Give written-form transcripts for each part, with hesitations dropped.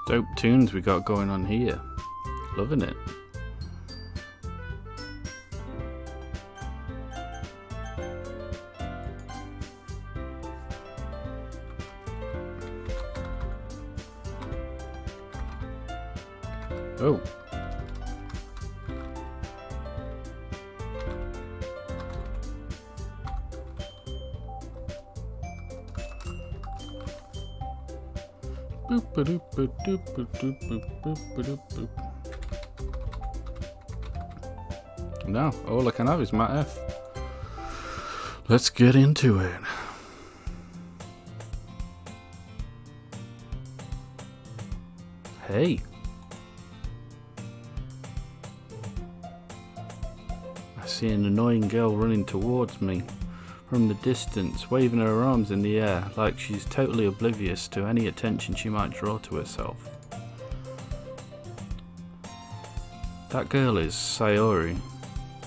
Dope tunes we got going on here. Loving it. Oh. No, all I can have is Matt F. Let's get into it. Hey. I see an annoying girl running towards me from the distance, waving her arms in the air like she's totally oblivious to any attention she might draw to herself. That girl is Sayori,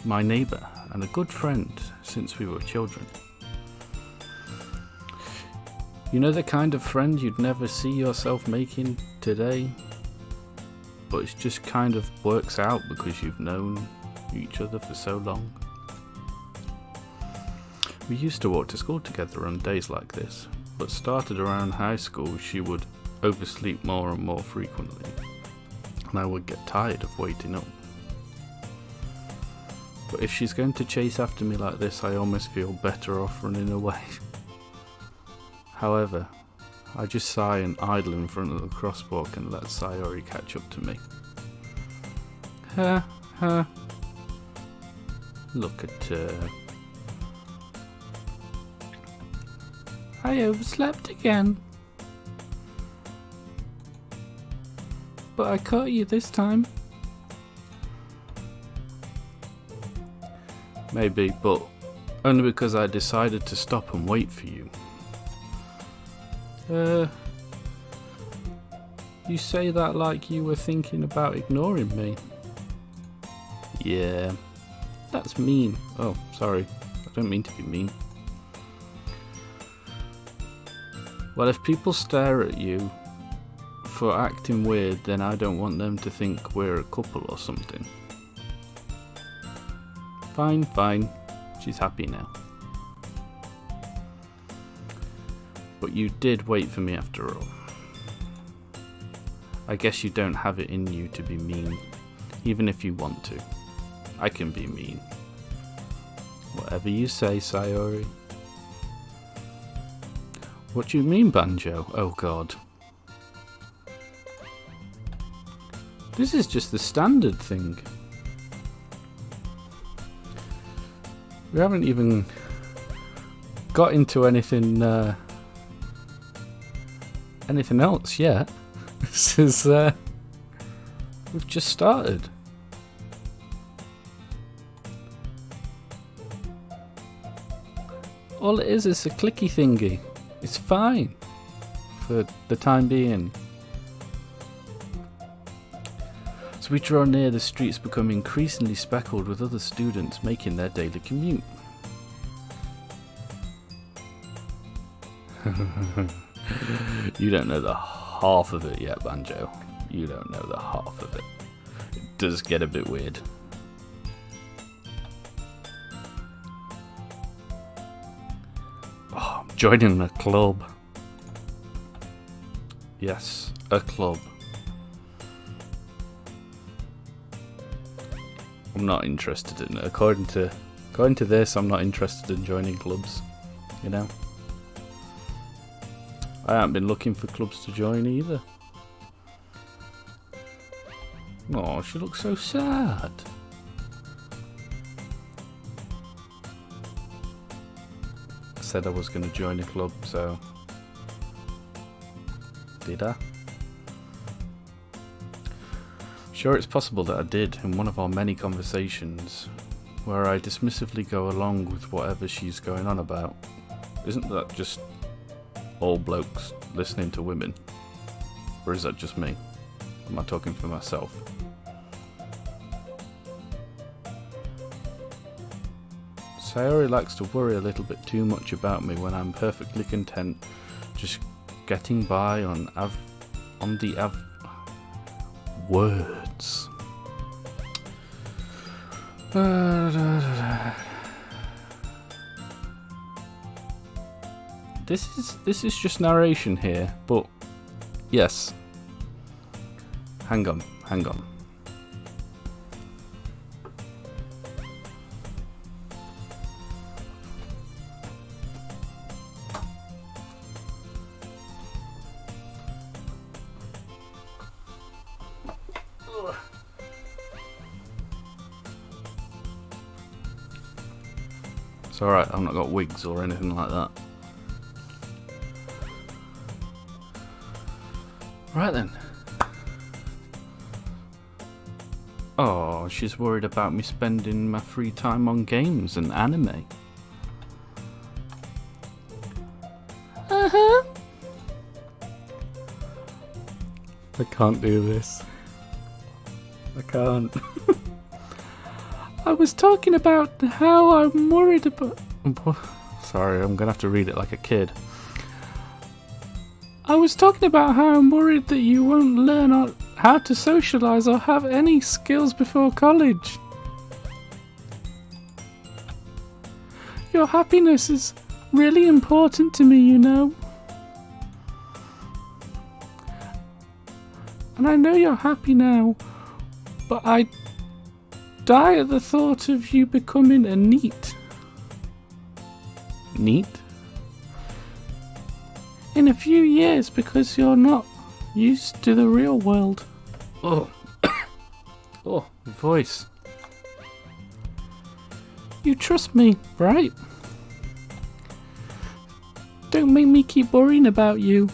my neighbour and a good friend since we were children. You know the kind of friend you'd never see yourself making today, but it just kind of works out because you've known each other for so long. We used to walk to school together on days like this, but started around high school she would oversleep more and more frequently, and I would get tired of waiting up. But if she's going to chase after me like this, I almost feel better off running away. However, I just sigh and idle in front of the crosswalk and let Sayori catch up to me. Look at her. I overslept again. But I caught you this time. Maybe, but only because I decided to stop and wait for you. You say that like you were thinking about ignoring me. Yeah, that's mean. Oh, sorry. I don't mean to be mean. Well, if people stare at you for acting weird, then I don't want them to think we're a couple or something. Fine. She's happy now. But you did wait for me after all. I guess you don't have it in you to be mean, even if you want to. I can be mean. Whatever you say, Sayori. What do you mean, Banjo? Oh god. This is just the standard thing. We haven't even got into anything else yet. This is we've just started. All it is a clicky thingy. It's fine for the time being. As we draw near, the streets become increasingly speckled with other students making their daily commute. You don't know the half of it yet, Banjo. You don't know the half of it. It does get a bit weird. Oh, I'm joining a club. Yes, a club. I'm not interested in it. According to this, I'm not interested in joining clubs. You know? I haven't been looking for clubs to join either. Oh, she looks so sad. I said I was going to join a club, so... Did I? Sure, it's possible that I did in one of our many conversations, where I dismissively go along with whatever she's going on about. Isn't that just all blokes listening to women? Or is that just me? Am I talking for myself? Sayori likes to worry a little bit too much about me when I'm perfectly content just getting by on words. This is just narration here, but yes. Hang on. It's alright, I've not got wigs or anything like that. Right then. Oh, she's worried about me spending my free time on games and anime. Uh-huh. I can't do this. I can't. I was talking about how I'm worried about... Sorry, I'm gonna have to read it like a kid. I was talking about how I'm worried that you won't learn how to socialise or have any skills before college. Your happiness is really important to me, you know. And I know you're happy now, but I die at the thought of you becoming a NEET. NEET? In a few years, because you're not used to the real world. Oh. Oh, voice. You trust me, right? Don't make me keep worrying about you.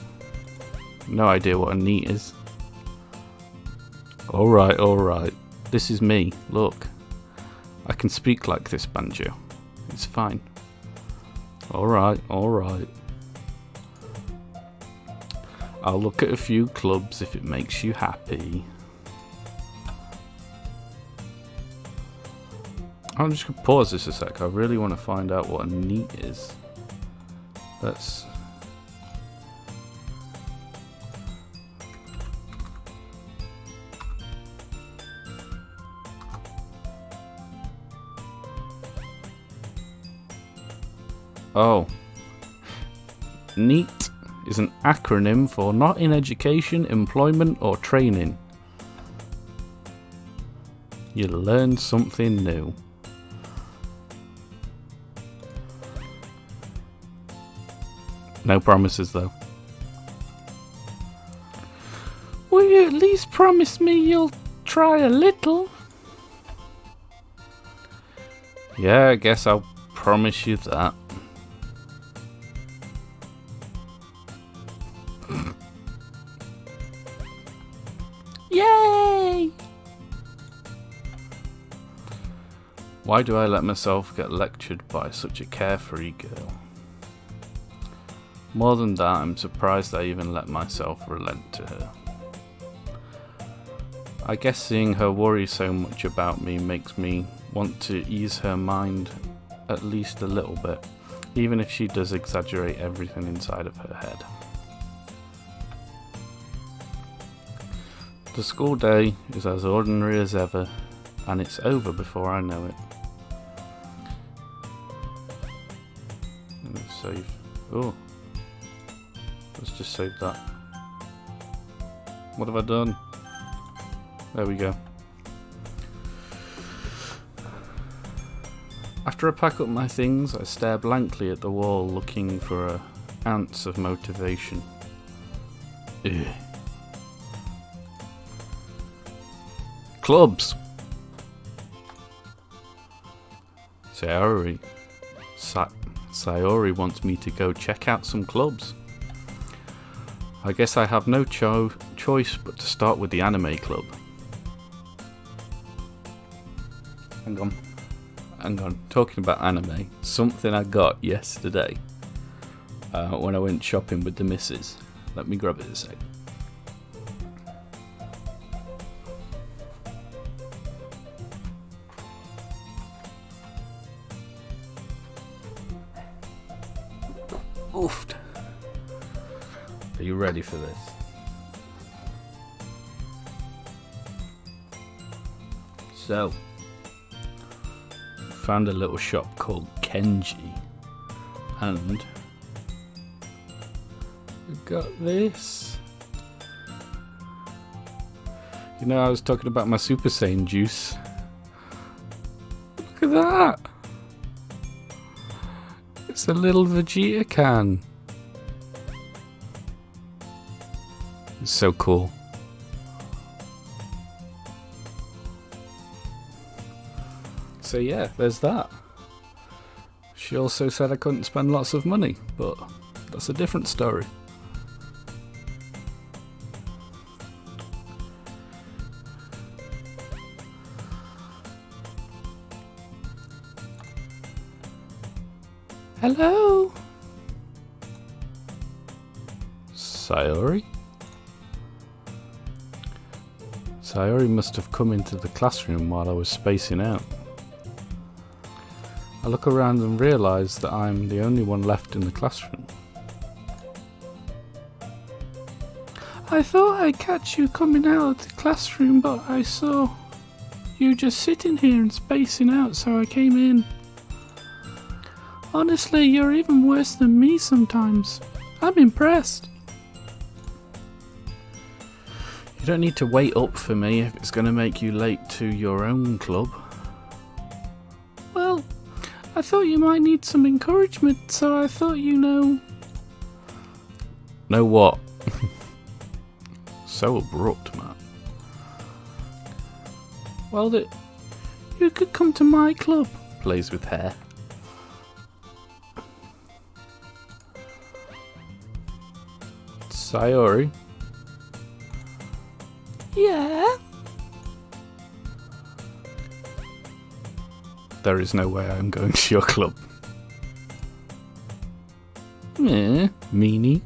No idea what a NEET is. Alright. This is me, look. I can speak like this, Banjo. It's fine. Alright. I'll look at a few clubs if it makes you happy. I'm just going to pause this a sec. I really want to find out what a NEET is. Let's... Oh. NEET is an acronym for Not in Education, Employment or Training. You learn something new. No promises though. Will you at least promise me you'll try a little? Yeah, I guess I'll promise you that. Yay! Why do I let myself get lectured by such a carefree girl? More than that, I'm surprised I even let myself relent to her. I guess seeing her worry so much about me makes me want to ease her mind at least a little bit, even if she does exaggerate everything inside of her head. The school day is as ordinary as ever, and it's over before I know it. Let's save. Oh, let's just save that. What have I done? There we go. After I pack up my things, I stare blankly at the wall looking for an ounce of motivation. Ugh. Clubs! Sayori wants me to go check out some clubs. I guess I have no choice but to start with the anime club. Hang on. Talking about anime, something I got yesterday when I went shopping with the missus. Let me grab it a sec. Oofed. Are you ready for this? So, found a little shop called Kenji, and we've got this. You know, I was talking about my Super Saiyan juice. Look at that! It's a little Vegeta can. It's so cool. So yeah, there's that. She also said I couldn't spend lots of money, but that's a different story. Hello? Sayori? Sayori must have come into the classroom while I was spacing out. I look around and realise that I'm the only one left in the classroom. I thought I'd catch you coming out of the classroom, but I saw you just sitting here and spacing out, so I came in. Honestly, you're even worse than me sometimes. I'm impressed. You don't need to wait up for me if it's going to make you late to your own club. Well, I thought you might need some encouragement, so I thought Know what? So abrupt, man. Well, you could come to my club. Plays with hair. Sayori? Yeah? There is no way I'm going to your club. Meanie.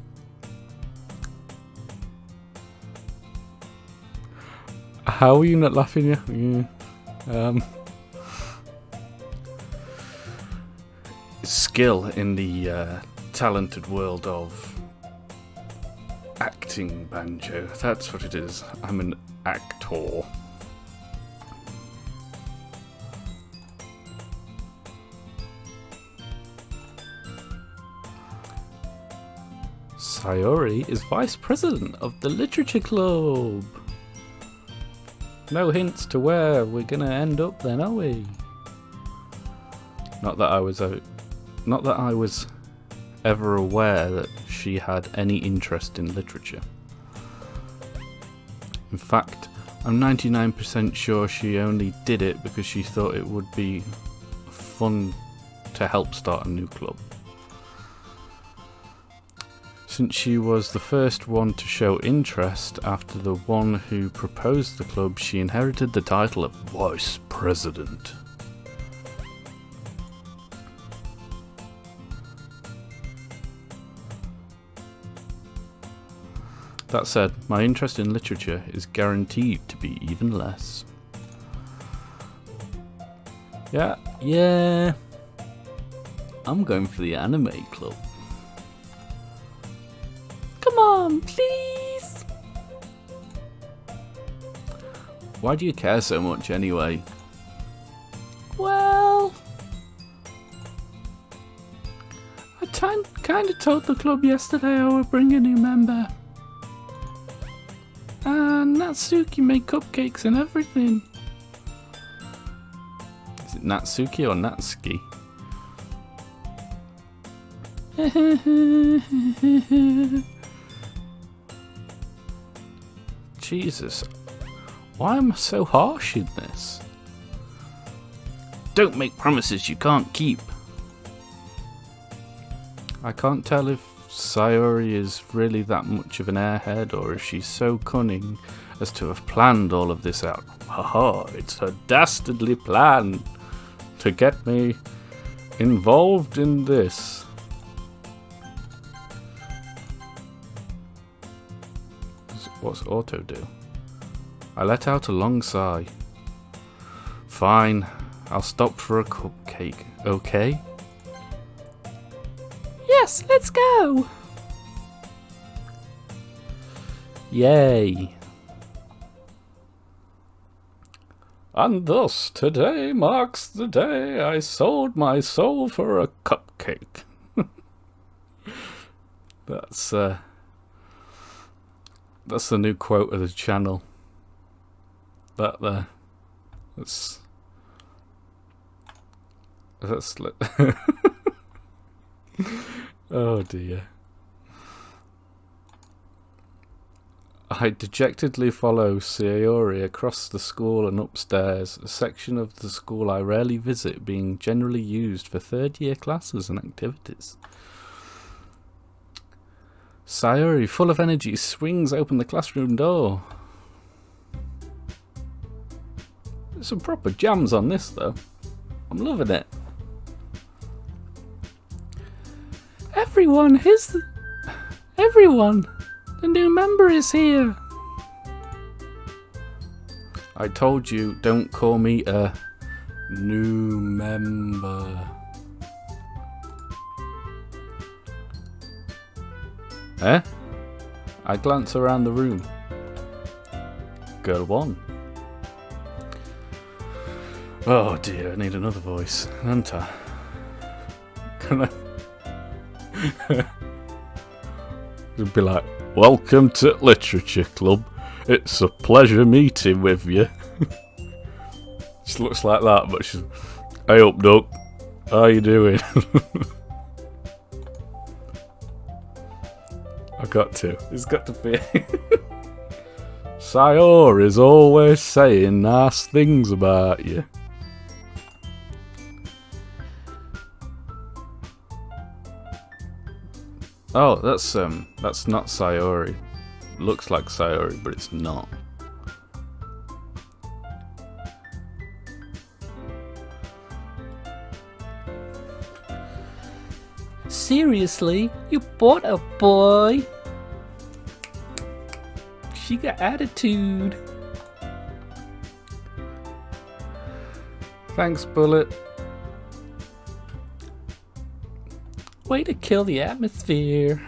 How are you not laughing? Skill in the talented world of acting, Banjo. That's what it is. I'm an actor. Sayori is vice president of the Literature Club. No hints to where we're gonna end up then, are we? Not that I was ever aware that she had any interest in literature. In fact, I'm 99% sure she only did it because she thought it would be fun to help start a new club. Since she was the first one to show interest after the one who proposed the club, she inherited the title of Vice President. That said, my interest in literature is guaranteed to be even less. Yeah. I'm going for the anime club. Come on, please! Why do you care so much anyway? Well, I kind of told the club yesterday I would bring a new member. And Natsuki made cupcakes and everything. Is it Natsuki or Natsuki? Jesus, why am I so harsh in this? Don't make promises you can't keep. I can't tell if Sayori is really that much of an airhead or if she's so cunning as to have planned all of this out. Haha, it's a dastardly plan to get me involved in this. What's auto do? I let out a long sigh. Fine, I'll stop for a cupcake, okay? Yes, let's go! Yay! And thus, today marks the day I sold my soul for a cupcake. That's the new quote of the channel. That there. That's oh dear. I dejectedly follow Sayori across the school and upstairs, a section of the school I rarely visit being generally used for third-year classes and activities. Sayori, full of energy, swings open the classroom door. There's some proper jams on this, though. I'm loving it. Everyone, the new member is here. I told you, don't call me a new member. Eh? I glance around the room. Girl 1. Oh dear, I need another voice. Anta. Can I? It'd be like, welcome to Literature Club. It's a pleasure meeting with you. She looks like that, but she's... Hey up, Duck. How you doing? I've got to. It's got to be... Sayori is always saying nice things about you. Oh, that's not Sayori. Looks like Sayori, but it's not. Seriously? You bought a boy? She got attitude. Thanks, Bullet. Way to kill the atmosphere.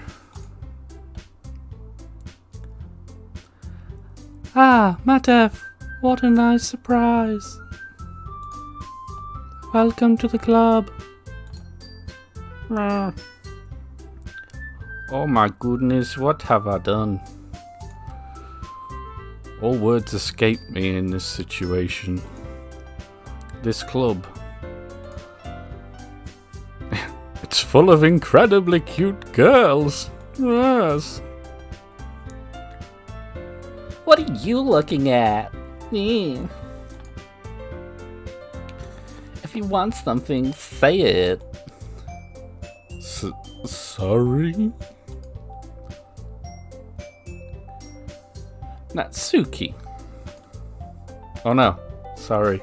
Ah, Matev, what a nice surprise. Welcome to the club. Oh my goodness, what have I done? All words escape me in this situation. This club. It's full of incredibly cute girls. Yes. What are you looking at? If you want something, say it. Sorry? Natsuki. Oh no, sorry.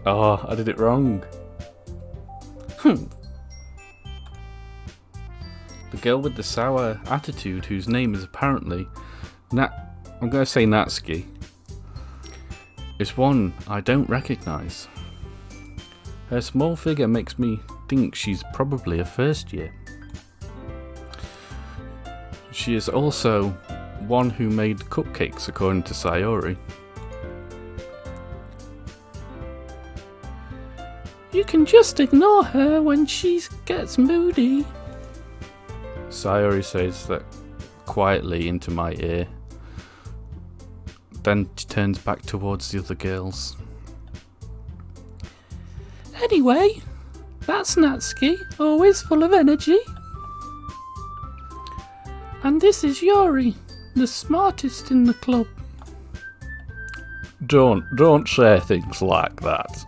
Oh, I did it wrong. The girl with the sour attitude, whose name is apparently I'm going to say Natsuki, is one I don't recognise. Her small figure makes me think she's probably a first year. She is also one who made cupcakes, according to Sayori. You can just ignore her when she gets moody. Sayori says that quietly into my ear. Then she turns back towards the other girls. Anyway, that's Natsuki, always full of energy. And this is Yori, the smartest in the club. Don't say things like that.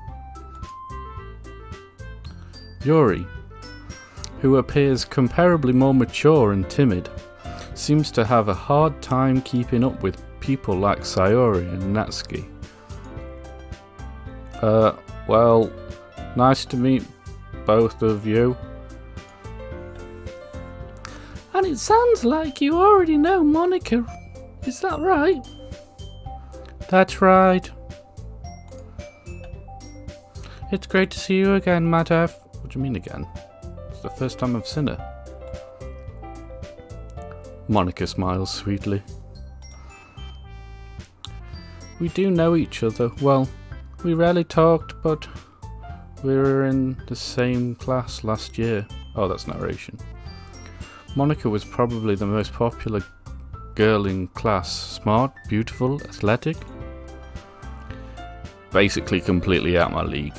Yori, who appears comparably more mature and timid, seems to have a hard time keeping up with people like Sayori and Natsuki. Well, nice to meet both of you. And it sounds like you already know Monica. Is that right? That's right. It's great to see you again, Matev. What do you mean again? It's the first time I've seen her. Monica smiles sweetly. We do know each other. Well, we rarely talked, but we were in the same class last year. Oh, that's narration. Monica was probably the most popular girl in class. Smart, beautiful, athletic. Basically completely out my league.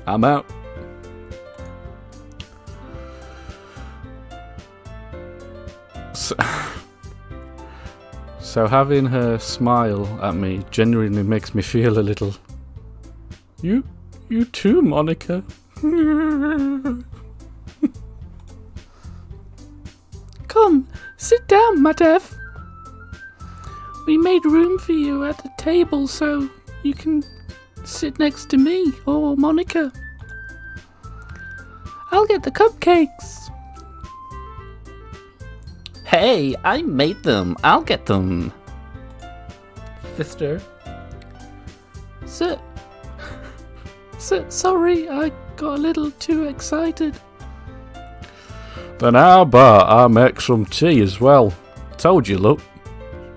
I'm out. So having her smile at me genuinely makes me feel a little... You too, Monica. Come, sit down, Matev. We made room for you at the table so you can sit next to me or Monica. I'll get the cupcakes. Hey, I made them. I'll get them. Sister. Sorry, I got a little too excited. Then how about I make some tea as well? Told you, look.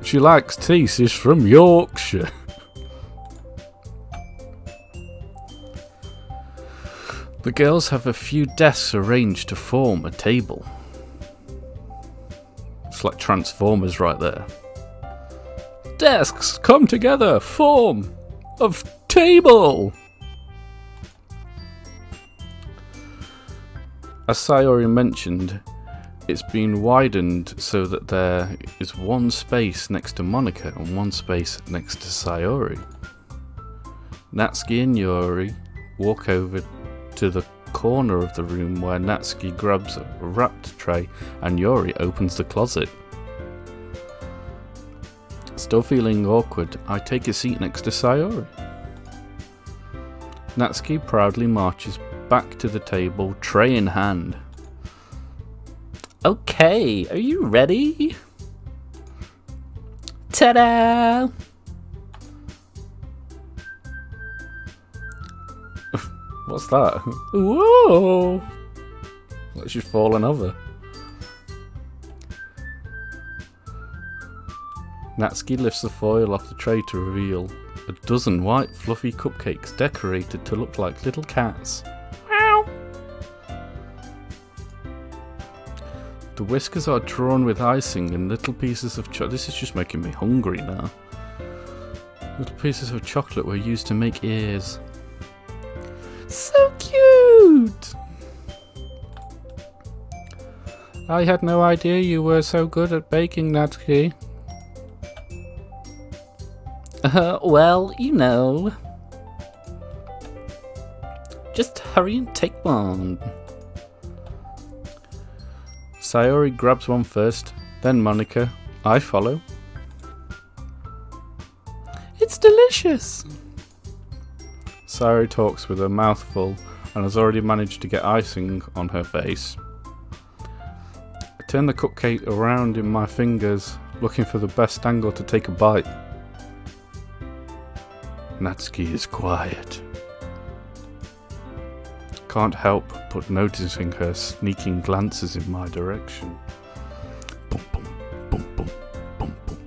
She likes tea, she's from Yorkshire. The girls have a few desks arranged to form a table. It's like Transformers right there. Desks come together, form of table. As Sayori mentioned, it's been widened so that there is one space next to Monica and one space next to Sayori. Natsuki and Yori walk over to the corner of the room where Natsuki grabs a wrapped tray and Yori opens the closet. Still feeling awkward, I take a seat next to Sayori. Natsuki proudly marches back to the table, tray in hand. Okay, are you ready? Ta-da! What's that? Whoa! Like she's fallen over. Natsuki lifts the foil off the tray to reveal a dozen white fluffy cupcakes decorated to look like little cats. Meow! The whiskers are drawn with icing and little pieces of chocolate. This is just making me hungry now. Little pieces of chocolate were used to make ears. So cute! I had no idea you were so good at baking, Natsuki. Well, you know. Just hurry and take one. Sayori grabs one first, then Monica. I follow. It's delicious! Sayori talks with her mouth full and has already managed to get icing on her face. I turn the cupcake around in my fingers, looking for the best angle to take a bite. Natsuki is quiet. Can't help but noticing her sneaking glances in my direction. Boom, boom, boom, boom, boom, boom.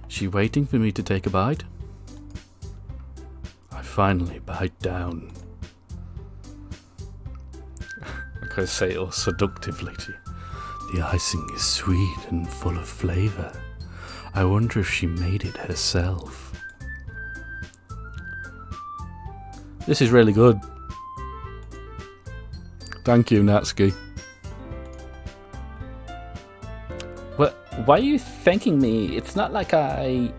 She waiting for me to take a bite? I finally bite down. I'm going to say it all seductively to you. The icing is sweet and full of flavour. I wonder if she made it herself. This is really good. Thank you, Natsuki. What? Why are you thanking me? It's not like I...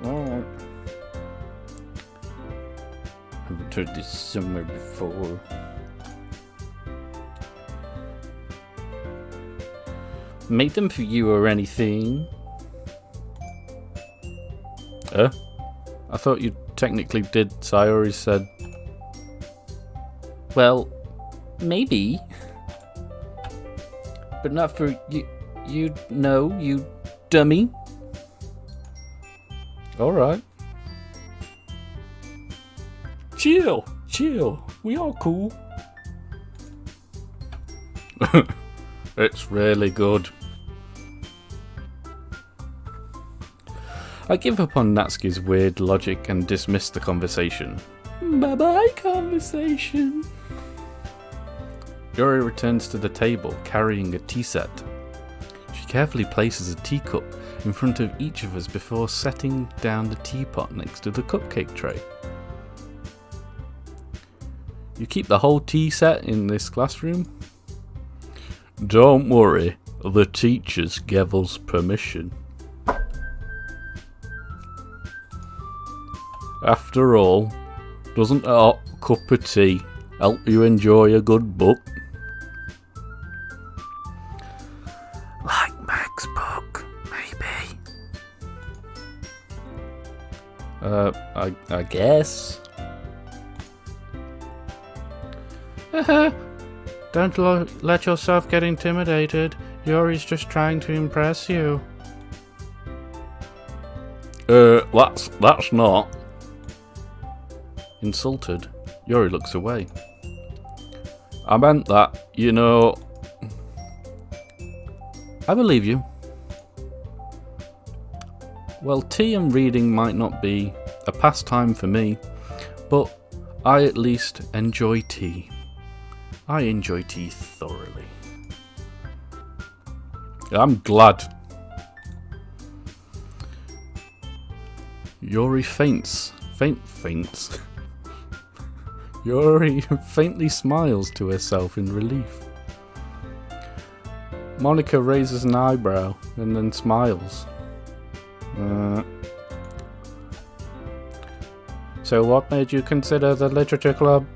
Oh. I've heard this somewhere before. Made them for you or anything? I thought you technically did, Sayori said. Well, maybe. But not for you, you dummy. Alright. Chill. We are cool. It's really good. I give up on Natsuki's weird logic and dismiss the conversation. Bye-bye, conversation. Yori returns to the table, carrying a tea set. She carefully places a teacup in front of each of us before setting down the teapot next to the cupcake tray. You keep the whole tea set in this classroom? Don't worry, the teachers gave us permission. After all, doesn't a hot cup of tea help you enjoy a good book? Like Meg's book, maybe. I guess. Don't let yourself get intimidated. Yori's just trying to impress you. That's not. Insulted, Yori looks away. I meant that, you know. I believe you. Well, tea and reading might not be a pastime for me, but I at least enjoy tea. I enjoy tea thoroughly. I'm glad. Yori faints. Yori faintly smiles to herself in relief. Monica raises an eyebrow and then smiles. So what made you consider the literature club,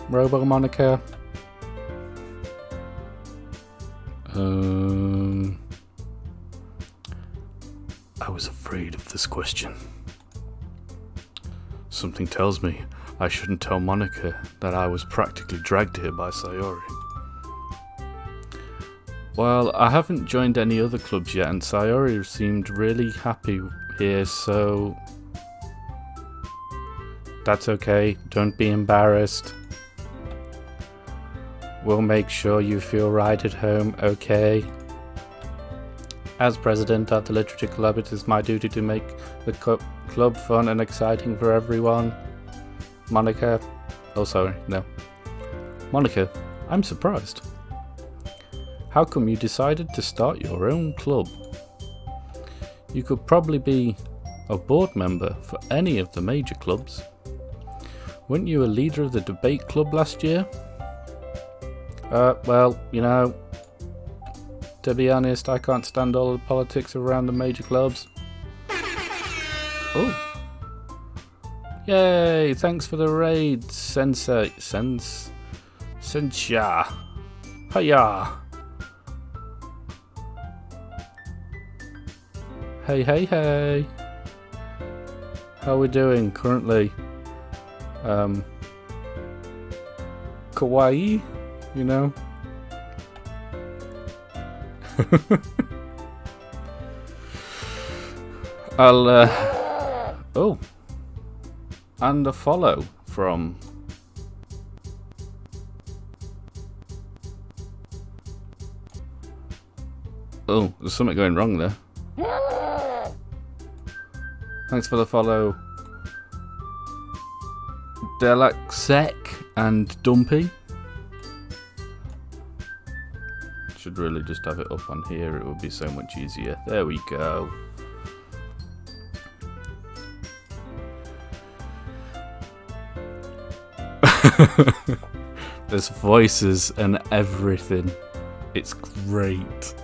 Robo Monica? I was afraid of this question. Something tells me I shouldn't tell Monica that I was practically dragged here by Sayori. Well, I haven't joined any other clubs yet, and Sayori seemed really happy here, so that's okay. Don't be embarrassed. We'll make sure you feel right at home, okay? As president of the Literature Club, it is my duty to make the club fun and exciting for everyone. Monica. Oh, sorry, no. Monica, I'm surprised. How come you decided to start your own club? You could probably be a board member for any of the major clubs. Weren't you a leader of the debate club last year? Well, you know, to be honest, I can't stand all the politics around the major clubs. Oh. Yay, thanks for the raid, Sensei. Sensya. Hiya. Hey. How we doing currently? Kawaii, you know? I'll, oh. And a follow from... Oh, there's something going wrong there. Thanks for the follow, Delaxec and Dumpy. Should really just have it up on here, it would be so much easier. There we go. There's voices and everything. It's great.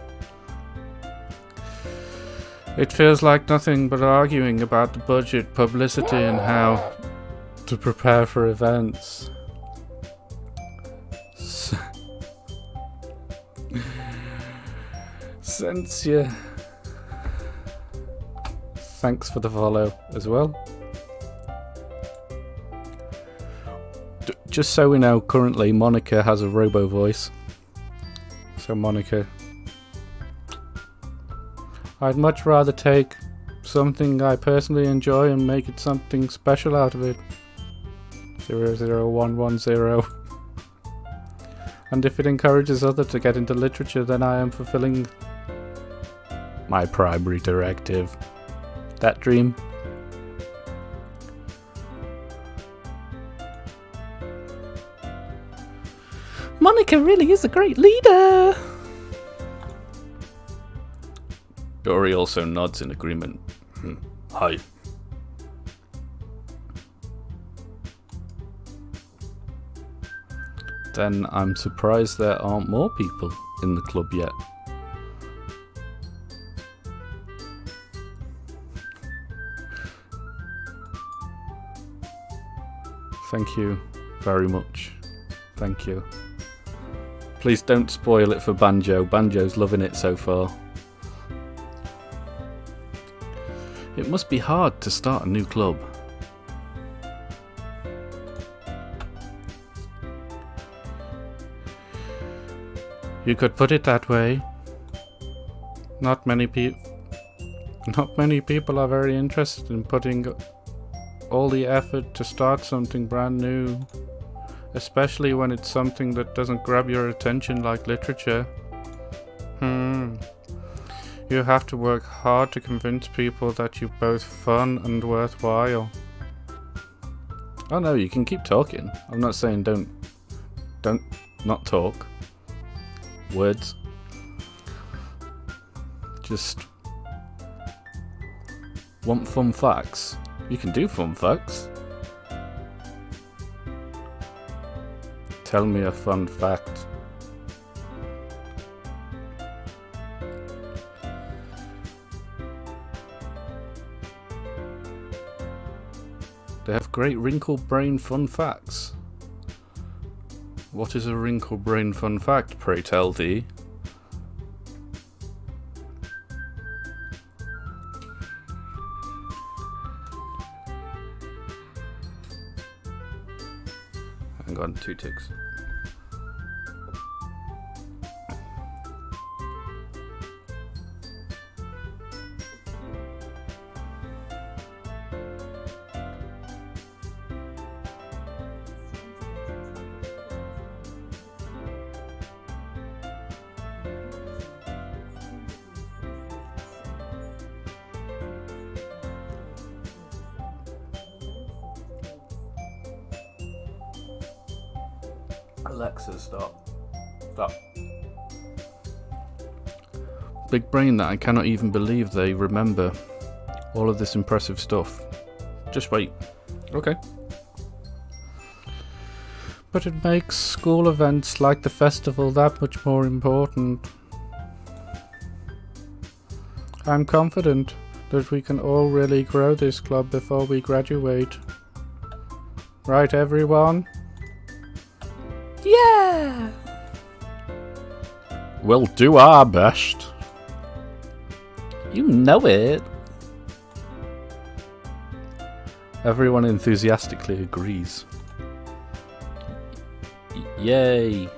It feels like nothing but arguing about the budget, publicity, and how to prepare for events. Sensia. Thanks for the follow as well. Just so we know, currently Monica has a robo voice. So Monica, I'd much rather take something I personally enjoy and make it something special out of it. 00110. And if it encourages others to get into literature, then I am fulfilling my primary directive. That dream? Monica really is a great leader! Dory also nods in agreement. Hi. Then I'm surprised there aren't more people in the club yet. Thank you very much. Thank you. Please don't spoil it for Banjo. Banjo's loving it so far. It must be hard to start a new club. You could put it that way. Not many people are very interested in putting all the effort to start something brand new, especially when it's something that doesn't grab your attention like literature. You have to work hard to convince people that you're both fun and worthwhile. Oh no, you can keep talking. I'm not saying don't not talk. Words. Just want fun facts? You can do fun facts. Tell me a fun fact. They have great wrinkle brain fun facts. What is a wrinkle brain fun fact, pray tell thee? Hang on, 2 ticks. Alexa, stop. Stop. Big brain that I cannot even believe they remember all of this impressive stuff. Just wait. Okay. But it makes school events like the festival that much more important. I'm confident that we can all really grow this club before we graduate. Right, everyone? Yeah! We'll do our best. You know it. Everyone enthusiastically agrees. Yay.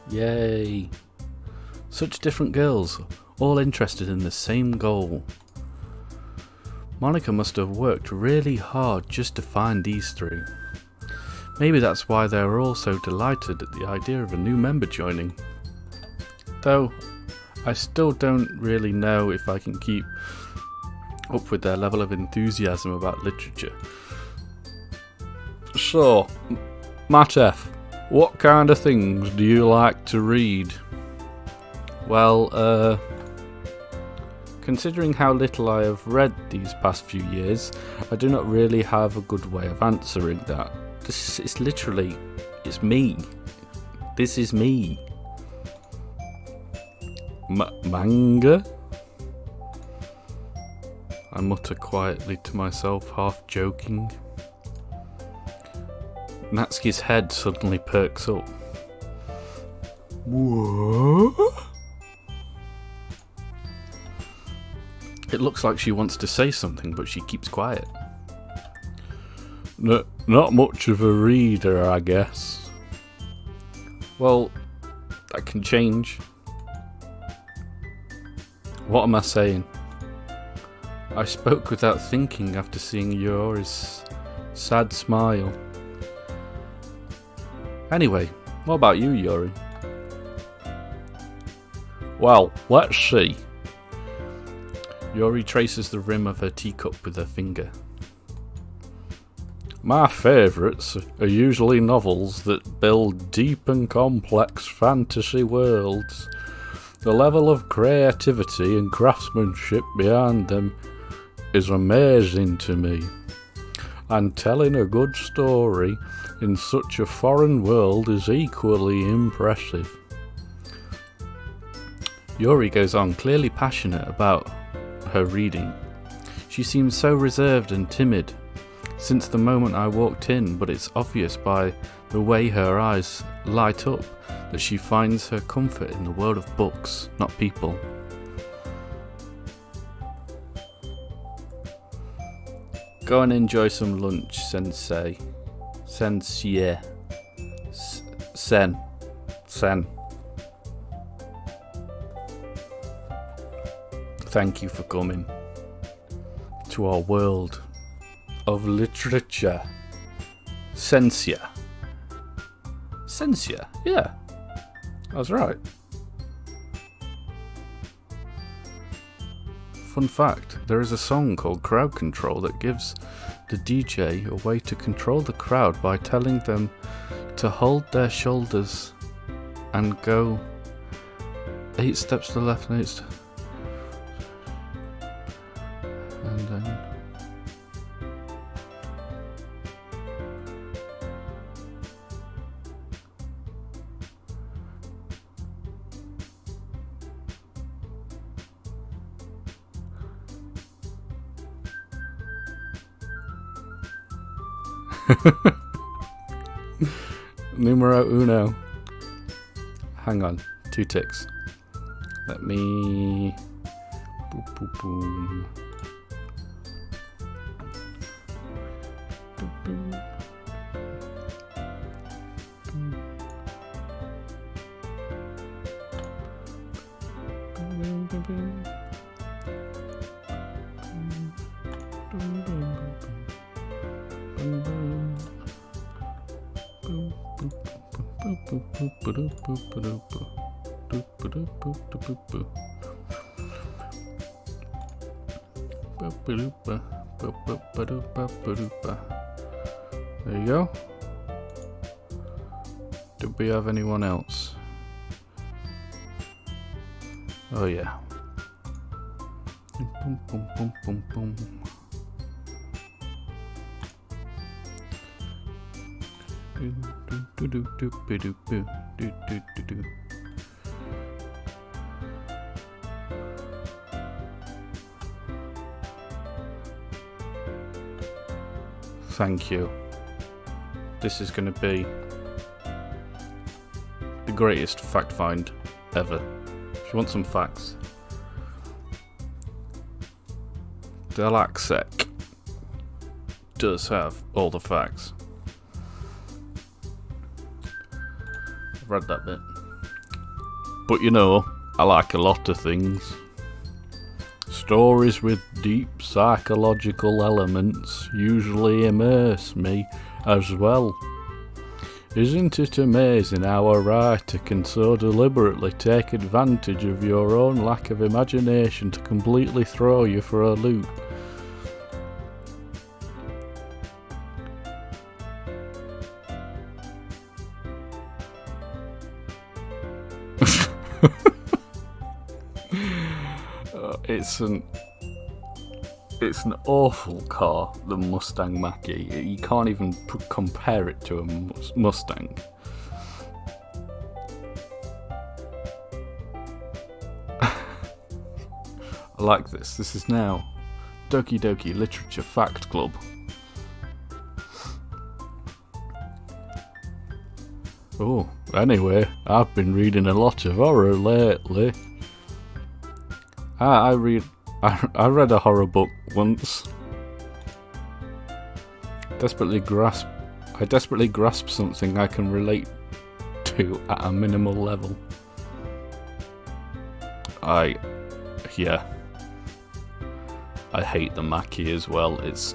Yay. Such different girls, all interested in the same goal. Monica must have worked really hard just to find these 3. Maybe that's why they were all so delighted at the idea of a new member joining. Though, I still don't really know if I can keep up with their level of enthusiasm about literature. So, Matt F, what kind of things do you like to read? Well, considering how little I have read these past few years, I do not really have a good way of answering that. This is literally, it's me. This is me. Manga? I mutter quietly to myself, half joking. Natsuki's head suddenly perks up. What? It looks like she wants to say something, but she keeps quiet. Not much of a reader, I guess. Well, that can change. What am I saying? I spoke without thinking after seeing Yori's sad smile. Anyway, what about you, Yori? Well, let's see. Yuri traces the rim of her teacup with her finger. My favourites are usually novels that build deep and complex fantasy worlds. The level of creativity and craftsmanship behind them is amazing to me. And telling a good story in such a foreign world is equally impressive. Yuri goes on, clearly passionate about her reading. She seems so reserved and timid since the moment I walked in, but it's obvious by the way her eyes light up that she finds her comfort in the world of books, not people. Go and enjoy some lunch, Sensei. Sensei. Sen. Thank you for coming to our world of literature. Sensia. Yeah, I was right. Fun fact, there is a song called Crowd Control that gives the DJ a way to control the crowd by telling them to hold their shoulders and go 8 steps to the left and 8 steps. And then numero uno. Hang on, 2 ticks. Let me. Boom, boom, boom. Boom, boom. Boom, boom, boom. There you go. Did we have anyone else? Oh yeah. Boom, boom, boom, boom, boom. Thank you. This is going to be the greatest fact find ever. If you want some facts, Delaxec does have all the facts. I've read that bit. But you know, I like a lot of things. Stories with deep psychological elements usually immerse me as well. Isn't it amazing how a writer can so deliberately take advantage of your own lack of imagination to completely throw you for a loop? It's an awful car, the Mustang Mach-E. You can't even compare it to a Mustang. I like this. This is now Doki Doki Literature Fact Club. Oh, anyway, I've been reading a lot of horror lately. I read a horror book once. I desperately grasp something I can relate to at a minimal level. I hate the Mach-E as well. It's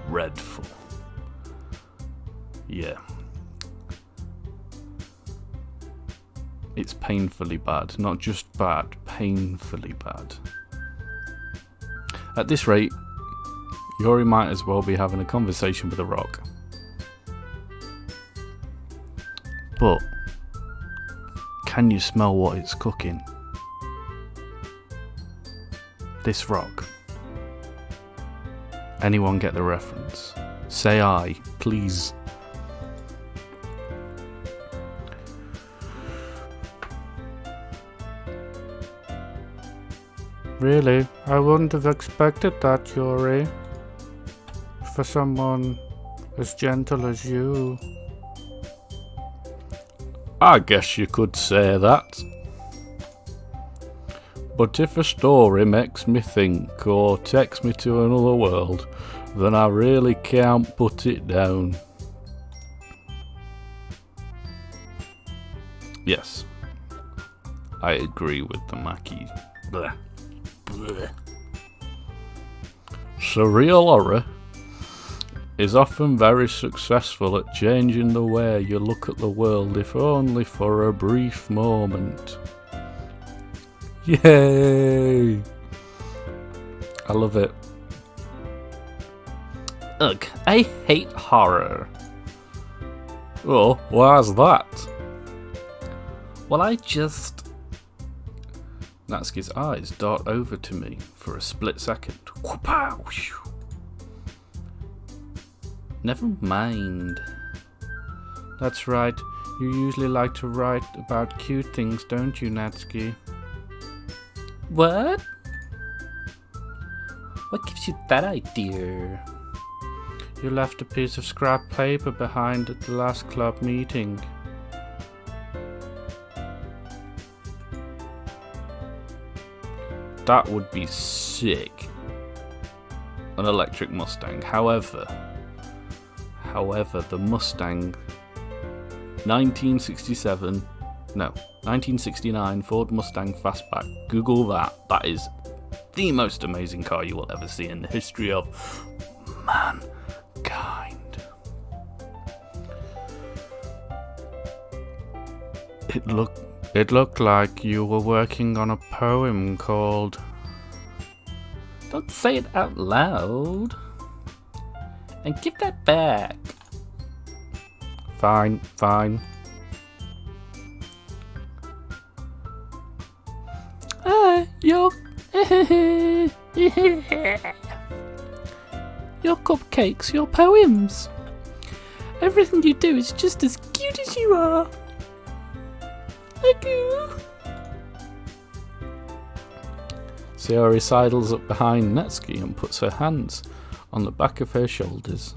dreadful. Yeah. It's painfully bad. Not just bad, painfully bad. At this rate, Yuri might as well be having a conversation with a rock. But can you smell what it's cooking? This rock. Anyone get the reference? Say aye, please. Really? I wouldn't have expected that, Yuri. For someone as gentle as you. I guess you could say that. But if a story makes me think or takes me to another world, then I really can't put it down. Yes, I agree with the Mackie. Blech. Blech. Surreal horror is often very successful at changing the way you look at the world, if only for a brief moment. Yay! I love it. Ugh, I hate horror. Oh, why's that? Well, Natsuki's eyes dart over to me for a split second. Never mind. That's right, you usually like to write about cute things, don't you, Natsuki? What? What gives you that idea? You left a piece of scrap paper behind at the last club meeting. That would be sick. An electric Mustang. However, the Mustang 1969 Ford Mustang Fastback. Google that. That is the most amazing car you will ever see in the history of mankind. It looked like you were working on a poem called... Don't say it out loud. And give that back. Fine. Your cupcakes, your poems. Everything you do is just as cute as you are. Sayori sidles up behind Natsuki and puts her hands on the back of her shoulders.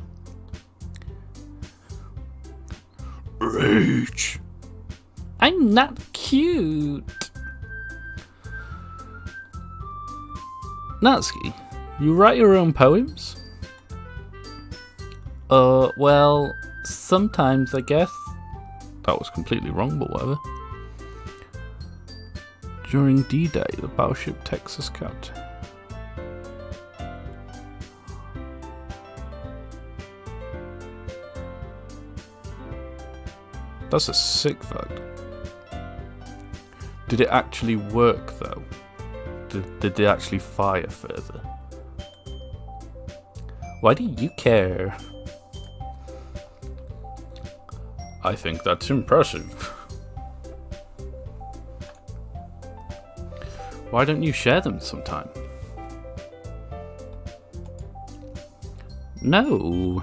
Rage! I'm not cute! Natsuki, you write your own poems? Well, sometimes I guess. That was completely wrong, but whatever. During D-Day, the battleship Texas captain. That's a sick fact. Did it actually work though? Did they actually fire further? Why do you care? I think that's impressive. Why don't you share them sometime? No.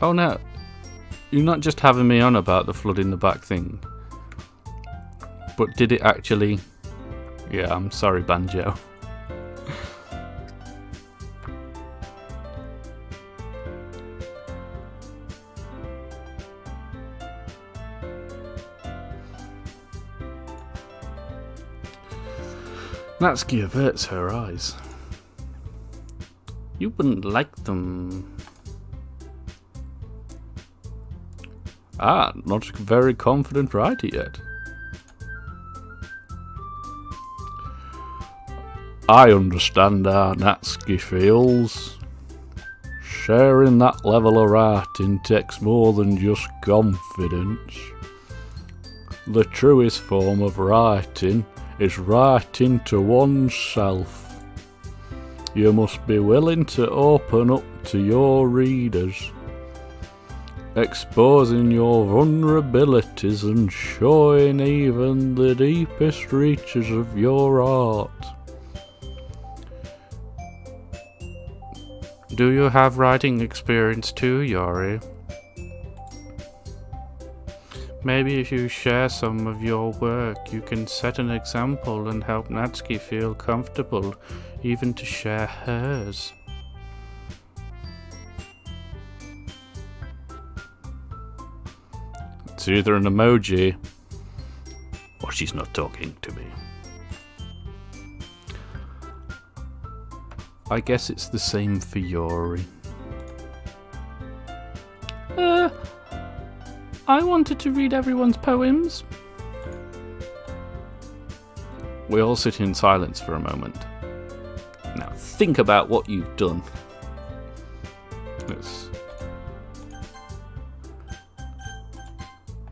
Oh no, you're not just having me on about the flood in the back thing. But did it actually... Yeah, I'm sorry, Banjo. Natsuki averts her eyes. You wouldn't like them. Ah, not a very confident writer yet. I understand how Natsuki feels. sharing that level of writing takes more than just confidence. The truest form of writing is writing to oneself. You must be willing to open up to your readers, exposing your vulnerabilities and showing even the deepest reaches of your art. Do you have writing experience too, Yori? Maybe if you share some of your work, you can set an example and help Natsuki feel comfortable even to share hers. It's either an emoji or she's not talking to me. I guess it's the same for Yori. I wanted to read everyone's poems. We all sit in silence for a moment. Now think about what you've done. Let's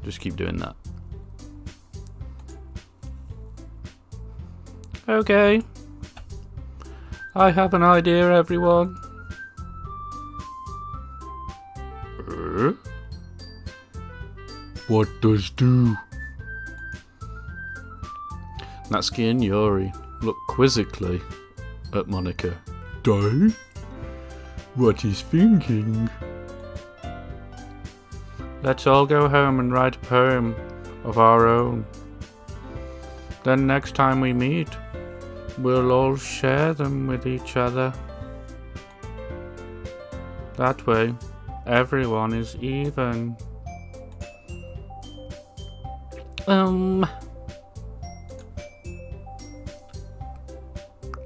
just keep doing that. Okay. I have an idea, everyone. What does do? Natsuki and Yori look quizzically at Monika. Die? What is thinking? Let's all go home and write a poem of our own. Then next time we meet, we'll all share them with each other. That way, everyone is even.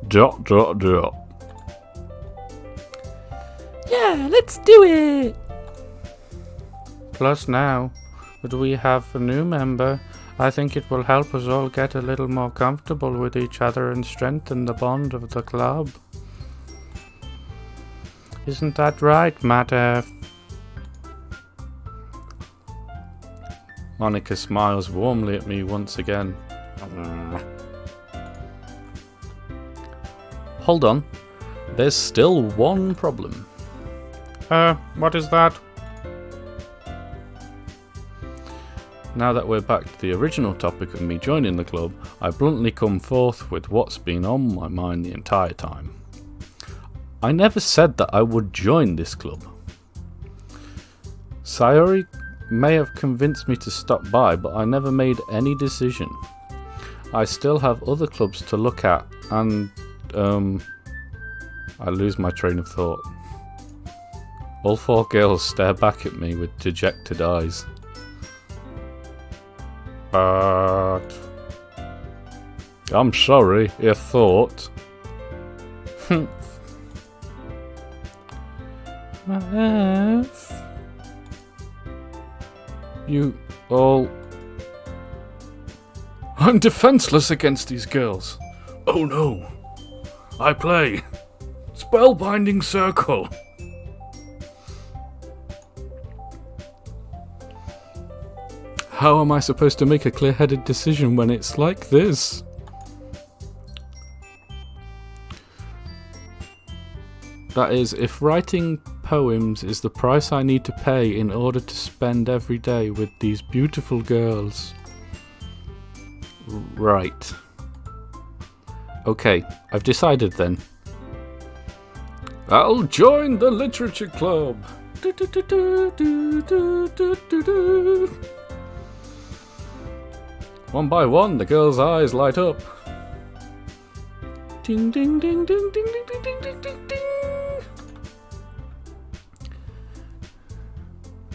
Dot dot dot. Yeah, let's do it! Plus now that we have a new member, I think it will help us all get a little more comfortable with each other and strengthen the bond of the club. Isn't that right, Matt F? Monika smiles warmly at me once again. Hold on, there's still one problem. What is that? Now that we're back to the original topic of me joining the club, I bluntly come forth with what's been on my mind the entire time. I never said that I would join this club. Sayori may have convinced me to stop by, but I never made any decision. I still have other clubs to look at, and I lose my train of thought. All four girls stare back at me with dejected eyes. But I'm sorry, you thought. You all... I'm defenseless against these girls. Oh no. I play Spellbinding Circle. How am I supposed to make a clear-headed decision when it's like this? That is, if writing poems is the price I need to pay in order to spend every day with these beautiful girls. Right. Okay, I've decided then. I'll join the literature club. One by one, the girl's eyes light up. Ding ding ding ding ding ding ding ding ding ding ding.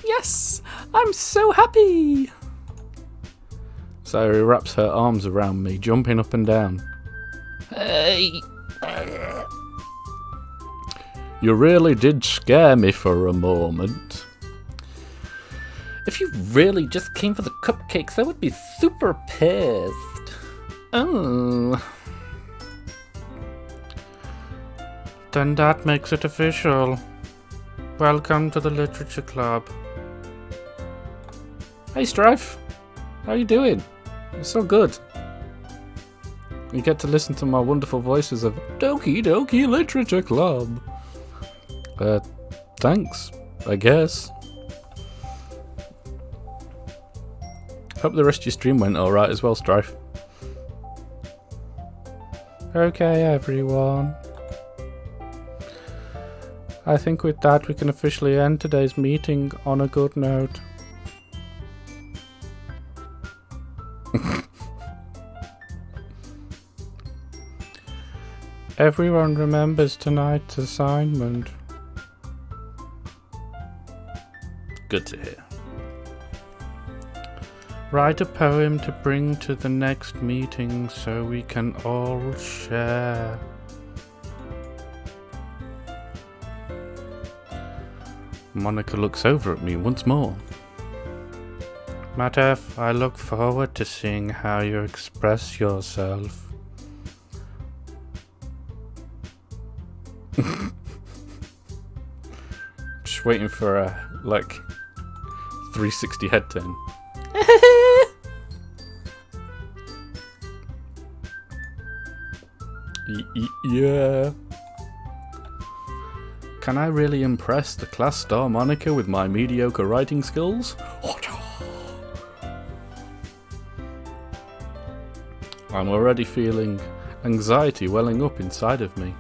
Yes! I'm so happy! Sayori wraps her arms around me, jumping up and down. Hey! You really did scare me for a moment. If you really just came for the cupcakes, I would be super pissed. Oh. Then that makes it official. Welcome to the Literature Club. Hey Strife, how you doing? You're so good. You get to listen to my wonderful voices of Doki Doki Literature Club. Thanks, I guess. Hope the rest of your stream went alright as well, Strife. Okay, everyone. I think with that we can officially end today's meeting on a good note. Everyone remembers tonight's assignment. Good to hear. Write a poem to bring to the next meeting so we can all share. Monica looks over at me once more. Matef, I look forward to seeing how you express yourself. Just waiting for a, 360 head turn. Yeah. Can I really impress the class star Monica with my mediocre writing skills? I'm already feeling anxiety welling up inside of me.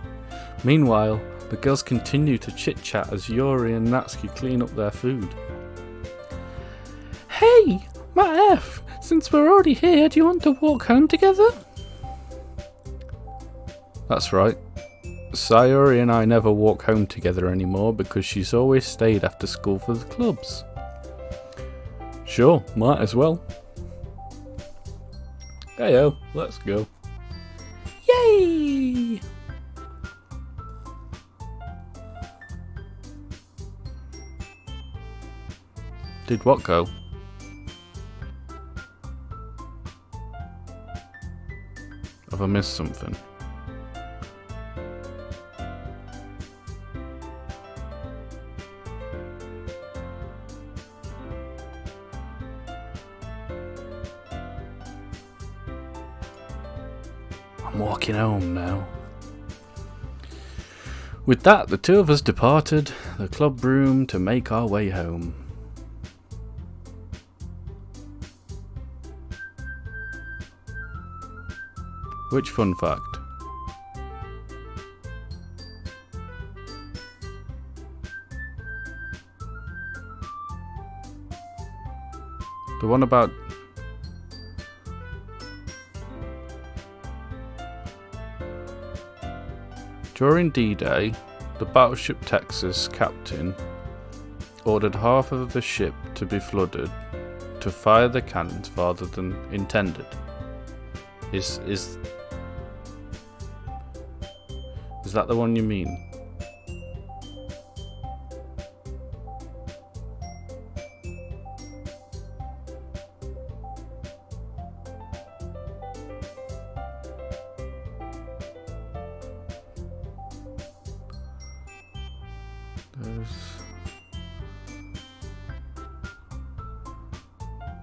Meanwhile, the girls continue to chit-chat as Yuri and Natsuki clean up their food. Hey, F, since we're already here, do you want to walk home together? That's right. Sayori and I never walk home together anymore because she's always stayed after school for the clubs. Sure, might as well. Heyo, let's go. Yay! Did what go? Have I missed something? I'm walking home now. With that, the two of us departed the club room to make our way home. Which fun fact? The one about... During D-Day, the battleship Texas captain ordered half of the ship to be flooded to fire the cannons farther than intended. Is that the one you mean?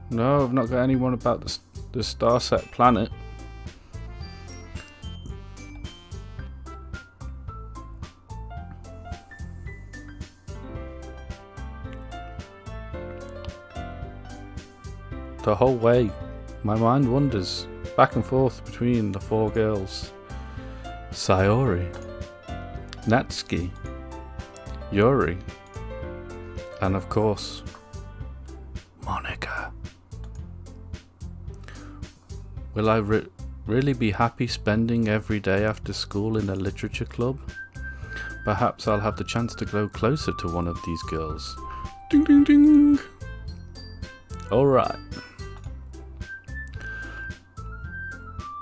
No, I've not got anyone about the star-set planet. The whole way, my mind wanders back and forth between the four girls. Sayori, Natsuki, Yuri, and of course, Monica. Will I really be happy spending every day after school in a literature club? Perhaps I'll have the chance to grow closer to one of these girls. Ding ding ding! Alright.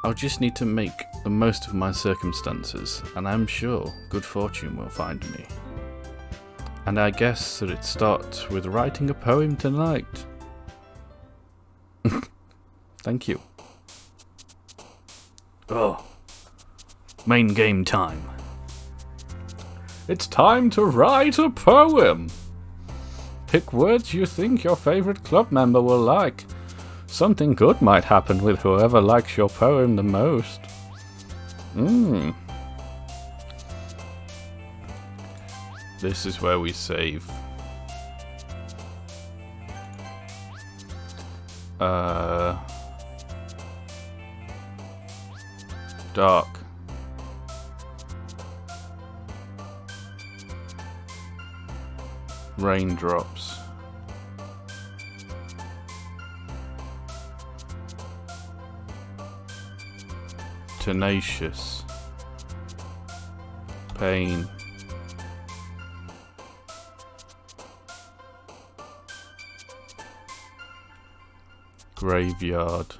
I'll just need to make the most of my circumstances, and I'm sure good fortune will find me. And I guess that it starts with writing a poem tonight. Thank you. Oh, main game time. It's time to write a poem. Pick words you think your favorite club member will like. Something good might happen with whoever likes your poem the most. This is where we save. Dark. Raindrops. Tenacious. Pain. Graveyard.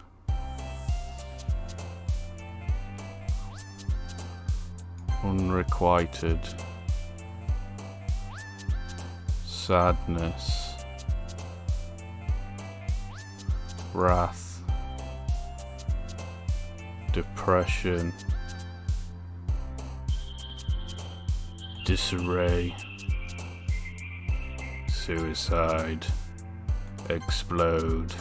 Unrequited. Sadness. Wrath. Depression. Disarray. Suicide. Explode.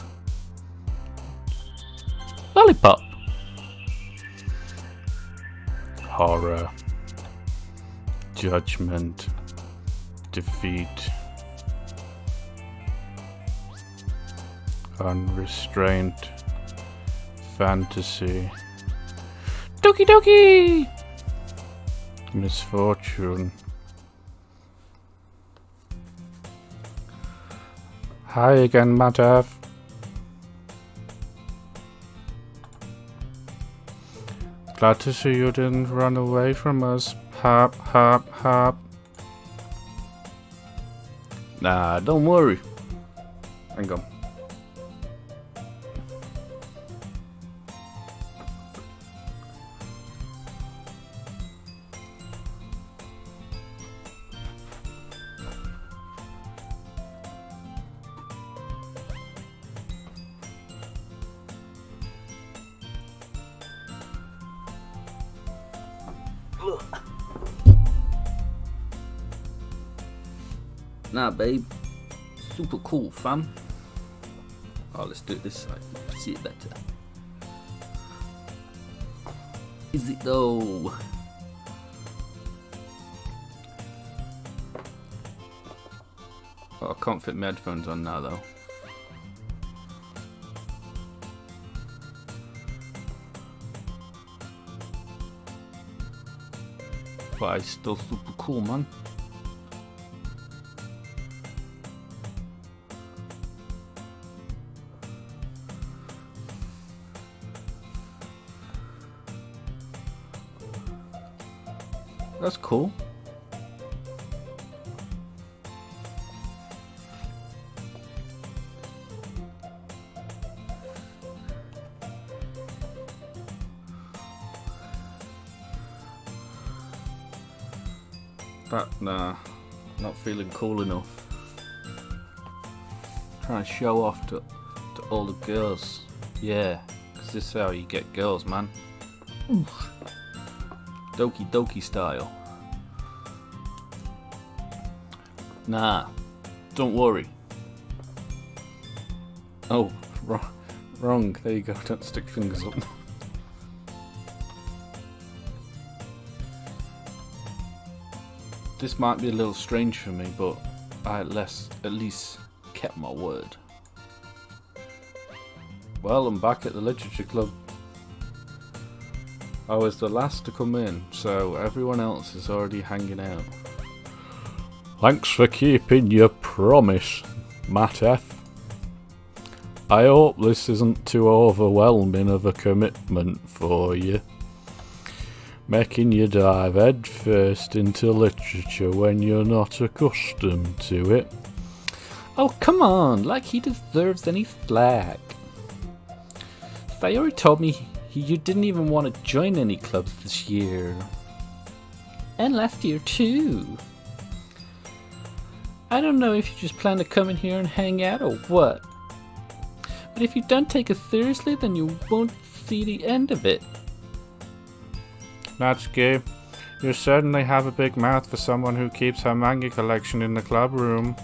Lollipop. Horror. Judgment. Defeat. Unrestraint. Fantasy. Doki Doki! Misfortune. Hi again, Madhav. Glad to see you didn't run away from us. Hop, hop, hop. Nah, don't worry. Hang on. Nah, babe. Super cool, fam. Oh, let's do it this side. See it better. Is it though? Oh, I can't fit my headphones on now, though. But it's still super cool, man. That's cool. But nah, not feeling cool enough. Trying to show off to all the girls. Yeah, 'cause this is how you get girls, man. Oof. Doki Doki style. Nah, don't worry. Oh, wrong. There you go. Don't stick fingers up. This might be a little strange for me, but I at least kept my word. Well, I'm back at the Literature Club. I was the last to come in, so everyone else is already hanging out. Thanks for keeping your promise, Matt F. I hope this isn't too overwhelming of a commitment for you. Making you dive headfirst into literature when you're not accustomed to it. Oh, come on, like he deserves any slack. Sayori told me you didn't even want to join any clubs this year. And last year too. I don't know if you just plan to come in here and hang out or what. But if you don't take it seriously, then you won't see the end of it. Natsuki, You certainly have a big mouth for someone who keeps her manga collection in the club room.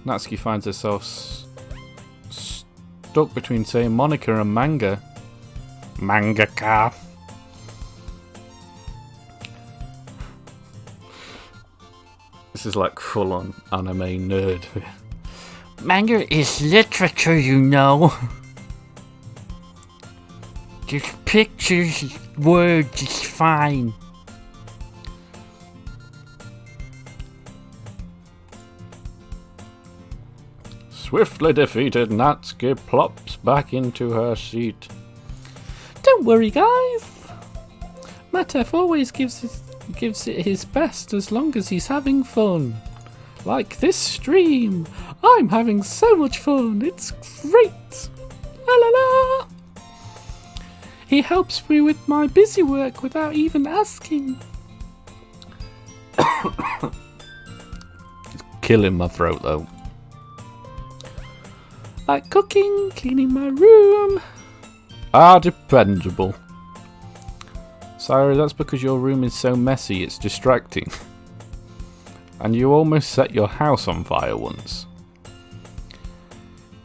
Natsuki finds herself stuck between saying Monica and manga. Mangaka. This is like full-on anime nerd. Manga is literature, you know. Just pictures, words, it's fine. Swiftly defeated, Natsuki plops back into her seat. Don't worry, guys. Matef always gives it his best as long as he's having fun. Like this stream. I'm having so much fun. It's great. La la la. He helps me with my busy work without even asking. It's killing my throat though. Like cooking, cleaning my room. Dependable. Sorry, that's because your room is so messy it's distracting. And you almost set your house on fire once.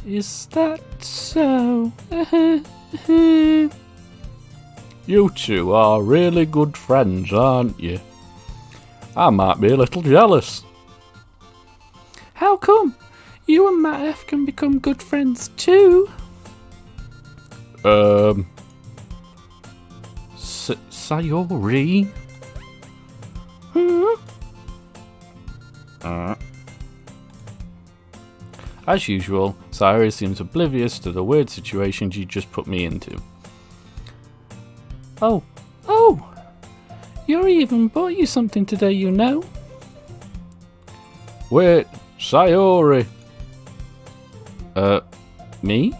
Is that so? You two are really good friends, aren't you? I might be a little jealous. How come? You and Matef can become good friends too. Sayori? As usual, Sayori seems oblivious to the weird situation she just put me into. Oh, Yuri even bought you something today, you know. Wait, Sayori. Me?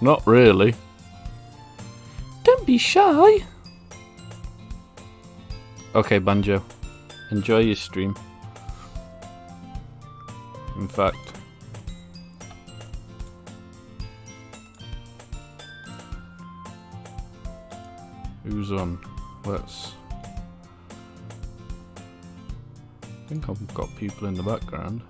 Not really. Don't be shy. Okay, Banjo. Enjoy your stream. In fact, who's on? Let's. I think I've got people in the background.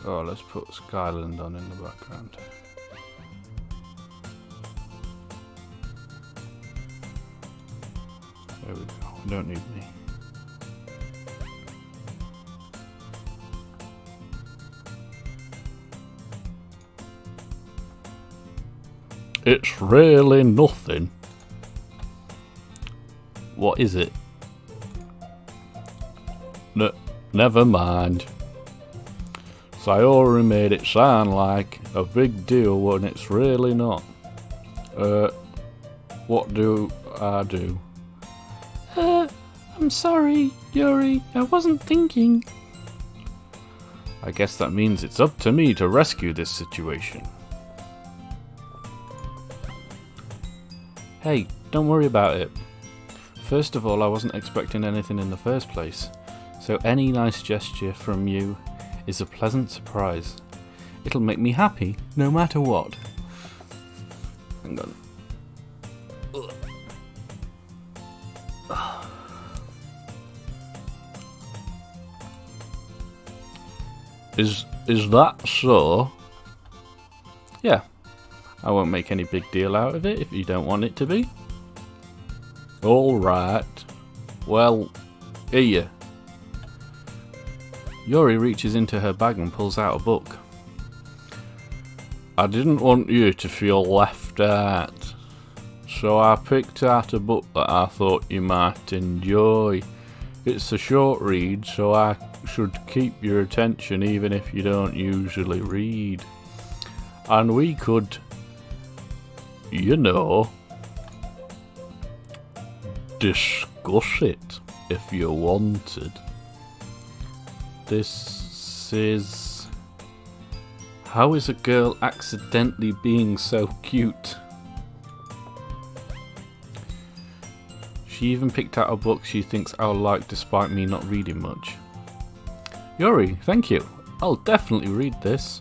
Oh, let's put Skyland on in the background. There we go. We don't need me. It's really nothing. What is it? Never mind. Sayori made it sound like a big deal when it's really not. What do I do? I'm sorry, Yuri. I wasn't thinking. I guess that means it's up to me to rescue this situation. Hey, don't worry about it. First of all, I wasn't expecting anything in the first place, so any nice gesture from you is a pleasant surprise. It'll make me happy, no matter what. Hang on. Is that so? Yeah. I won't make any big deal out of it if you don't want it to be. Alright. Well, here. Yuri reaches into her bag and pulls out a book. I didn't want you to feel left out, so I picked out a book that I thought you might enjoy. It's a short read, so I should keep your attention even if you don't usually read. And we could, you know, discuss it if you wanted. This is... How is a girl accidentally being so cute? She even picked out a book she thinks I'll like despite me not reading much. Yuri, thank you. I'll definitely read this.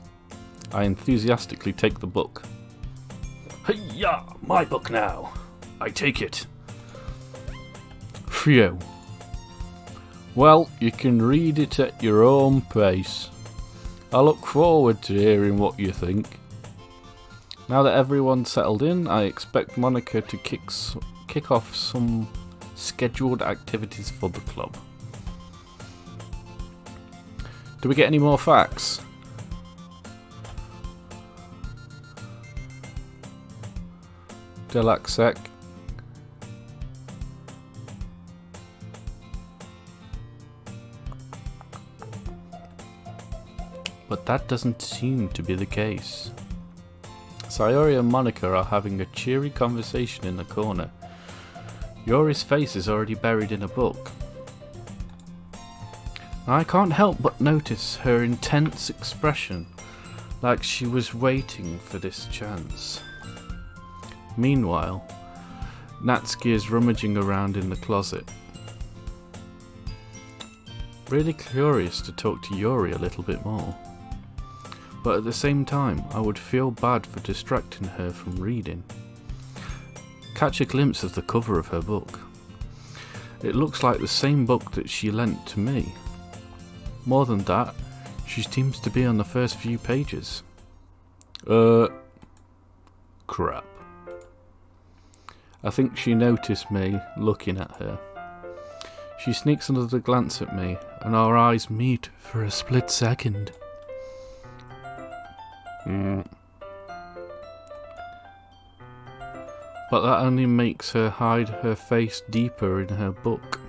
I enthusiastically take the book. Hey-ya! My book now. I take it. Phew. Well, you can read it at your own pace. I look forward to hearing what you think. Now that everyone's settled in, I expect Monica to kick off some scheduled activities for the club. Do we get any more facts? Delaxec. But that doesn't seem to be the case. Sayori and Monica are having a cheery conversation in the corner. Yuri's face is already buried in a book. I can't help but notice her intense expression, like she was waiting for this chance. Meanwhile, Natsuki is rummaging around in the closet. Really curious to talk to Yuri a little bit more. But at the same time, I would feel bad for distracting her from reading. Catch a glimpse of the cover of her book. It looks like the same book that she lent to me. More than that, she seems to be on the first few pages. Crap. I think she noticed me looking at her. She sneaks another glance at me, and our eyes meet for a split second. But that only makes her hide her face deeper in her book.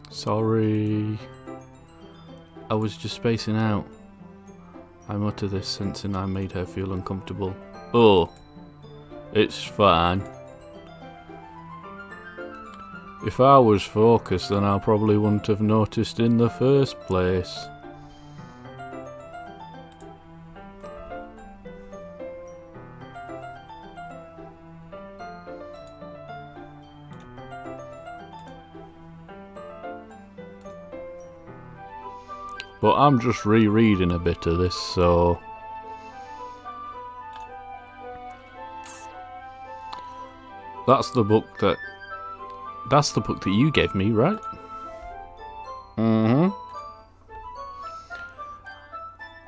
Sorry. I was just spacing out. I mutter this, sensing I made her feel uncomfortable. Oh, it's fine. If I was focused, then I probably wouldn't have noticed in the first place. But I'm just rereading a bit of this, so... That's the book that you gave me, right? Mm-hmm.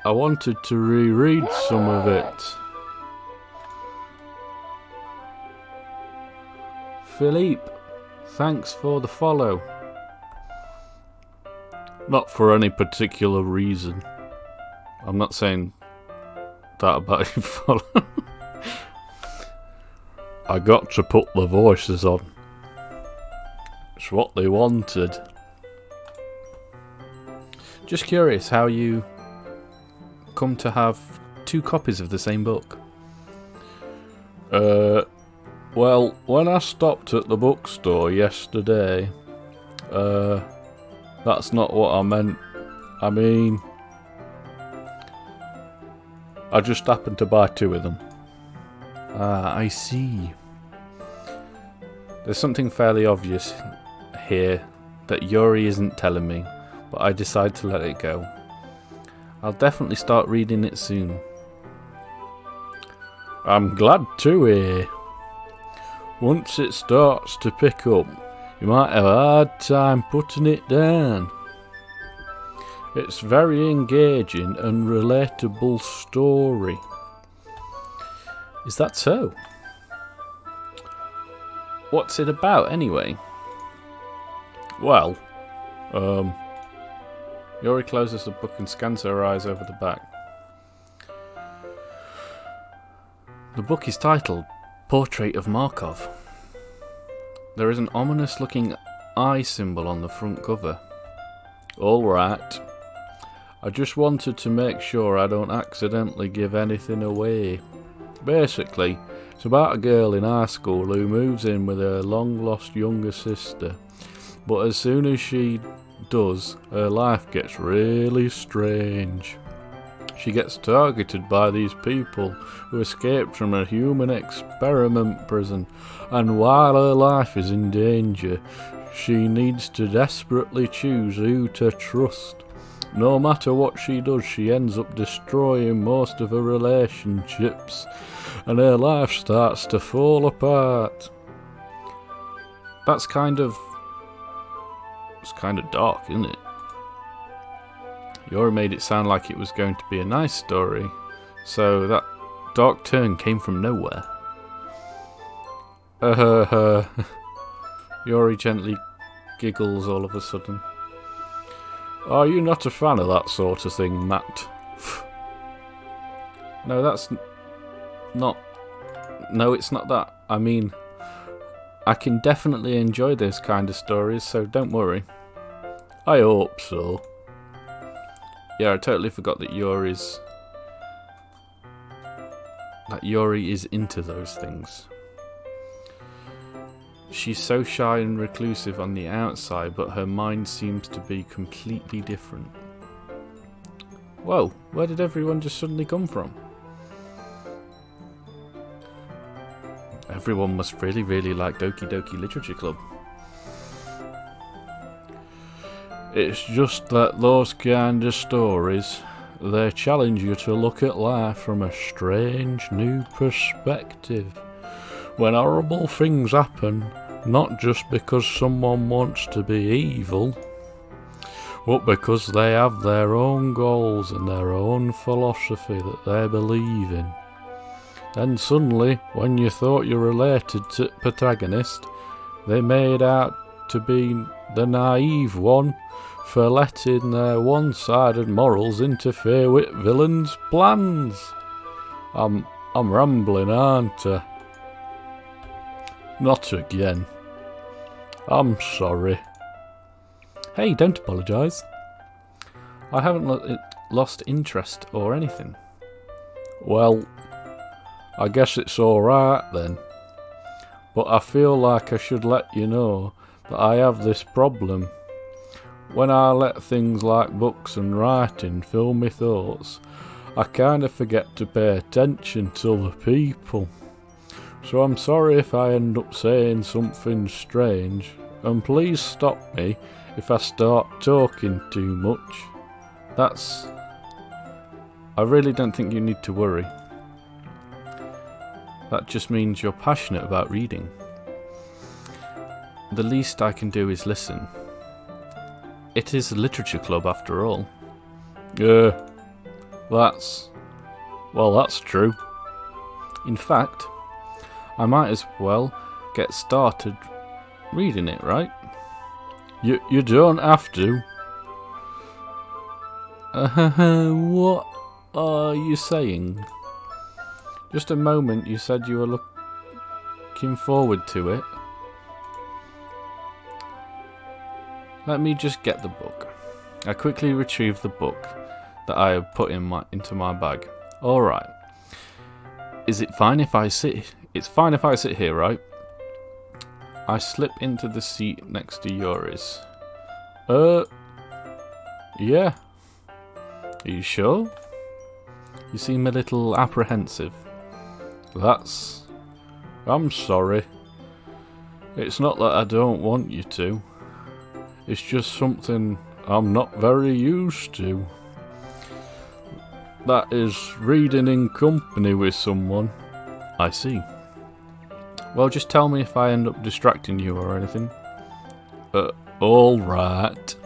I wanted to reread some of it. Philippe, thanks for the follow. Not for any particular reason. I'm not saying that about you follow. I got to put the voices on. It's what they wanted. Just curious how you come to have 2 copies of the same book. Well, when I stopped at the bookstore yesterday, that's not what I meant. I mean, I just happened to buy 2 of them. Ah, I see. There's something fairly obvious here that Yuri isn't telling me, but I decide to let it go. I'll definitely start reading it soon. I'm glad to hear. Once it starts to pick up, you might have a hard time putting it down. It's very engaging and relatable story. Is that so? What's it about anyway? Well, Yuri closes the book and scans her eyes over the back. The book is titled Portrait of Markov. There is an ominous looking eye symbol on the front cover. Alright. I just wanted to make sure I don't accidentally give anything away. Basically, it's about a girl in high school who moves in with her long-lost younger sister. But as soon as she does, her life gets really strange. She gets targeted by these people who escaped from a human experiment prison, and while her life is in danger, she needs to desperately choose who to trust. No matter what she does, she ends up destroying most of her relationships, and her life starts to fall apart. It's kind of dark, isn't it? Yori made it sound like it was going to be a nice story, so that dark turn came from nowhere. Yori gently giggles all of a sudden. Are you not a fan of that sort of thing, Matt? No, that's not... No, it's not that. I mean, I can definitely enjoy this kind of stories, so don't worry. I hope so. Yeah, I totally forgot that Yori is into those things. She's so shy and reclusive on the outside, but her mind seems to be completely different. Whoa, where did everyone just suddenly come from? Everyone must really, really like Doki Doki Literature Club. It's just that those kind of stories, they challenge you to look at life from a strange new perspective. When horrible things happen, not just because someone wants to be evil, but because they have their own goals and their own philosophy that they believe in. Then suddenly, when you thought you related to the protagonist, they made out to be the naive one for letting their one-sided morals interfere with villains' plans. I'm rambling, aren't I? Not again. I'm sorry. Hey, don't apologise. I haven't lost interest or anything. Well, I guess it's alright then. But I feel like I should let you know that I have this problem. When I let things like books and writing fill my thoughts, I kind of forget to pay attention to other people. So I'm sorry if I end up saying something strange, and please stop me if I start talking too much. I really don't think you need to worry. That just means you're passionate about reading. The least I can do is listen. It is a literature club after all. That's true. In fact, I might as well get started reading it, right? You don't have to. What are you saying? Just a moment, you said you were looking forward to it. Let me just get the book. I quickly retrieved the book that I had put into my bag. Alright. Is it fine if I sit? It's fine if I sit here, right? I slip into the seat next to Yori's. Yeah. Are you sure? You seem a little apprehensive. I'm sorry. It's not that I don't want you to. It's just something I'm not very used to. That is, reading in company with someone. I see. Well, just tell me if I end up distracting you or anything. Alright.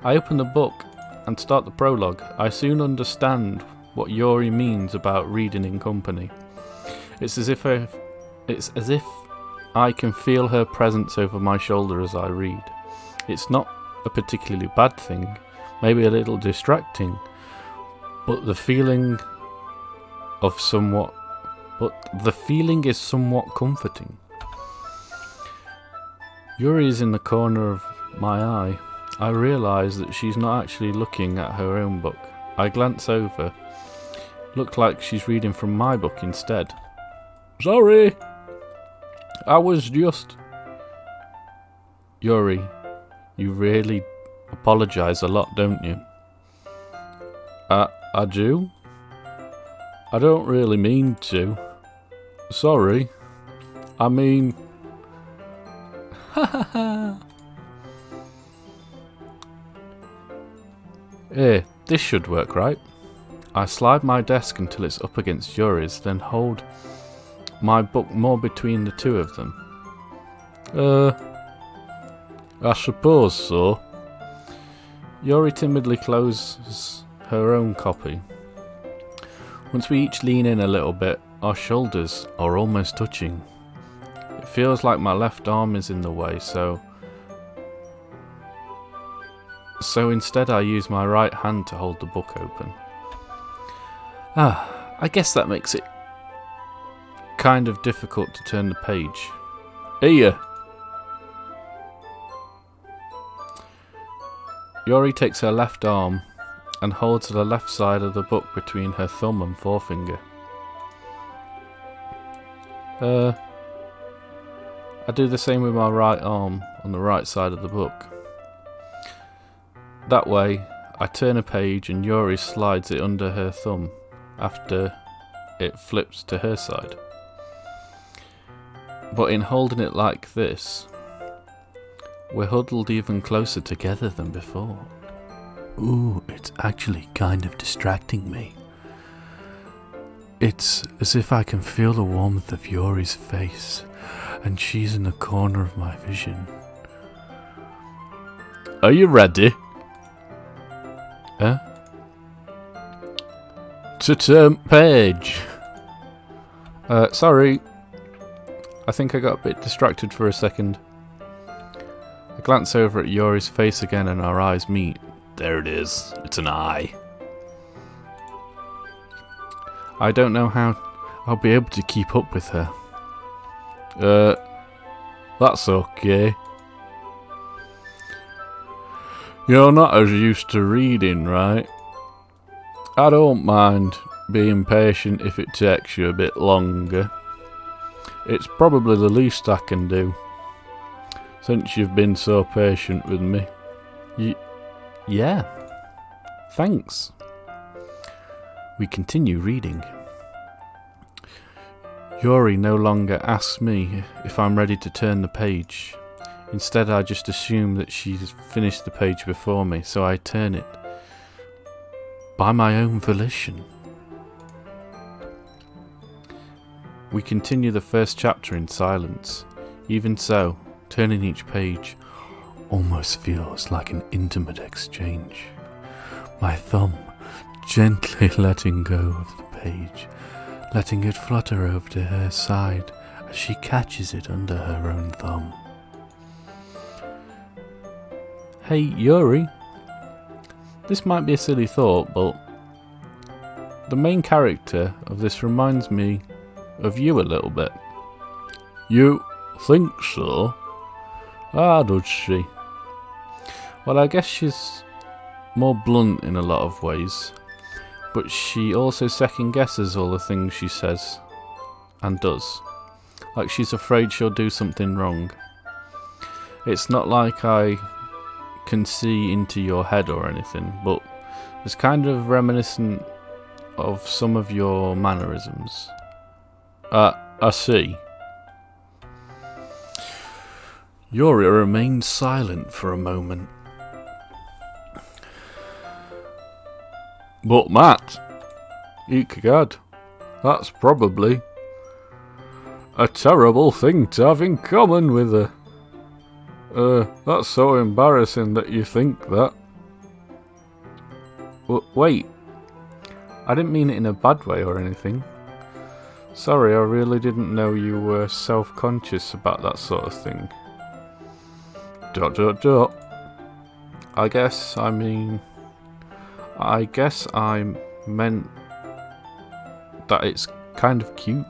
I open the book and start the prologue. I soon understand what Yori means about reading in company. It's as if I can feel her presence over my shoulder as I read. It's not a particularly bad thing, maybe a little distracting, but the feeling is somewhat comforting. Yuri is in the corner of my eye. I realise that she's not actually looking at her own book. I glance over. Looked like she's reading from my book instead. Sorry! I was just... Yuri, you really apologise a lot, don't you? I do. I don't really mean to. Sorry. I mean... Here, this should work, right? I slide my desk until it's up against Yuri's, then hold my book more between the two of them. I suppose so. Yuri timidly closes her own copy. Once we each lean in a little bit, our shoulders are almost touching. It feels like my left arm is in the way, so instead I use my right hand to hold the book open. I guess that makes it kind of difficult to turn the page. Here! Yuri takes her left arm and holds the left side of the book between her thumb and forefinger. I do the same with my right arm on the right side of the book. That way, I turn a page and Yuri slides it under her thumb after it flips to her side. But in holding it like this, we're huddled even closer together than before. Ooh, it's actually kind of distracting me. It's as if I can feel the warmth of Yuri's face, and she's in the corner of my vision. Are you ready? To turn page. Sorry. I think I got a bit distracted for a second. I glance over at Yuri's face again and our eyes meet. There it is. It's an eye. I don't know how I'll be able to keep up with her. That's okay. You're not as used to reading, right? I don't mind being patient if it takes you a bit longer. It's probably the least I can do, since you've been so patient with me. Yeah. Thanks. We continue reading. Yuri no longer asks me if I'm ready to turn the page. Instead, I just assume that she's finished the page before me, so I turn it by my own volition. We continue the first chapter in silence. Even so, turning each page almost feels like an intimate exchange. My thumb gently letting go of the page, letting it flutter over to her side as she catches it under her own thumb. Hey, Yuri. This might be a silly thought, but the main character of this reminds me of you a little bit. You think so? Does she? Well, I guess she's more blunt in a lot of ways, but she also second guesses all the things she says and does. Like she's afraid she'll do something wrong. It's not like I can see into your head or anything, but it's kind of reminiscent of some of your mannerisms. I see. Yuri remained silent for a moment. But Matt, Ikegad, that's probably a terrible thing to have in common with her. That's so embarrassing that you think that. Wait, I didn't mean it in a bad way or anything. Sorry, I really didn't know you were self-conscious about that sort of thing. ... I guess I meant that it's kind of cute.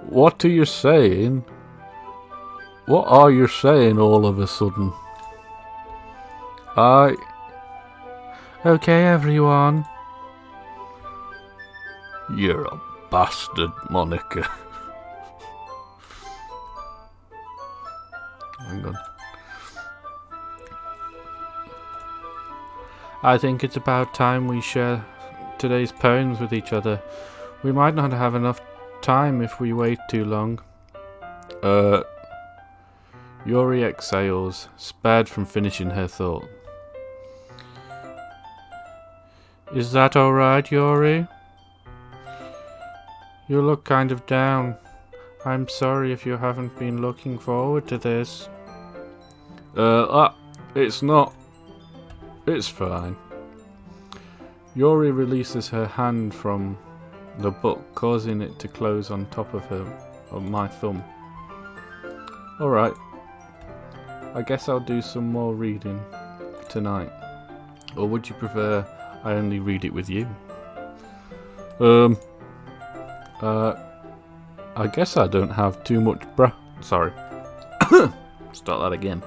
What are you saying? What are you saying all of a sudden? Okay, everyone. You're a bastard, Monica. Hang on. I think it's about time we share today's poems with each other. We might not have enough time if we wait too long. Yuri exhales, spared from finishing her thought. Is that alright, Yuri? You look kind of down. I'm sorry if you haven't been looking forward to this. It's not. It's fine. Yuri releases her hand from the book, causing it to close on top of my thumb. Alright. I guess I'll do some more reading tonight. Or would you prefer I only read it with you? I guess I don't have too much Sorry. Start that again.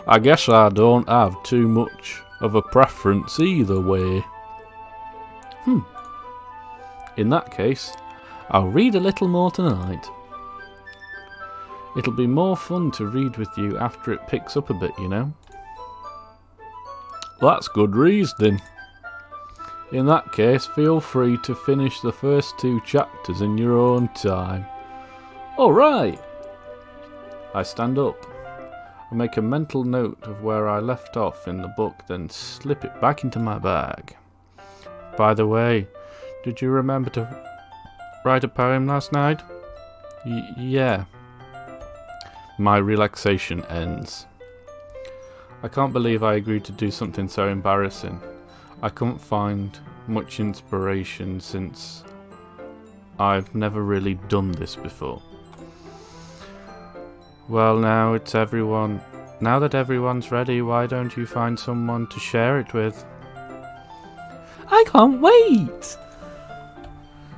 I guess I don't have too much of a preference either way. In that case, I'll read a little more tonight. It'll be more fun to read with you after it picks up a bit, you know? That's good reasoning. In that case, feel free to finish the first 2 chapters in your own time. Alright! I stand up. I make a mental note of where I left off in the book, then slip it back into my bag. By the way, did you remember to write a poem last night? Yeah. My relaxation ends. I can't believe I agreed to do something so embarrassing. I couldn't find much inspiration since I've never really done this before. Well, now that everyone's ready, why don't you find someone to share it with? I can't wait!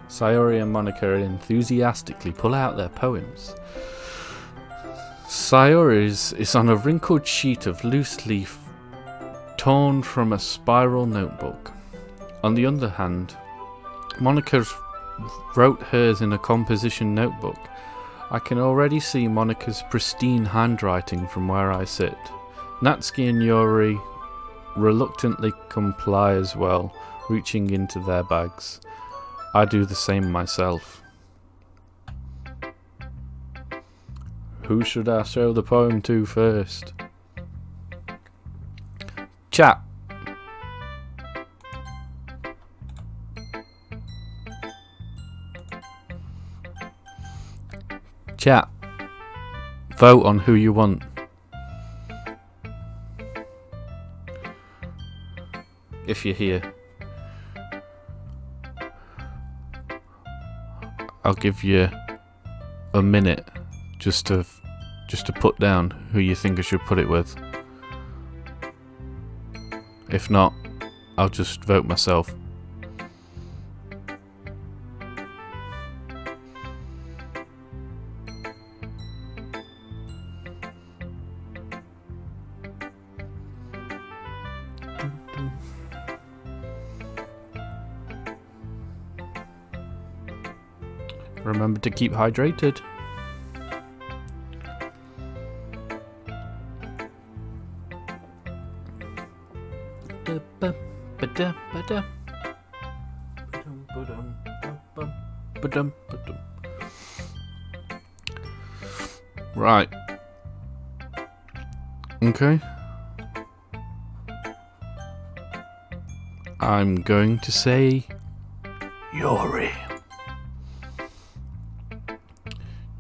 Sayori and Monica enthusiastically pull out their poems. Sayori's is on a wrinkled sheet of loose leaf torn from a spiral notebook. On the other hand, Monica wrote hers in a composition notebook. I can already see Monica's pristine handwriting from where I sit. Natsuki and Yuri reluctantly comply as well, reaching into their bags. I do the same myself. Who should I show the poem to first? Chat. Chat. Vote on who you want. If you're here. I'll give you a minute just to put down who you think I should put it with. If not, I'll just vote myself. Remember to keep hydrated. Right. Okay. I'm going to say Yuri.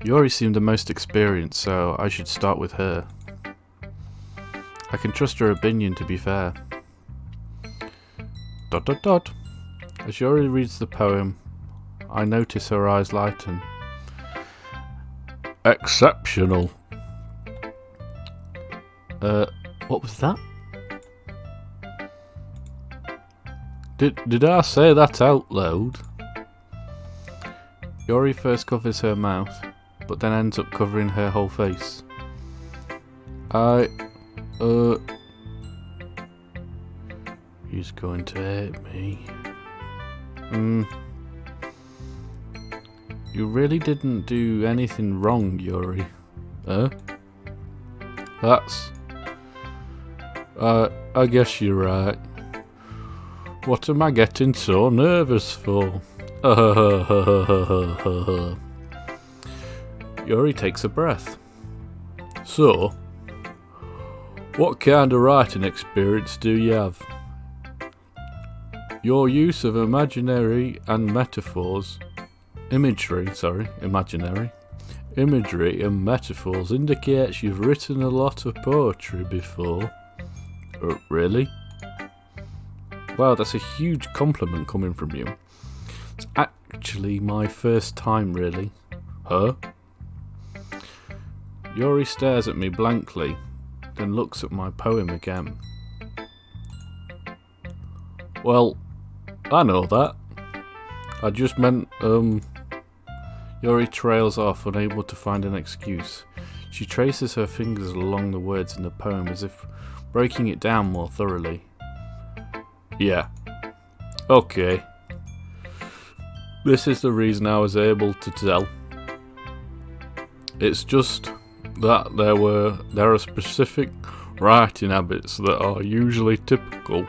Yuri seemed the most experienced, so I should start with her. I can trust her opinion, to be fair. ... As Yuri reads the poem, I notice her eyes lighten. Exceptional. What was that? Did I say that out loud? Yuri first covers her mouth, but then ends up covering her whole face. He's going to hate me. You really didn't do anything wrong, Yuri. That's... I guess you're right. What am I getting so nervous for? Yuri takes a breath. So, what kind of writing experience do you have? Your use of imaginary and imagery and metaphors indicates you've written a lot of poetry before. Really? Wow, that's a huge compliment coming from you. It's actually my first time, really. Huh? Yuri stares at me blankly, then looks at my poem again. Well, I know that. I just meant, Yuri trails off, unable to find an excuse. She traces her fingers along the words in the poem as if breaking it down more thoroughly. Yeah. Okay. This is the reason I was able to tell. It's just that there are specific writing habits that are usually typical,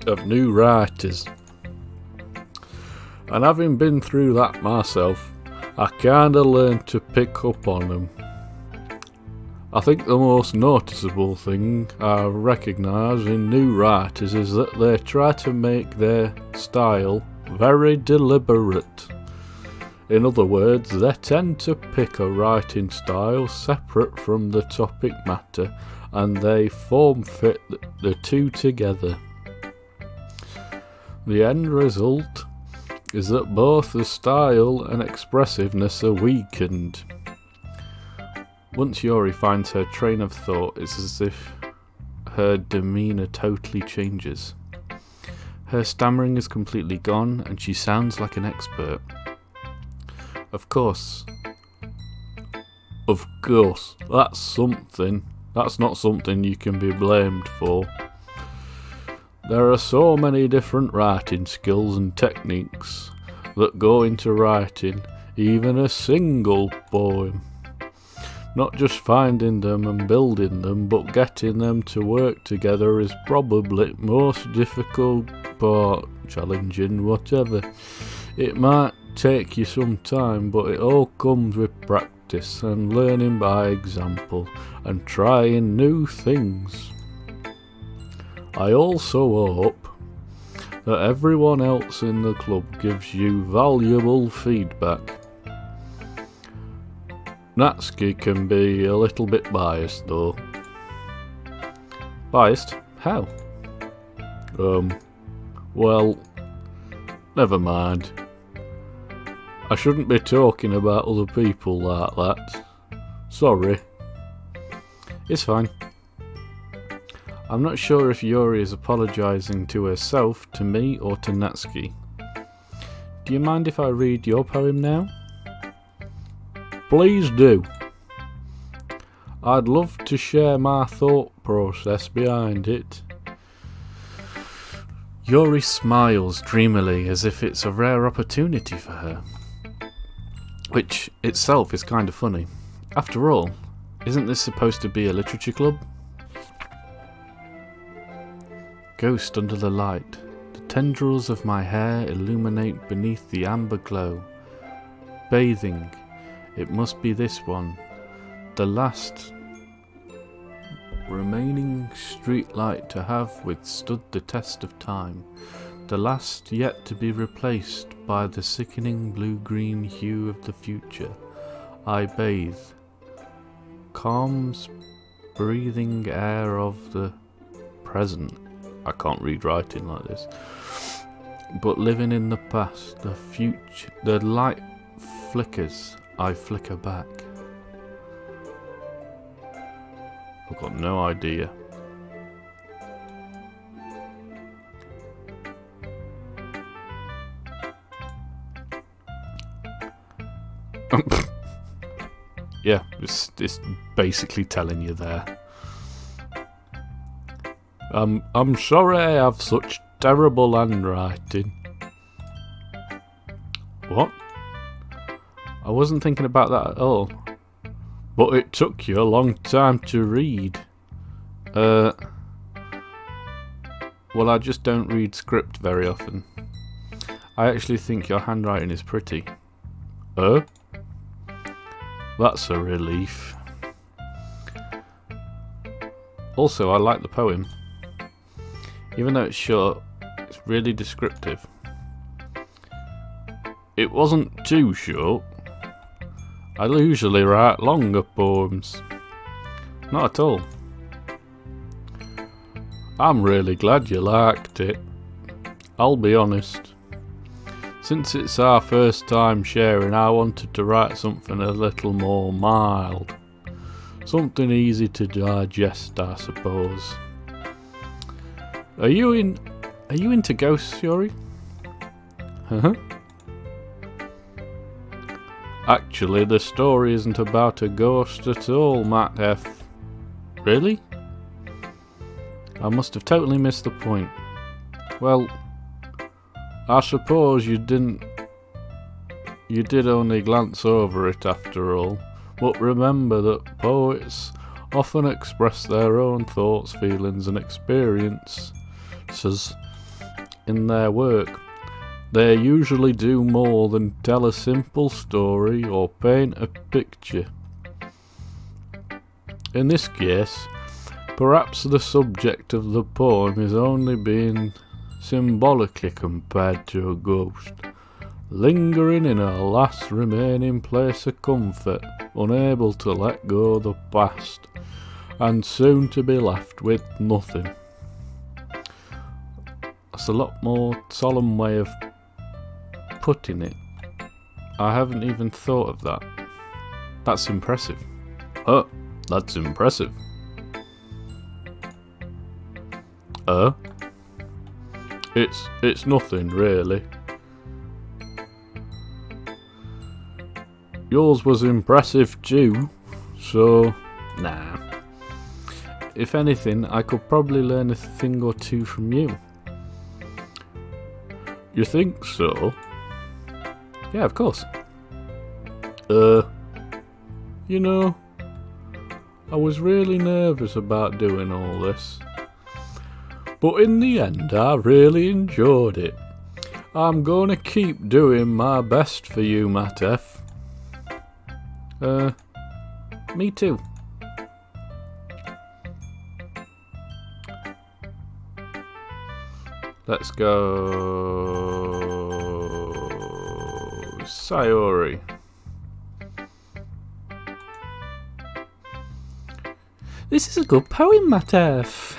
of new writers. And having been through that myself, I kinda learned to pick up on them. I think the most noticeable thing I recognise in new writers is that they try to make their style very deliberate. In other words, they tend to pick a writing style separate from the topic matter, and they form-fit the two together. The end result is that both the style and expressiveness are weakened. Once Yuri finds her train of thought, it's as if her demeanour totally changes. Her stammering is completely gone, and she sounds like an expert. Of course, that's not something you can be blamed for. There are so many different writing skills and techniques that go into writing even a single poem. Not just finding them and building them, but getting them to work together is probably the most difficult part, challenging, whatever. It might take you some time, but it all comes with practice and learning by example and trying new things. I also hope that everyone else in the club gives you valuable feedback. Natsuki can be a little bit biased though. Biased? How? Well, never mind. I shouldn't be talking about other people like that. Sorry. It's fine. I'm not sure if Yuri is apologising to herself, to me, or to Natsuki. Do you mind if I read your poem now? Please do. I'd love to share my thought process behind it. Yuri smiles dreamily as if it's a rare opportunity for her. Which itself is kind of funny. After all, isn't this supposed to be a literature club? Ghost under the light. The tendrils of my hair illuminate beneath the amber glow. Bathing. It must be this one. The last remaining streetlight to have withstood the test of time. The last yet to be replaced by the sickening blue-green hue of the future. I bathe. Calm, breathing air of the present. I can't read writing like this. But living in the past, the future, the light flickers, I flicker back. I've got no idea. Yeah, it's basically telling you there. I'm sorry I have such terrible handwriting. What? I wasn't thinking about that at all. But it took you a long time to read. Well, I just don't read script very often. I actually think your handwriting is pretty. That's a relief. Also, I like the poem. Even though it's short, it's really descriptive. It wasn't too short. I usually write longer poems. Not at all. I'm really glad you liked it. I'll be honest. Since it's our first time sharing, I wanted to write something a little more mild. Something easy to digest, I suppose. Are you into ghosts, Yuri? Huh? Actually, the story isn't about a ghost at all, Matt F. Really? I must have totally missed the point. Well, I suppose you did only glance over it after all. But remember that poets often express their own thoughts, feelings and experiences in their work. They usually do more than tell a simple story or paint a picture. In this case, perhaps the subject of the poem is only being symbolically compared to a ghost, lingering in a last remaining place of comfort, unable to let go of the past, and soon to be left with nothing. That's a lot more solemn way of putting it. I haven't even thought of that. That's impressive. That's impressive. It's nothing really. Yours was impressive too, so nah. If anything, I could probably learn a thing or two from you. You think so? Yeah, of course. You know, I was really nervous about doing all this. But in the end, I really enjoyed it. I'm gonna keep doing my best for you, Matt F. Me too. Let's go... Sayori. This is a good poem, Matt F.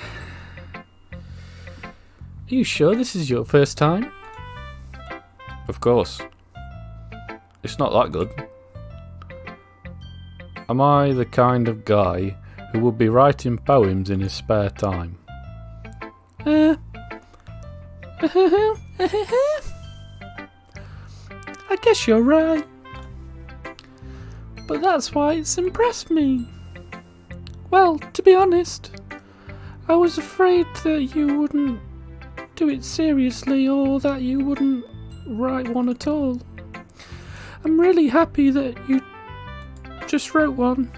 Are you sure this is your first time? Of course. It's not that good. Am I the kind of guy who would be writing poems in his spare time? I guess you're right. But that's why it's impressed me. Well, to be honest, I was afraid that you wouldn't do it seriously or that you wouldn't write one at all. I'm really happy that you just wrote one.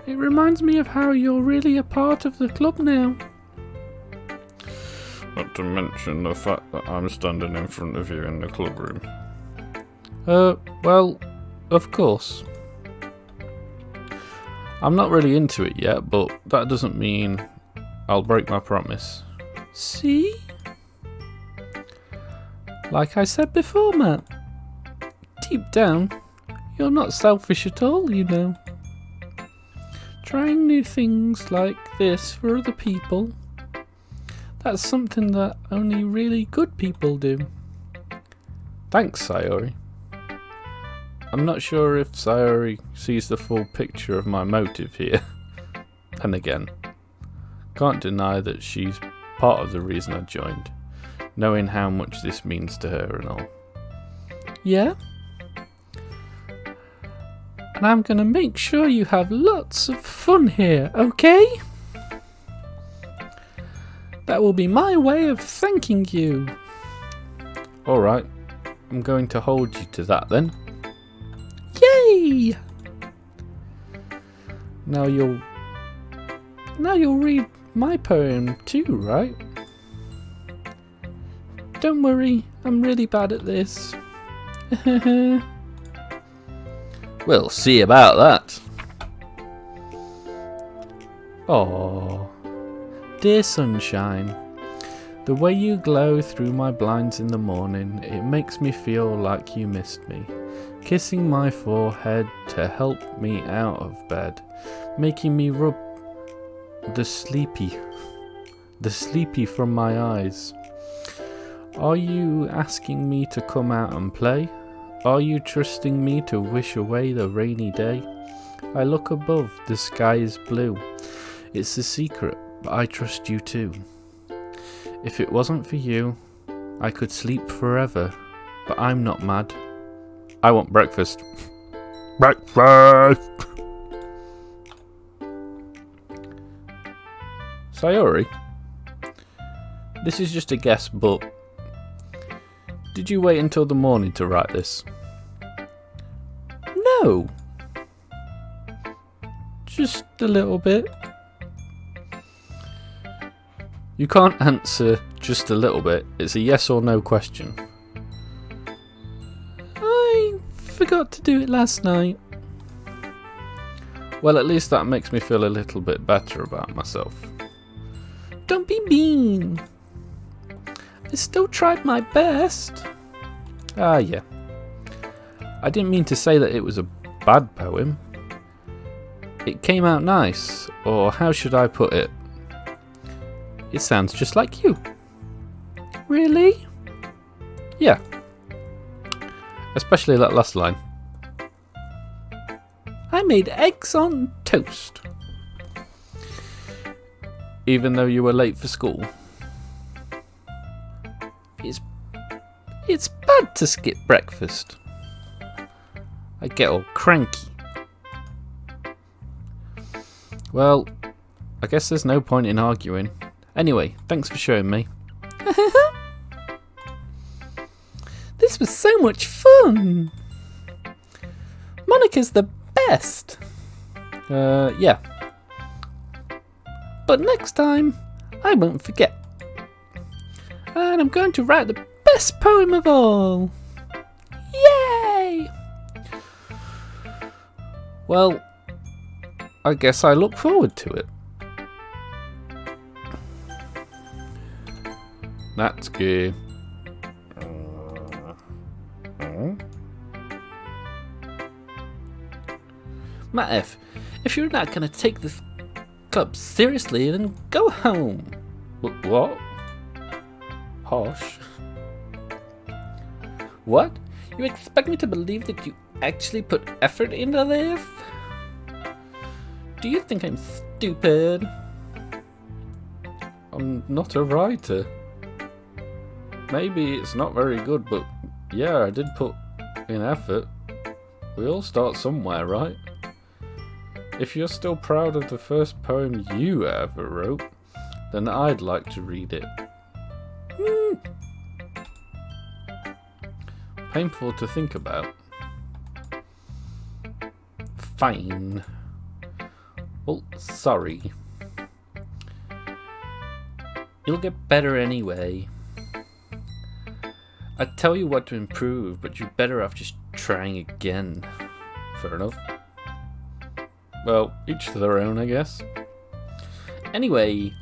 It reminds me of how you're really a part of the club now. Not to mention the fact that I'm standing in front of you in the club room. Well, of course. I'm not really into it yet, but that doesn't mean I'll break my promise. See? Like I said before, Matt. Deep down, you're not selfish at all, you know. Trying new things like this for other people, that's something that only really good people do. Thanks, Sayori. I'm not sure if Sayori sees the full picture of my motive here. And again, can't deny that she's part of the reason I joined, knowing how much this means to her and all. Yeah? And I'm gonna make sure you have lots of fun here, okay? That will be my way of thanking you. Alright, I'm going to hold you to that then. Yay! Now you'll read my poem too, right? Don't worry, I'm really bad at this. We'll see about that. Oh, dear sunshine, the way you glow through my blinds in the morning, it makes me feel like you missed me. Kissing my forehead to help me out of bed, making me rub the sleepy from my eyes. Are you asking me to come out and play? Are you trusting me to wish away the rainy day? I look above, the sky is blue. It's a secret, but I trust you too. If it wasn't for you, I could sleep forever, but I'm not mad. I want breakfast. Breakfast! Sayori, this is just a guess, but did you wait until the morning to write this? No. Just a little bit. You can't answer just a little bit. It's a yes or no question. I forgot to do it last night. Well, at least that makes me feel a little bit better about myself. Don't be mean. I still tried my best. Ah, yeah. I didn't mean to say that it was a bad poem. It came out nice, or how should I put it? It sounds just like you. Really? Yeah. Especially that last line. I made eggs on toast. Even though you were late for school. It's bad to skip breakfast. I get all cranky. Well, I guess there's no point in arguing. Anyway, thanks for showing me. This was so much fun. Monica's the best. Yeah. But next time, I won't forget. And I'm going to write the best poem of all. Yay! Well, I guess I look forward to it. That's good. Matt F, if you're not going to take this club seriously, then go home. What? Harsh. What? You expect me to believe that you actually put effort into this? Do you think I'm stupid? I'm not a writer. Maybe it's not very good, but yeah, I did put in effort. We all start somewhere, right? If you're still proud of the first poem you ever wrote, then I'd like to read it. Painful to think about. Fine. Well, sorry. You'll get better anyway. I'd tell you what to improve, but you're better off just trying again. Fair enough. Well, each to their own, I guess. Anyway,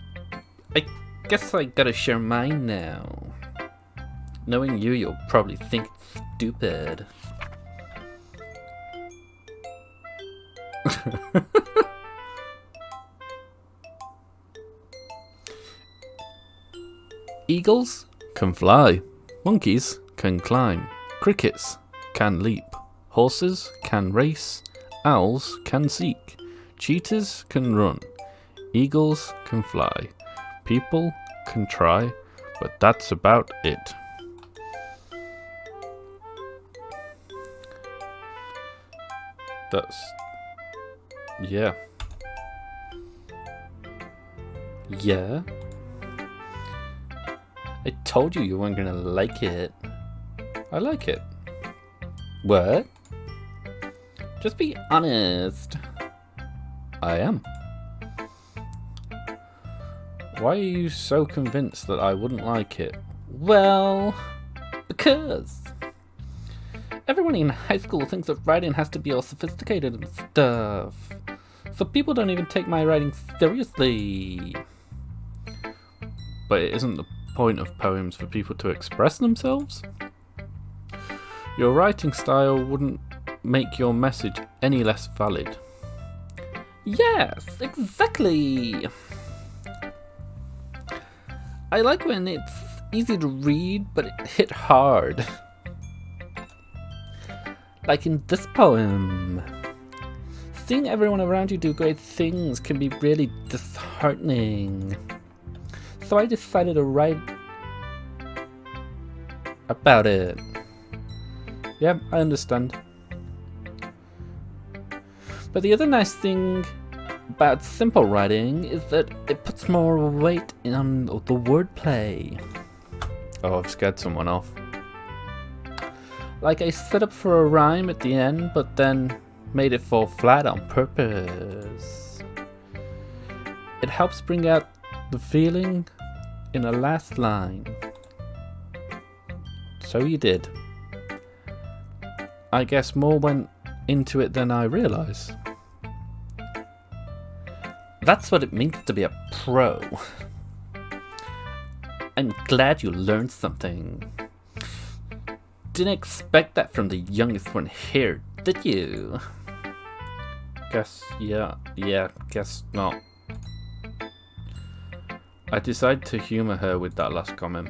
I guess I gotta share mine now. Knowing you, you'll probably think it's stupid. Eagles can fly. Monkeys can climb. Crickets can leap. Horses can race. Owls can seek. Cheetahs can run. Eagles can fly. People can try, but that's about it. That's... yeah. Yeah? I told you weren't gonna like it. I like it. What? Just be honest. I am. Why are you so convinced that I wouldn't like it? Well, because everyone in high school thinks that writing has to be all sophisticated and stuff. So people don't even take my writing seriously. But it isn't the point of poems for people to express themselves? Your writing style wouldn't make your message any less valid. Yes, exactly. I like when it's easy to read, but it hit hard. Like in this poem. Seeing everyone around you do great things can be really disheartening. So I decided to write about it. Yeah, I understand. But the other nice thing about simple writing is that it puts more weight on the wordplay. Oh, I've scared someone off. Like I set up for a rhyme at the end, but then made it fall flat on purpose. It helps bring out the feeling in a last line. So you did. I guess more went into it than I realised. That's what it means to be a pro. I'm glad you learned something. Didn't expect that from the youngest one here, did you? Guess not. I decided to humour her with that last comment.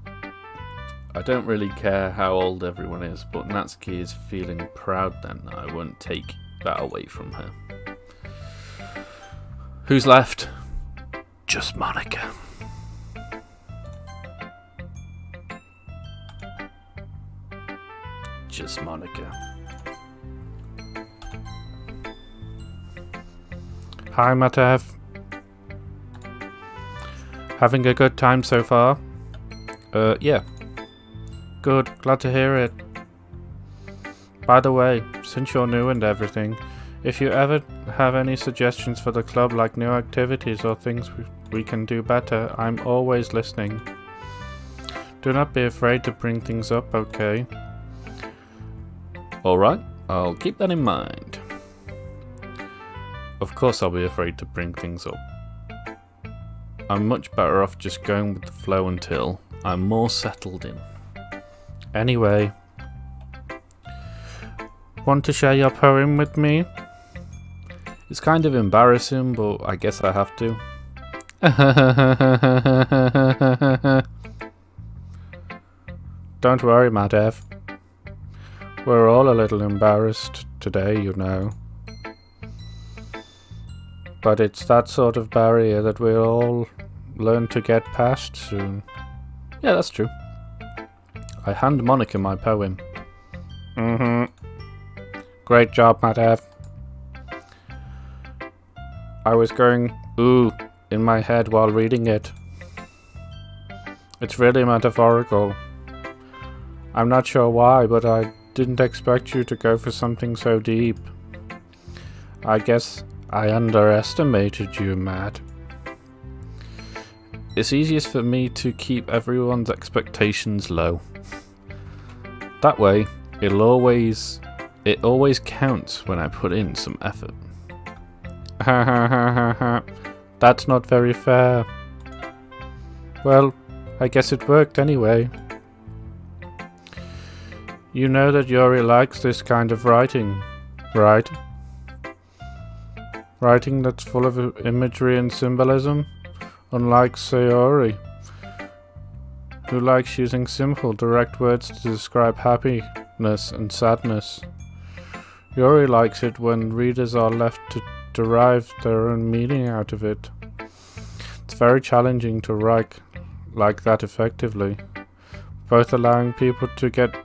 I don't really care how old everyone is, but Natsuki is feeling proud then. I won't take that away from her. Who's left? Just Monica. Just Monica. Hi, Matev. Having a good time so far? Yeah. Good, glad to hear it. By the way, since you're new and everything, if you ever have any suggestions for the club, like new activities or things we can do better, I'm always listening. Do not be afraid to bring things up, okay? Alright, I'll keep that in mind. Of course I'll be afraid to bring things up. I'm much better off just going with the flow until I'm more settled in. Anyway, want to share your poem with me? It's kind of embarrassing, but I guess I have to. Don't worry, Matev. We're all a little embarrassed today, you know. But it's that sort of barrier that we'll all learn to get past soon. Yeah, that's true. I hand Monica my poem. Great job, Matev. I was going ooh in my head while reading it. It's really metaphorical. I'm not sure why, but I didn't expect you to go for something so deep. I guess I underestimated you, Matt. It's easiest for me to keep everyone's expectations low. That way, it always counts when I put in some effort. Ha ha ha ha ha. That's not very fair. Well, I guess it worked anyway. You know that Yuri likes this kind of writing, right? Writing that's full of imagery and symbolism, unlike Sayori, who likes using simple, direct words to describe happiness and sadness. Yuri likes it when readers are left to derive their own meaning out of it. It's very challenging to write like that effectively, both allowing people to get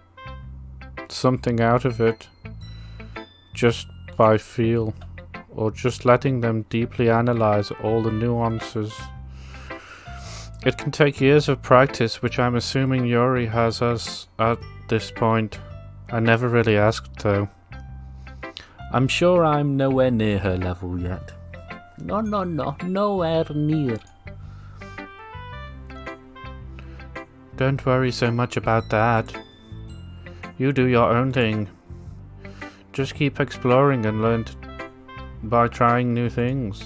something out of it just by feel, or just letting them deeply analyze all the nuances. It can take years of practice, which I'm assuming Yuri has us at this point. I never really asked though. I'm sure I'm nowhere near her level yet. No, nowhere near. Don't worry so much about that. You do your own thing. Just keep exploring and learn by trying new things.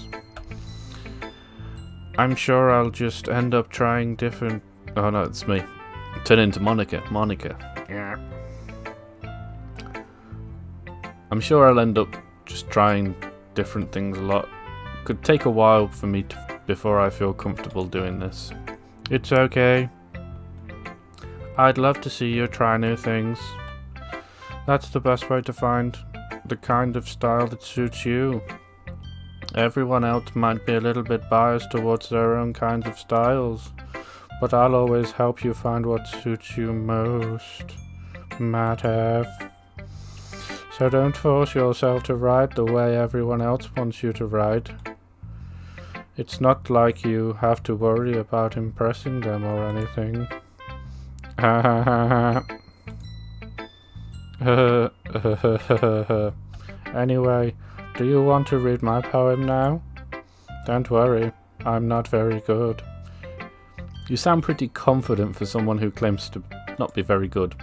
I'm sure I'll just end up trying different... Oh no, it's me. Turn into Monica. Yeah. I'm sure I'll end up just trying different things a lot. Could take a while for me before I feel comfortable doing this. It's okay. I'd love to see you try new things. That's the best way to find the kind of style that suits you. Everyone else might be a little bit biased towards their own kinds of styles, but I'll always help you find what suits you most, Matev. So don't force yourself to write the way everyone else wants you to write. It's not like you have to worry about impressing them or anything. Ha ha ha ha. Anyway, do you want to read my poem now? Don't worry, I'm not very good. You sound pretty confident for someone who claims to not be very good.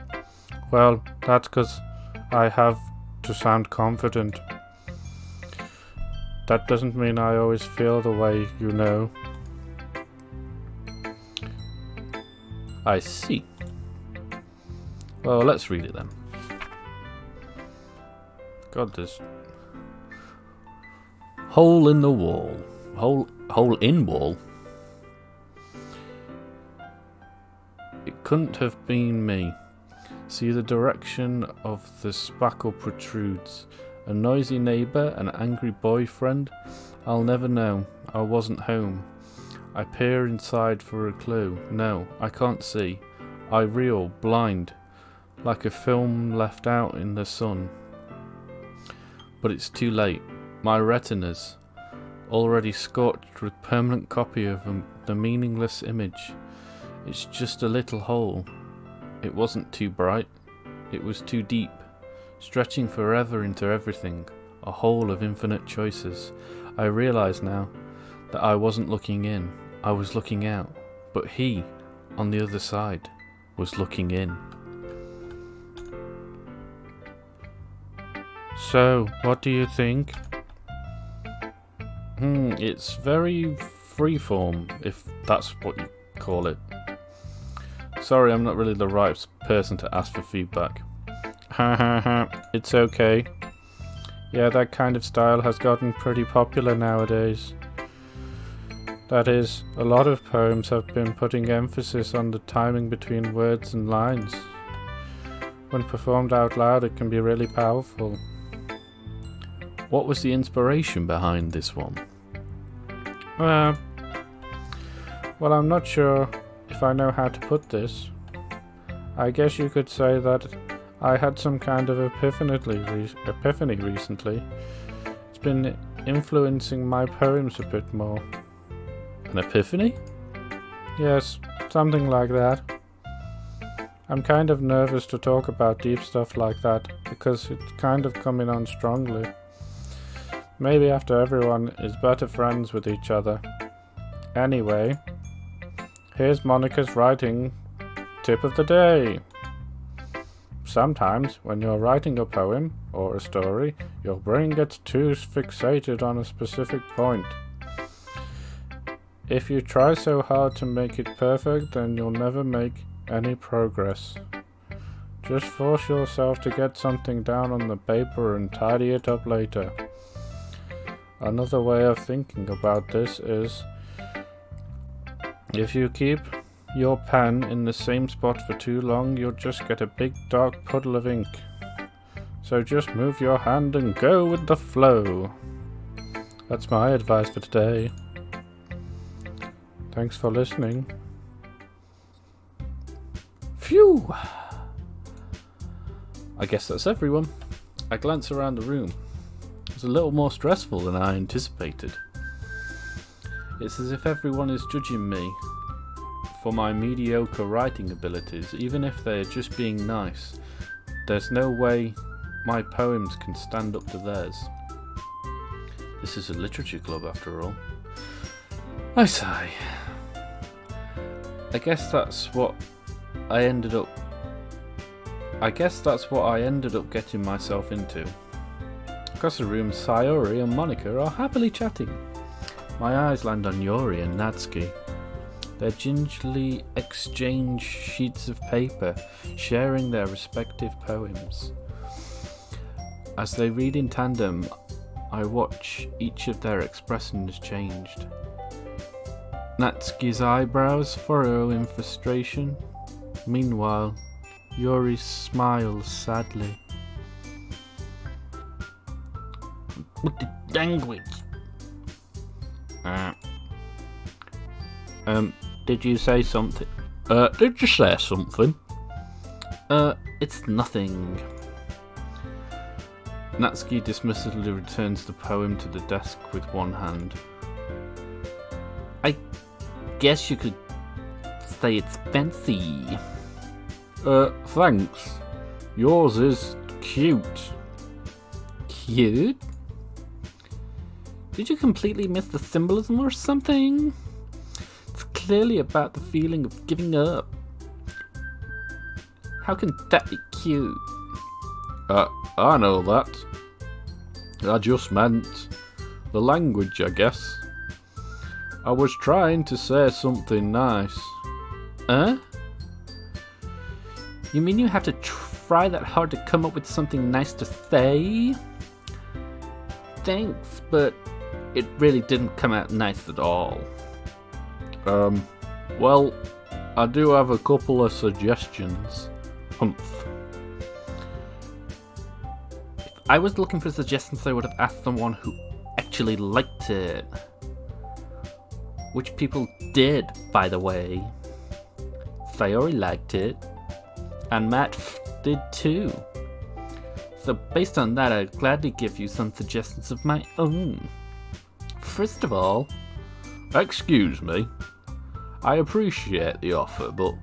Well, that's because I have to sound confident. That doesn't mean I always feel the way you know. I see. Well, let's read it then. God, there's... Hole in the wall. Hole in wall? It couldn't have been me. See, the direction of the spackle protrudes. A noisy neighbour, an angry boyfriend. I'll never know. I wasn't home. I peer inside for a clue. No, I can't see. I reel, blind, like a film left out in the sun. But it's too late. My retinas, already scorched with permanent copy of the meaningless image. It's just a little hole. It wasn't too bright. It was too deep, stretching forever into everything, a hole of infinite choices. I realize now that I wasn't looking in, I was looking out, but he, on the other side, was looking in. So, what do you think? It's very freeform, if that's what you call it. Sorry, I'm not really the right person to ask for feedback. Ha ha ha, it's okay. Yeah, that kind of style has gotten pretty popular nowadays. That is, a lot of poems have been putting emphasis on the timing between words and lines. When performed out loud, it can be really powerful. What was the inspiration behind this one? Well, I'm not sure if I know how to put this. I guess you could say that I had some kind of epiphany recently. It's been influencing my poems a bit more. An epiphany? Yes, something like that. I'm kind of nervous to talk about deep stuff like that, because it's kind of coming on strongly. Maybe after everyone is better friends with each other. Anyway, here's Monica's writing tip of the day. Sometimes, when you're writing a poem or a story, your brain gets too fixated on a specific point. If you try so hard to make it perfect, then you'll never make any progress. Just force yourself to get something down on the paper and tidy it up later. Another way of thinking about this is, if you keep your pen in the same spot for too long, you'll just get a big dark puddle of ink. So just move your hand and go with the flow. That's my advice for today. Thanks for listening. Phew! I guess that's everyone. I glance around the room. It's a little more stressful than I anticipated. It's as if everyone is judging me for my mediocre writing abilities, even if they're just being nice. There's no way my poems can stand up to theirs. This is a literature club after all. I sigh. I guess that's what I guess that's what I ended up getting myself into. Across the room, Sayori and Monica are happily chatting. My eyes land on Yuri and Natsuki. They gingerly exchange sheets of paper, sharing their respective poems. As they read in tandem, I watch each of their expressions changed. Natsuki's eyebrows furrow in frustration. Meanwhile, Yuri smiles sadly. With the language. Did you say something? Did you say something? It's nothing. Natsuki dismissively returns the poem to the desk with one hand. I guess you could say it's fancy. Thanks. Yours is cute. Cute? Did you completely miss the symbolism or something? It's clearly about the feeling of giving up. How can that be cute? I know that. I just meant the language, I guess. I was trying to say something nice. You mean you have to try that hard to come up with something nice to say? Thanks, but it really didn't come out nice at all. Well, I do have a couple of suggestions. Humph. If I was looking for suggestions, I would have asked someone who actually liked it. Which people did, by the way. Sayori liked it, and Matt did too. So based on that, I'd gladly give you some suggestions of my own. First of all, excuse me. I appreciate the offer, but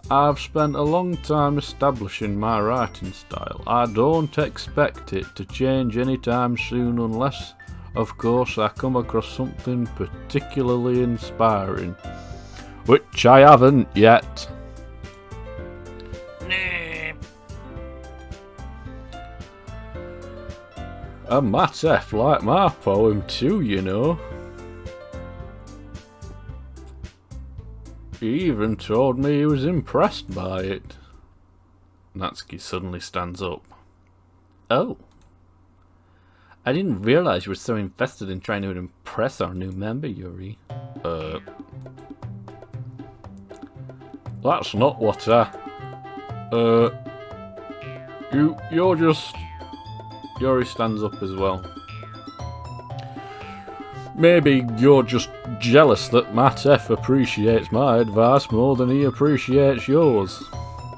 I've spent a long time establishing my writing style. I don't expect it to change anytime soon unless, of course, I come across something particularly inspiring. Which I haven't yet. And Matt F liked my poem too, you know. He even told me he was impressed by it. Natsuki suddenly stands up. Oh. I didn't realize you were so invested in trying to impress our new member, Yuri. That's not what you're just... Yuri stands up as well. Maybe you're just jealous that Matt F appreciates my advice more than he appreciates yours.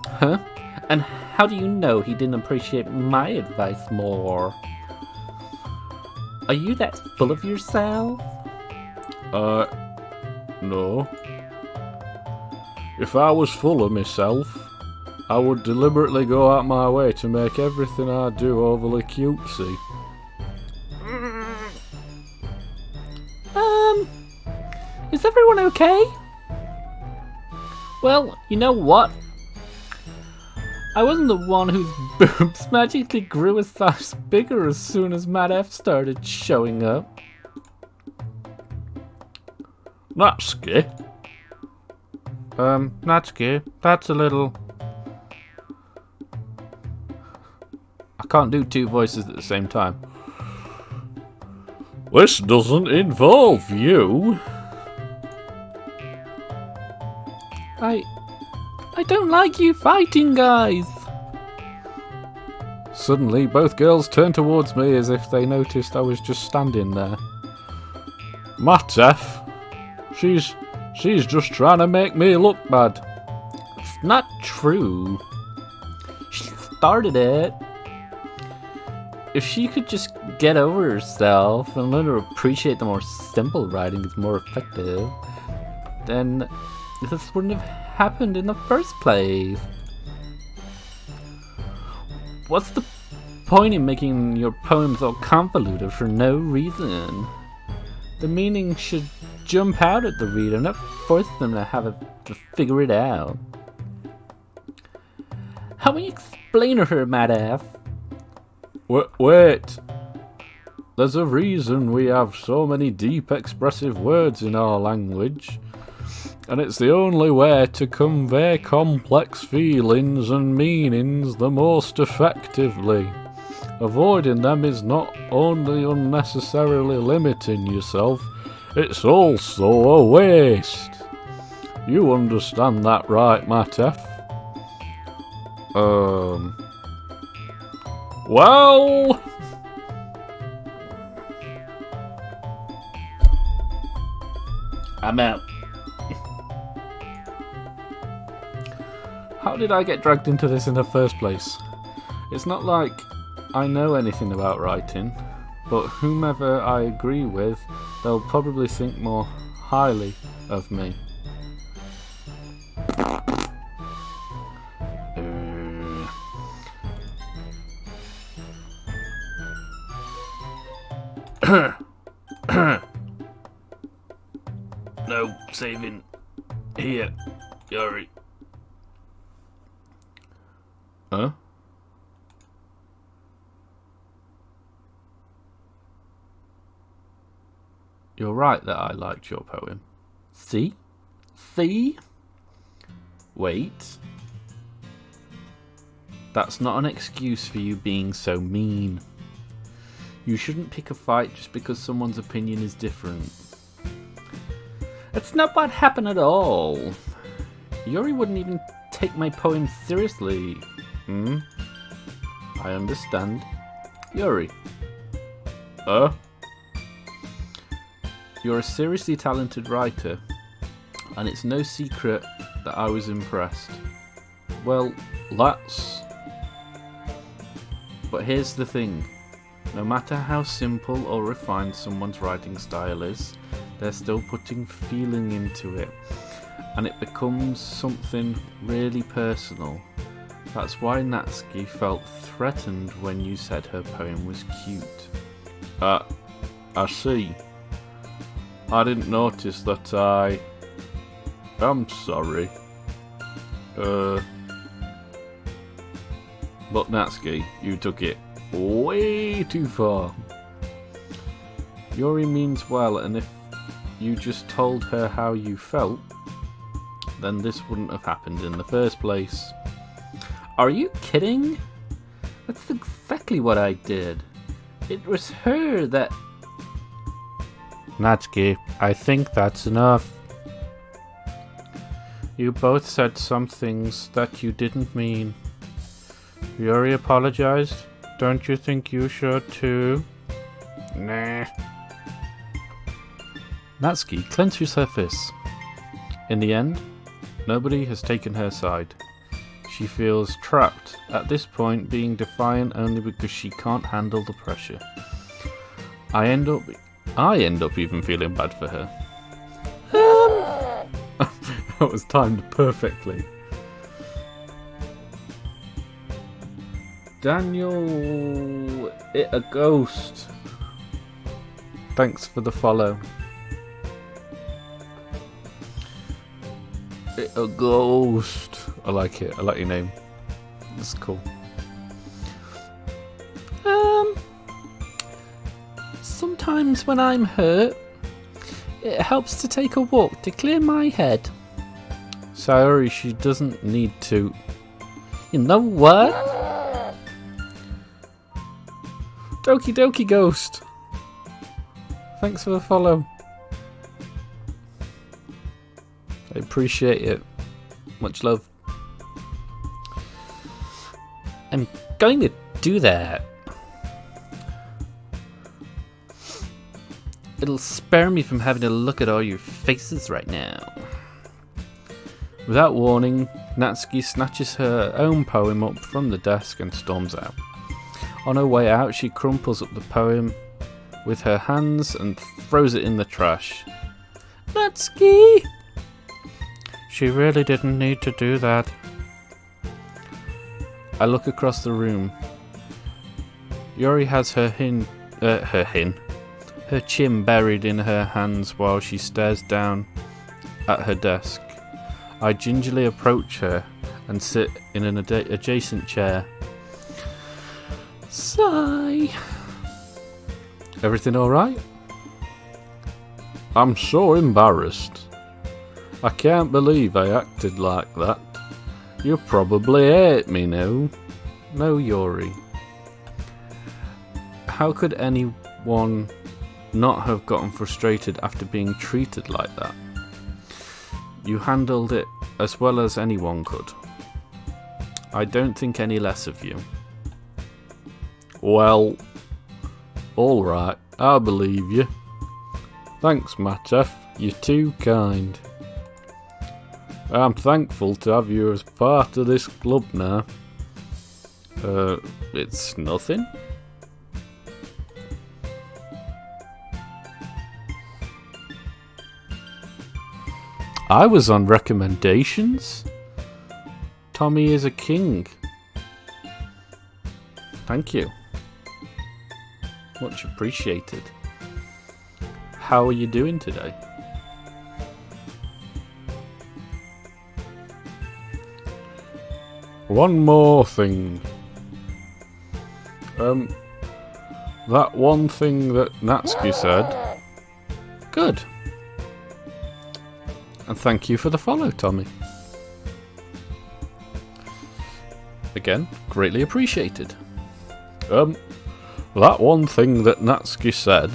Huh? And how do you know he didn't appreciate my advice more? Are you that full of yourself? No. If I was full of myself, I would deliberately go out my way to make everything I do overly cutesy. Is everyone okay? Well, you know what? I wasn't the one whose boobs magically grew a size bigger as soon as Matt F started showing up. Natsuki? Natsuki, that's a little... I can't do two voices at the same time. This doesn't involve you. I don't like you fighting, guys. Suddenly, both girls turned towards me as if they noticed I was just standing there. Matt F. She's just trying to make me look bad. It's not true. She started it. If she could just get over herself and learn to appreciate the more simple writing is more effective, then this wouldn't have happened in the first place. What's the point in making your poems all convoluted for no reason? The meaning should jump out at the reader, not force them to have to figure it out. How will you explain to her, Madaf? Wait. There's a reason we have so many deep expressive words in our language. And it's the only way to convey complex feelings and meanings the most effectively. Avoiding them is not only unnecessarily limiting yourself, it's also a waste. You understand that, right, Matef? Well... I'm out. How did I get dragged into this in the first place? It's not like I know anything about writing, but whomever I agree with, they'll probably think more highly of me. No saving here, Yuri. Huh? You're right that I liked your poem. See? See? Wait. That's not an excuse for you being so mean. You shouldn't pick a fight just because someone's opinion is different. That's not what happened at all. Yuri wouldn't even take my poem seriously. I understand. Yuri. You're a seriously talented writer, and it's no secret that I was impressed. Well, that's... But here's the thing. No matter how simple or refined someone's writing style is, they're still putting feeling into it, and it becomes something really personal. That's why Natsuki felt threatened when you said her poem was cute. I see. I didn't notice that I'm sorry. But Natsuki, you took it way too far. Yuri means well, and if you just told her how you felt, then this wouldn't have happened in the first place. Are you kidding? That's exactly what I did. It was her that... Natsuki, I think that's enough. You both said some things that you didn't mean. Yuri apologized. Don't you think you should too? Nah. Natsuki clenches her fists. In the end, nobody has taken her side. She feels trapped, at this point being defiant only because she can't handle the pressure. I end up even feeling bad for her. That was timed perfectly. Daniel, a ghost. Thanks for the follow. A ghost. I like it. I like your name. That's cool. Sometimes when I'm hurt, it helps to take a walk to clear my head. Sayori, she doesn't need to. You know what? Doki Doki Ghost. Thanks for the follow. I appreciate it. Much love. I'm going to do that. It'll spare me from having to look at all your faces right now. Without warning, Natsuki snatches her own poem up from the desk and storms out. On her way out, she crumples up the poem with her hands and throws it in the trash. Natsuki! She really didn't need to do that. I look across the room. Yuri has her chin buried in her hands while she stares down at her desk. I gingerly approach her and sit in an adjacent chair. Sigh. Everything alright? I'm so embarrassed. I can't believe I acted like that. You probably hate me now. No, Yuri. How could anyone not have gotten frustrated after being treated like that? You handled it as well as anyone could. I don't think any less of you. Well, alright, I believe you. Thanks, Matef, you're too kind. I'm thankful to have you as part of this club now. It's nothing? I was on recommendations. Tommy is a king. Thank you. Much appreciated. How are you doing today? One more thing. That one thing that Natsuki said. Good. And thank you for the follow, Tommy. Again, greatly appreciated. That one thing that Natsuki said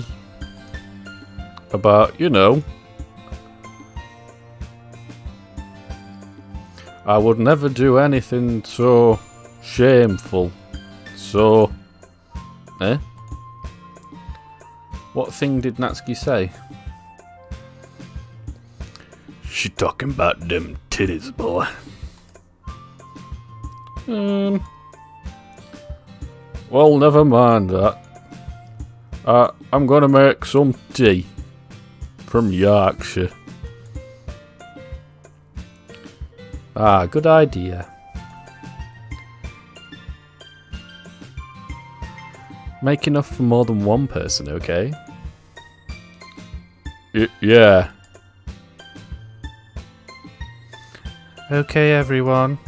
about, I would never do anything so shameful. So, What thing did Natsuki say? She talking about them titties, boy. Well, never mind that. I'm gonna make some tea from Yorkshire. Good idea. Make enough for more than one person, okay? Yeah. Okay, everyone.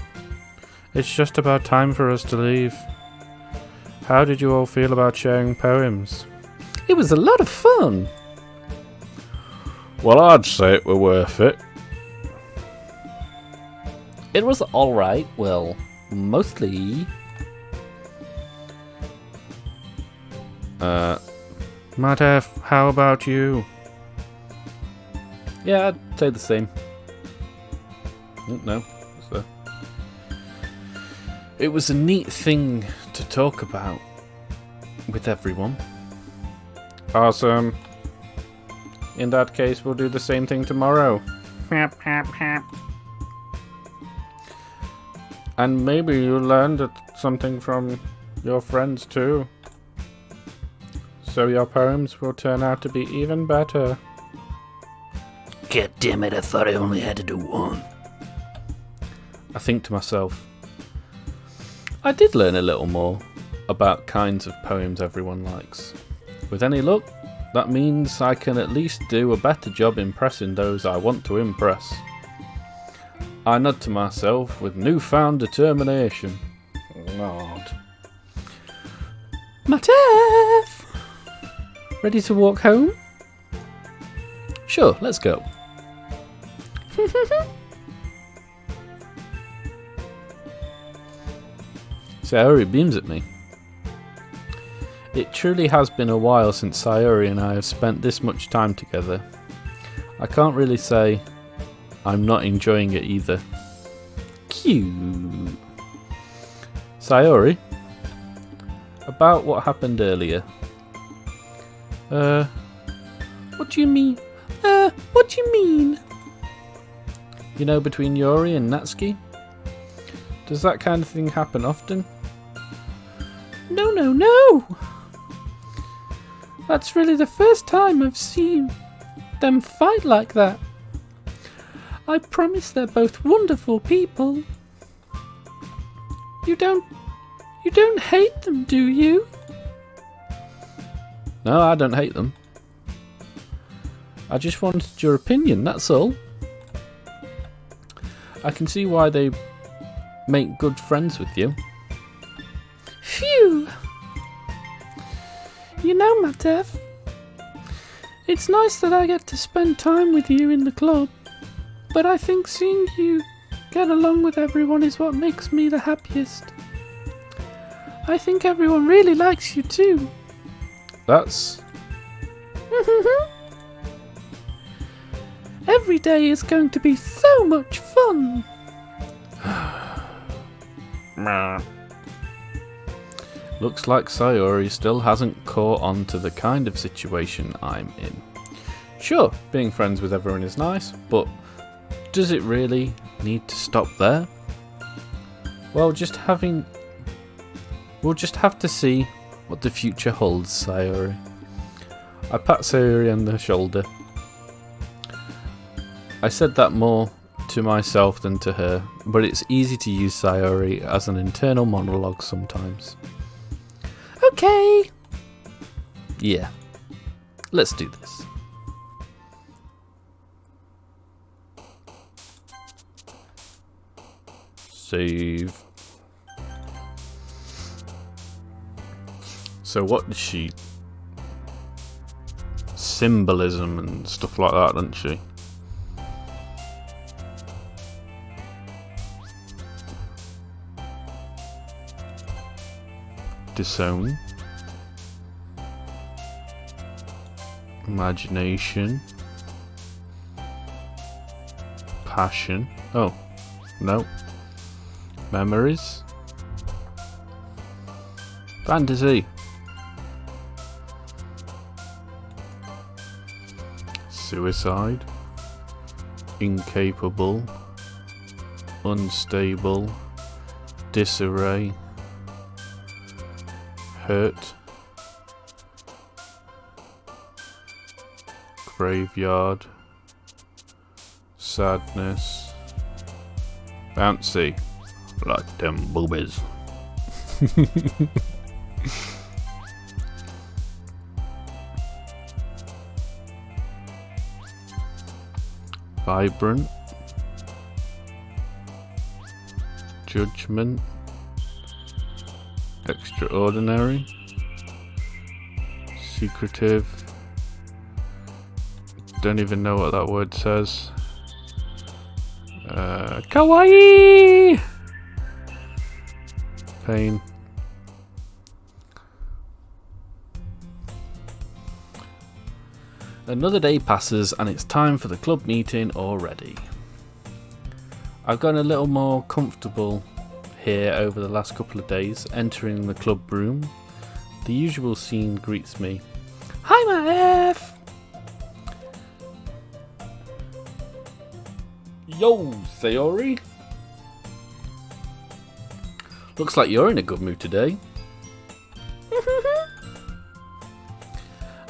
It's just about time for us to leave. How did you all feel about sharing poems? It was a lot of fun. Well, I'd say it were worth it. It was alright. Well, mostly. Matef, how about you? Yeah, I'd say the same. No. It was a neat thing to talk about with everyone. Awesome. In that case, we'll do the same thing tomorrow. And maybe you learned something from your friends too. So your poems will turn out to be even better. God damn it, I thought I only had to do one. I think to myself, I did learn a little more about kinds of poems everyone likes. With any luck, that means I can at least do a better job impressing those I want to impress. I nod to myself with newfound determination. Nod. Matef! Ready to walk home? Sure, let's go. Sayori beams at me. It truly has been a while since Sayori and I have spent this much time together. I can't really say I'm not enjoying it either. Cute. Sayori, about what happened earlier. What do you mean? What do you mean? You know, between Yuri and Natsuki? Does that kind of thing happen often? No. That's really the first time I've seen them fight like that. I promise they're both wonderful people. You don't hate them, do you? No, I don't hate them. I just wanted your opinion, that's all. I can see why they make good friends with you. Phew! You know, Matef, it's nice that I get to spend time with you in the club, but I think seeing you get along with everyone is what makes me the happiest. I think everyone really likes you too. That's... Every day is going to be so much fun. Looks like Sayori still hasn't caught on to the kind of situation I'm in. Sure, being friends with everyone is nice, but does it really need to stop there? We'll just have to see what the future holds, Sayori. I pat Sayori on the shoulder. I said that more to myself than to her, but it's easy to use Sayori as an internal monologue sometimes. Okay. Yeah, let's do this. Save. So what did she... Symbolism and stuff like that, doesn't she? Disown. Imagination. Passion. Oh, no. Memories. Fantasy. Suicide. Incapable. Unstable. Disarray. Hurt. Graveyard. Sadness. Bouncy. Like them boobies. Vibrant. Judgment. Extraordinary. Secretive. Don't even know what that word says. Kawaii! Pain. Another day passes and it's time for the club meeting already. I've gotten a little more comfortable here over the last couple of days, entering the club room. The usual scene greets me. Hi, my F! Yo, Sayori! Looks like you're in a good mood today.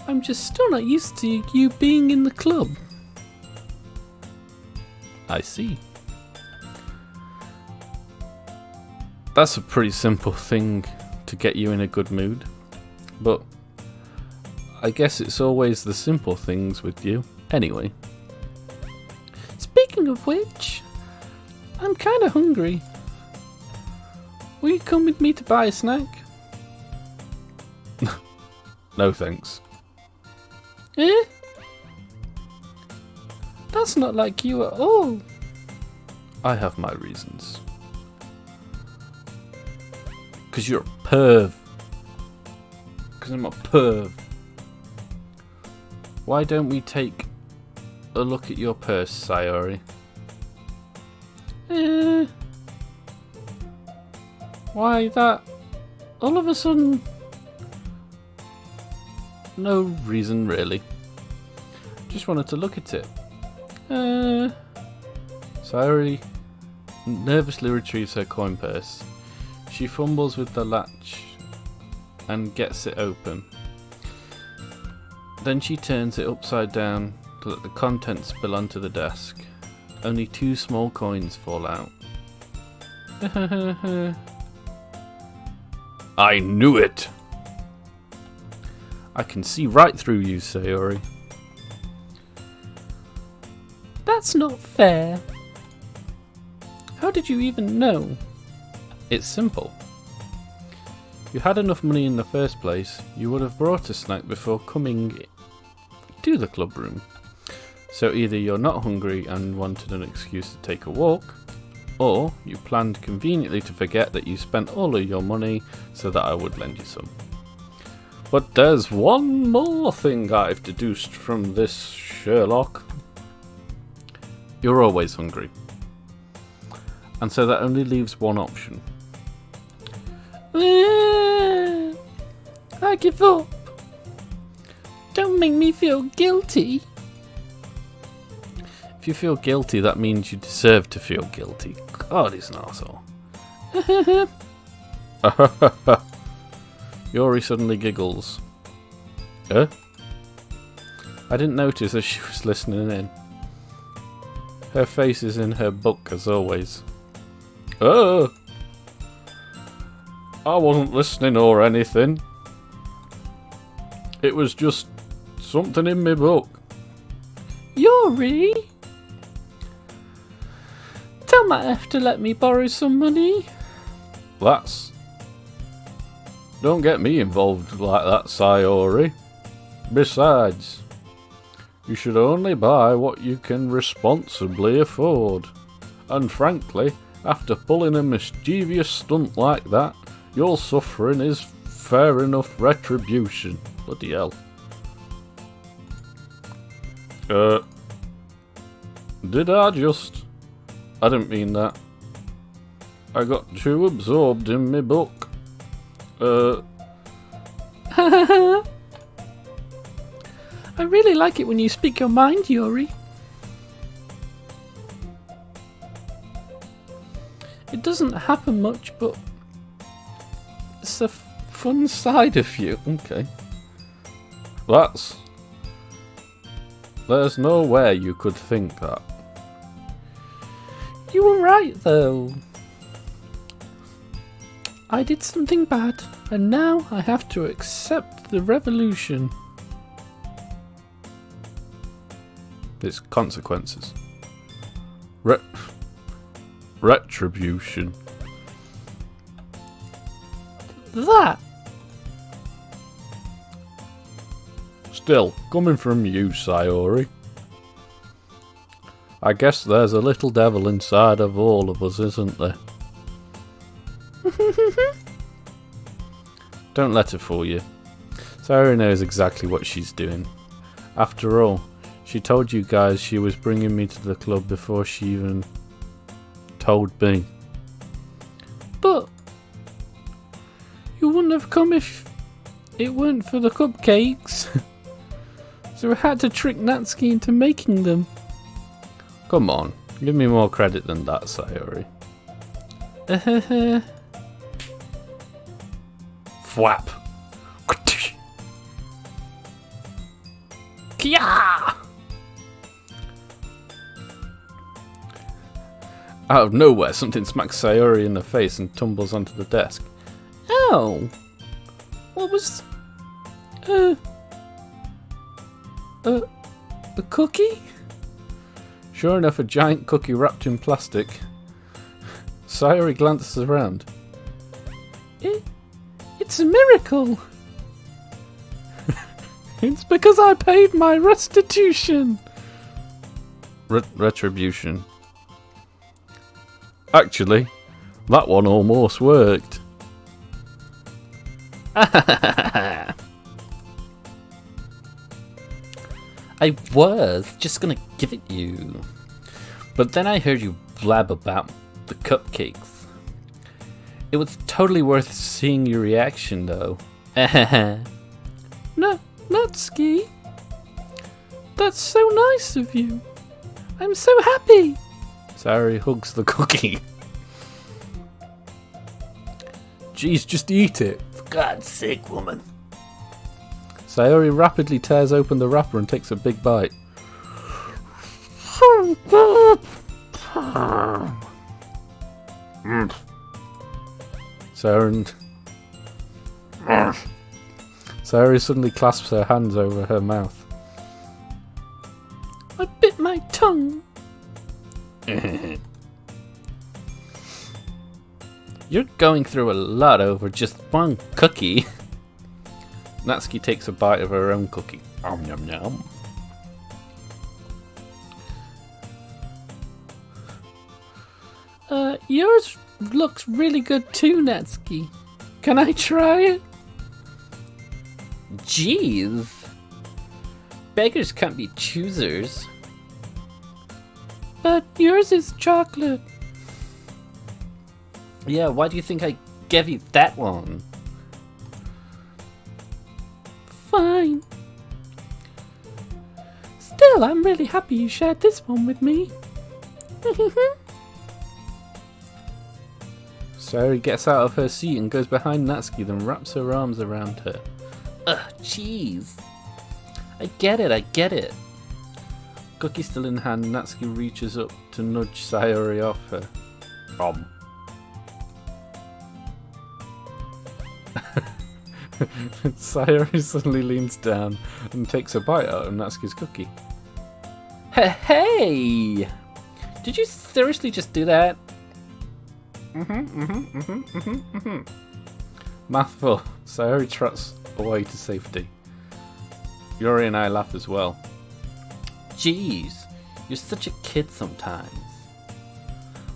I'm just still not used to you being in the club. I see. That's a pretty simple thing to get you in a good mood, but I guess it's always the simple things with you. Anyway. Speaking of which, I'm kind of hungry. Will you come with me to buy a snack? No thanks. Eh? That's not like you at all. I have my reasons. Because you're a perv. Because I'm a perv. Why don't we take a look at your purse, Sayori? Why that? All of a sudden... No reason, really. Just wanted to look at it. Sayori nervously retrieves her coin purse. She fumbles with the latch and gets it open. Then she turns it upside down to let the contents spill onto the desk. Only 2 small coins fall out. I knew it! I can see right through you, Sayori. That's not fair. How did you even know? It's simple. If you had enough money in the first place, you would have brought a snack before coming to the club room. So either you're not hungry and wanted an excuse to take a walk, or you planned conveniently to forget that you spent all of your money so that I would lend you some. But there's one more thing I've deduced from this, Sherlock. You're always hungry. And so that only leaves one option. I give up. Don't make me feel guilty. If you feel guilty, that means you deserve to feel guilty. God, he's an arsehole. Yuri suddenly giggles. I didn't notice as she was listening in. Her face is in her book as always. I wasn't listening or anything. It was just something in my book. Yuri? Tell my F to let me borrow some money. Don't get me involved like that, Sayori. Besides, you should only buy what you can responsibly afford. And frankly, after pulling a mischievous stunt like that, your suffering is fair enough retribution. Bloody hell. Did I just... I didn't mean that. I got too absorbed in my book. I really like it when you speak your mind, Yuri. It doesn't happen much, but it's a fun side of you. Okay. There's no way you could think that. You were right, though. I did something bad, and now I have to accept the revolution. Its consequences. Retribution. That. Still, coming from you, Sayori. I guess there's a little devil inside of all of us, isn't there? Don't let her fool you. Sayori knows exactly what she's doing. After all, she told you guys she was bringing me to the club before she even told me. But you wouldn't have come if it weren't for the cupcakes. So I had to trick Natsuki into making them. Come on, give me more credit than that, Sayori. Thwap. Kia! Out of nowhere, something smacks Sayori in the face and tumbles onto the desk. Ow! What was... a cookie? Sure enough, a giant cookie wrapped in plastic. Sayori glances around. It's a miracle! It's because I paid my restitution! Retribution. Actually, that one almost worked. I was just gonna give it you. But then I heard you blab about the cupcakes. It was totally worth seeing your reaction, though. No, Natsuki. That's so nice of you. I'm so happy. Sayori hugs the cookie. Jeez, just eat it. For God's sake, woman. Sayori rapidly tears open the wrapper and takes a big bite. Sayori suddenly clasps her hands over her mouth. I bit my tongue. You're going through a lot over just one cookie. Natsuki takes a bite of her own cookie. Om yum yum. Yours looks really good too, Natsuki. Can I try it? Jeez. Beggars can't be choosers. But yours is chocolate. Yeah, why do you think I gave you that one? Fine. Still, I'm really happy you shared this one with me. Sayori gets out of her seat and goes behind Natsuki, then wraps her arms around her. Ugh, jeez. I get it. Cookie still in hand, Natsuki reaches up to nudge Sayori off her. Sayori suddenly leans down and takes a bite out of Natsuki's cookie. Hey! Did you seriously just do that? Mouthful. Sayori trots away to safety. Yuri and I laugh as well. Jeez, you're such a kid sometimes.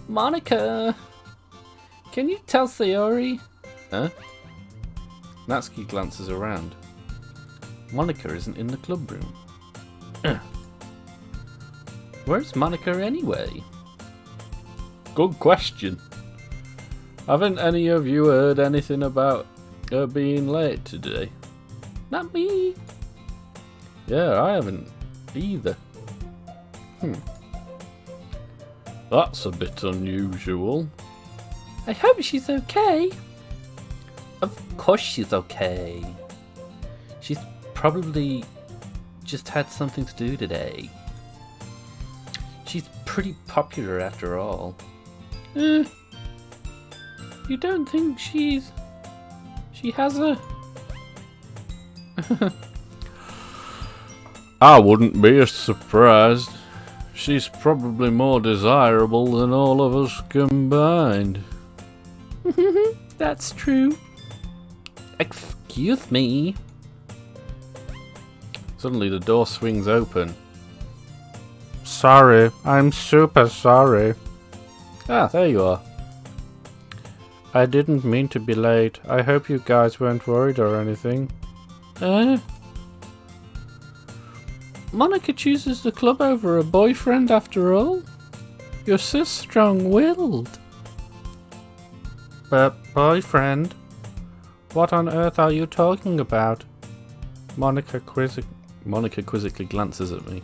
Monica! Can you tell Sayori? Huh? Natsuki glances around. Monica isn't in the club room. Where's Monica anyway? Good question. Haven't any of you heard anything about her being late today? Not me. Yeah, I haven't either. That's a bit unusual. I hope she's okay. Of course she's okay. She's probably just had something to do today. She's pretty popular after all. You don't think she has a... I wouldn't be surprised. She's probably more desirable than all of us combined. That's true. Excuse me. Suddenly the door swings open. Sorry, I'm super sorry. Ah, there you are. I didn't mean to be late. I hope you guys weren't worried or anything. Monica chooses the club over a boyfriend after all. You're so strong-willed. But boyfriend? What on earth are you talking about? Monica quizzically glances at me.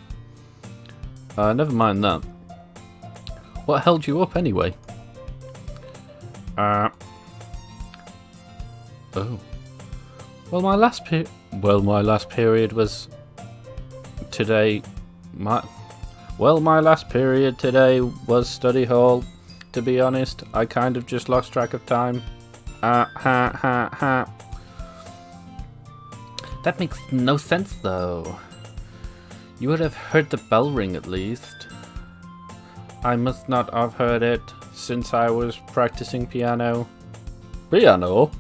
Never mind that. What held you up anyway? Oh. Well, my last period was today. My last period today was study hall. To be honest, I kind of just lost track of time. That makes no sense, though. You would have heard the bell ring at least. I must not have heard it since I was practicing piano. Piano?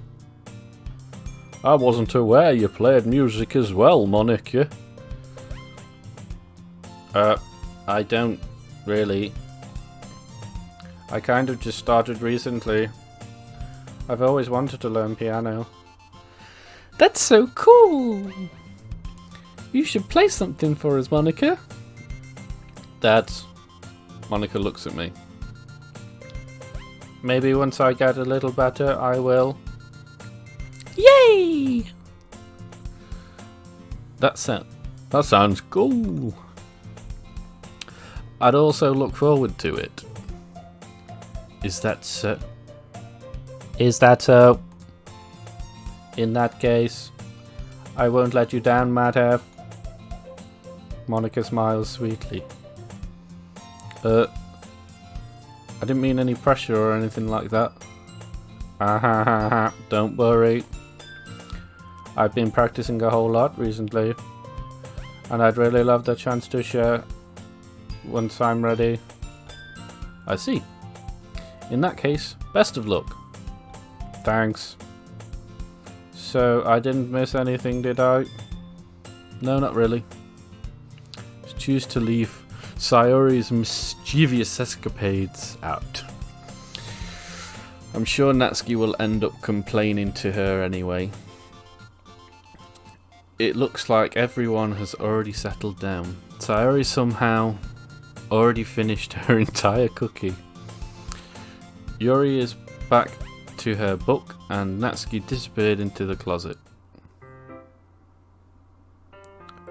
I wasn't aware you played music as well, Monica. I don't really. I kind of just started recently. I've always wanted to learn piano. That's so cool! You should play something for us, Monica. That's... Monica looks at me. Maybe once I get a little better, I will. Yay! That sounds cool. I'd also look forward to it. Is that so? In that case, I won't let you down, Madhav. Monica smiles sweetly. I didn't mean any pressure or anything like that. Don't worry. I've been practicing a whole lot recently, and I'd really love the chance to share once I'm ready. I see. In that case, best of luck. Thanks. So, I didn't miss anything, did I? No, not really. Choose to leave Sayori's mischievous escapades out. I'm sure Natsuki will end up complaining to her anyway. It looks like everyone has already settled down. Sayori somehow already finished her entire cookie. Yuri is back to her book and Natsuki disappeared into the closet.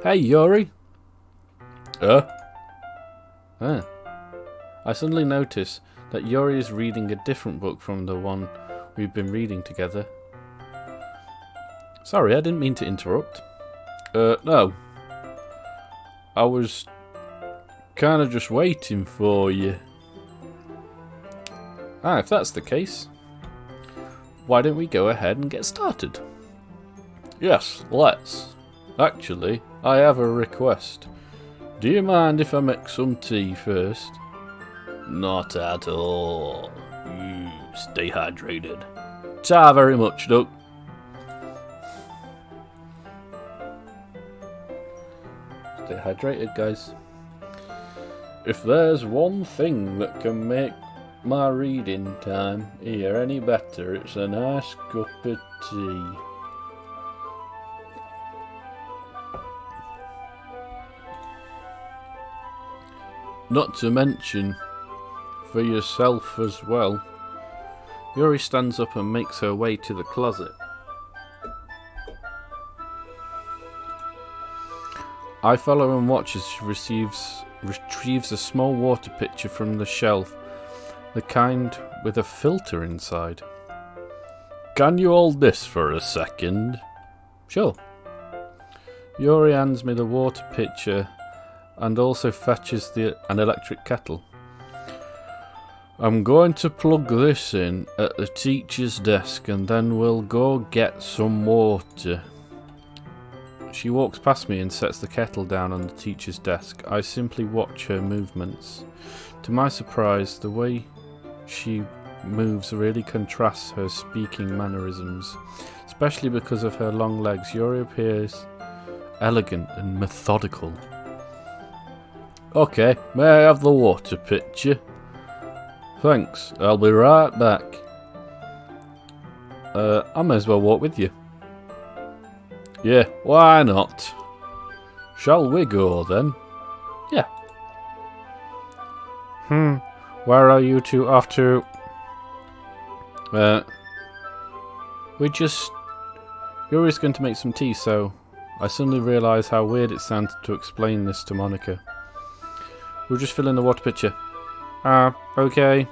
Hey Yuri! I suddenly notice that Yuri is reading a different book from the one we've been reading together. Sorry, I didn't mean to interrupt. No. I was kinda just waiting for you. If that's the case, why don't we go ahead and get started? Yes, let's. Actually, I have a request. Do you mind if I make some tea first? Not at all. Stay hydrated. Ta very much, Duck. Stay hydrated, guys. If there's one thing that can make my reading time here any better, it's a nice cup of tea. Not to mention, for yourself as well. Yuri stands up and makes her way to the closet. I follow and watch as she retrieves a small water pitcher from the shelf, the kind with a filter inside. Can you hold this for a second? Sure. Yuri hands me the water pitcher and also fetches an electric kettle. I'm going to plug this in at the teacher's desk and then we'll go get some water. She walks past me and sets the kettle down on the teacher's desk. I simply watch her movements. To my surprise, the way she moves really contrasts her speaking mannerisms, especially because of her long legs. Yuri appears elegant and methodical. Okay, may I have the water pitcher? Thanks, I'll be right back. I may as well walk with you. Yeah, why not? Shall we go then? Yeah. Where are you two off to? Yuri's going to make some tea, so I suddenly realise how weird it sounds to explain this to Monica. We'll just fill in the water pitcher. Okay.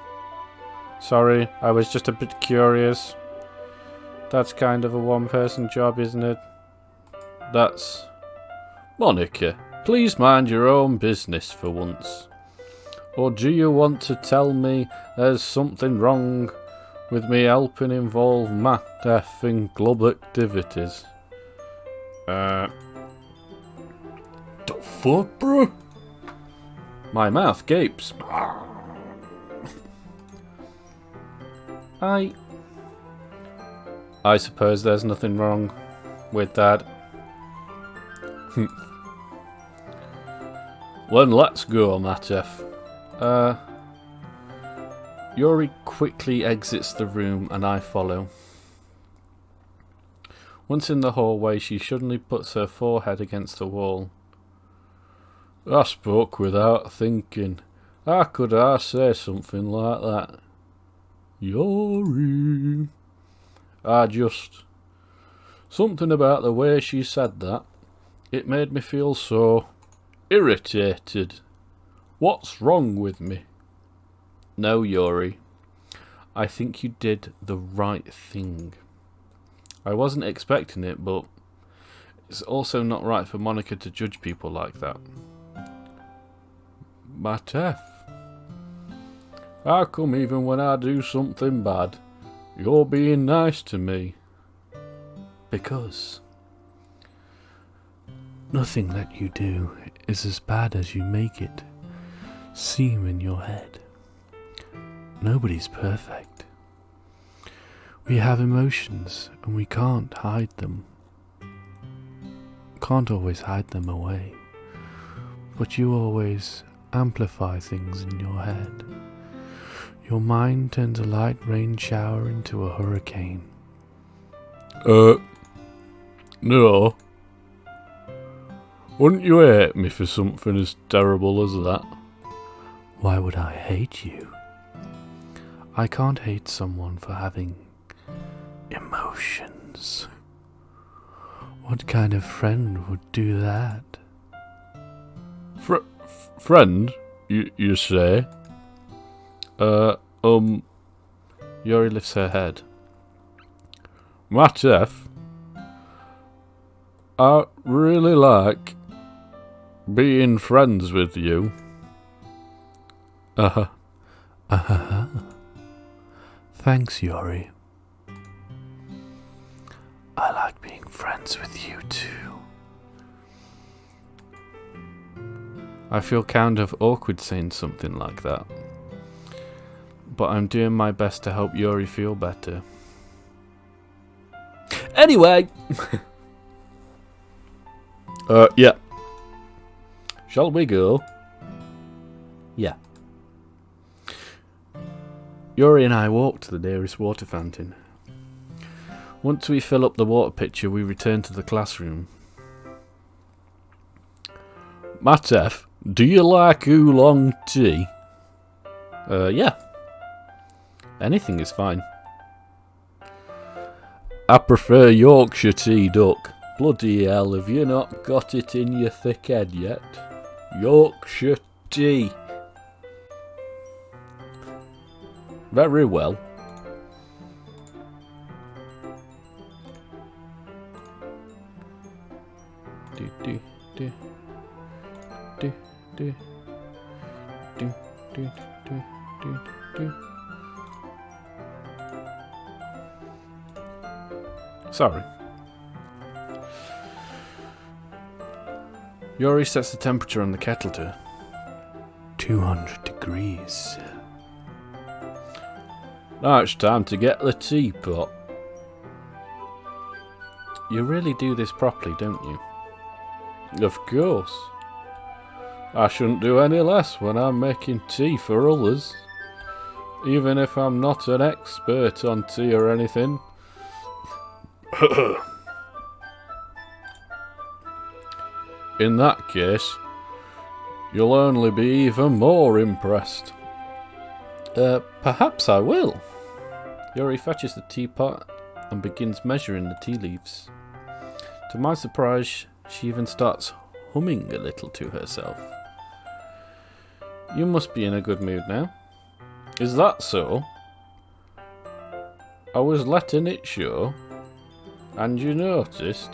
Sorry, I was just a bit curious. That's kind of a one-person job, isn't it? That's... Monica, please mind your own business for once. Or do you want to tell me there's something wrong with me helping involve math, F in club activities? The fuck, bro? My mouth gapes. I suppose there's nothing wrong with that. Then let's go, Matef. Yuri quickly exits the room and I follow. Once in the hallway, she suddenly puts her forehead against the wall. I spoke without thinking. How could I say something like that? Yuri. Something about the way she said that. It made me feel so irritated. What's wrong with me? No, Yuri. I think you did the right thing. I wasn't expecting it, but it's also not right for Monica to judge people like that. Matef. How come even when I do something bad, you're being nice to me? Because nothing that you do is as bad as you make it seem in your head. Nobody's perfect. We have emotions and we can't hide them. Can't always hide them away. But you always amplify things in your head. Your mind turns a light rain shower into a hurricane. No. Wouldn't you hate me for something as terrible as that? Why would I hate you? I can't hate someone for having emotions. What kind of friend would do that? Friend, you say? Yuri lifts her head. Matef, I really like being friends with you. Thanks, Yuri. I like being friends with you too. I feel kind of awkward saying something like that, but I'm doing my best to help Yuri feel better. Anyway! Yeah. Shall we go? Yeah. Yuri and I walk to the nearest water fountain. Once we fill up the water pitcher, we return to the classroom. Matef, do you like oolong tea? Yeah. Anything is fine. I prefer Yorkshire tea, Duck. Bloody hell, have you not got it in your thick head yet? Yorkshire tea. Very well. Do do do do do do do do do do. Sorry. Yuri sets the temperature on the kettle to 200 degrees. Now it's time to get the teapot. You really do this properly, don't you? Of course. I shouldn't do any less when I'm making tea for others. Even if I'm not an expert on tea or anything. In that case, you'll only be even more impressed. Perhaps I will. Yuri fetches the teapot and begins measuring the tea leaves. To my surprise, she even starts humming a little to herself. You must be in a good mood now. Is that so? I was letting it show, and you noticed.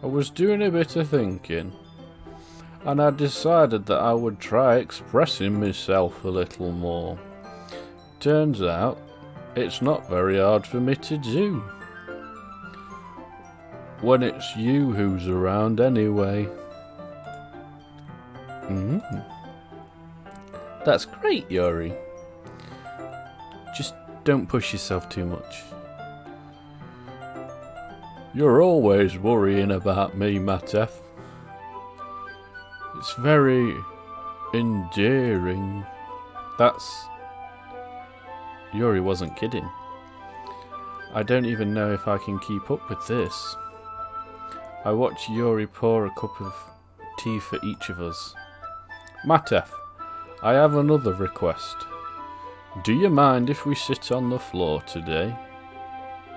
I was doing a bit of thinking, and I decided that I would try expressing myself a little more. Turns out, it's not very hard for me to do. When it's you who's around anyway. That's great, Yuri. Just don't push yourself too much. You're always worrying about me, Matef. It's very endearing. Yuri wasn't kidding. I don't even know if I can keep up with this. I watch Yuri pour a cup of tea for each of us. Matef, I have another request. Do you mind if we sit on the floor today?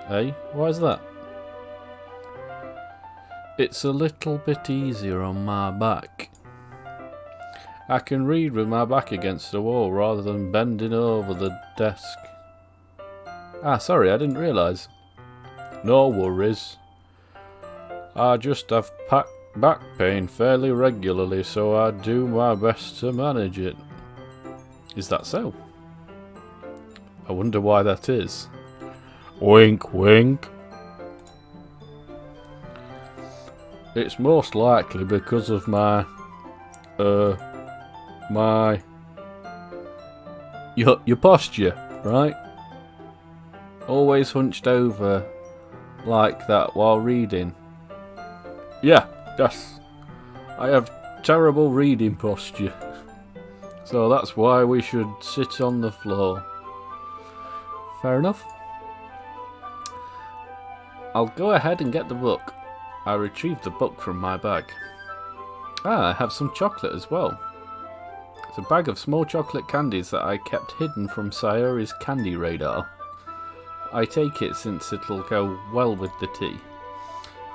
Eh? Why's that? It's a little bit easier on my back. I can read with my back against the wall rather than bending over the desk. Sorry, I didn't realise. No worries. I just have back pain fairly regularly, so I do my best to manage it. Is that so? I wonder why that is. Wink, wink. It's most likely because of your posture, right? always hunched over like that while reading? Yes. I have terrible reading posture. So that's why we should sit on the floor. Fair enough. I'll go ahead and get the book. I retrieved the book from my bag. I have some chocolate as well. It's a bag of small chocolate candies that I kept hidden from Sayori's candy radar. I take it since it'll go well with the tea.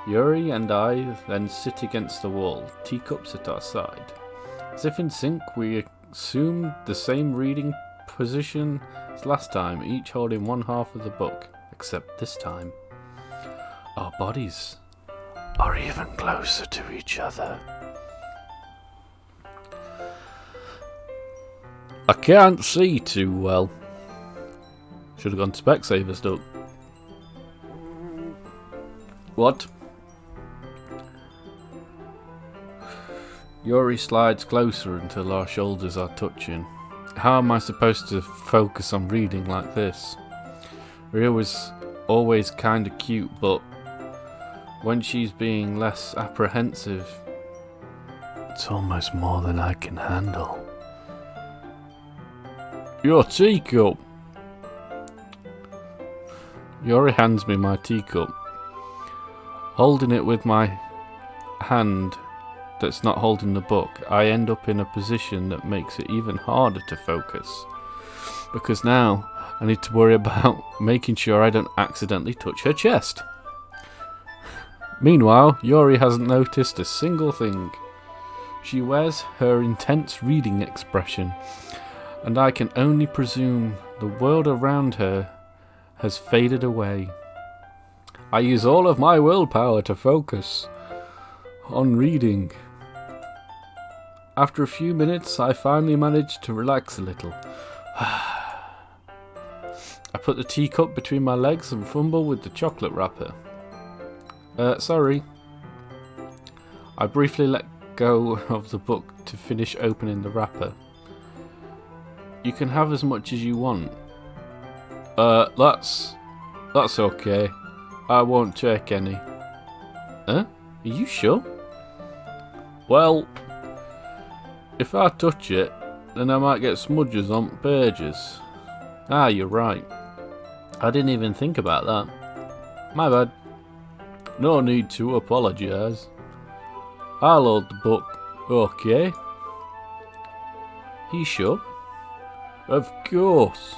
Yuri and I then sit against the wall, teacups at our side. As if in sync, we assume the same reading position as last time, each holding one half of the book, except this time our bodies are even closer to each other. I can't see too well. Should have gone to Specsavers, though. What? Yuri slides closer until our shoulders are touching. How am I supposed to focus on reading like this? Ria was always kinda cute, but when she's being less apprehensive, it's almost more than I can handle. Your teacup! Yuri hands me my teacup. Holding it with my hand that's not holding the book, I end up in a position that makes it even harder to focus. Because now I need to worry about making sure I don't accidentally touch her chest. Meanwhile, Yuri hasn't noticed a single thing. She wears her intense reading expression, and I can only presume the world around her has faded away. I use all of my willpower to focus on reading. After a few minutes, I finally manage to relax a little. I put the teacup between my legs and fumble with the chocolate wrapper. Sorry. I briefly let go of the book to finish opening the wrapper. You can have as much as you want. That's okay. I won't take any. Huh? Are you sure? Well, if I touch it, then I might get smudges on pages. You're right. I didn't even think about that. My bad. No need to apologise. I'll hold the book, okay? You sure? Of course.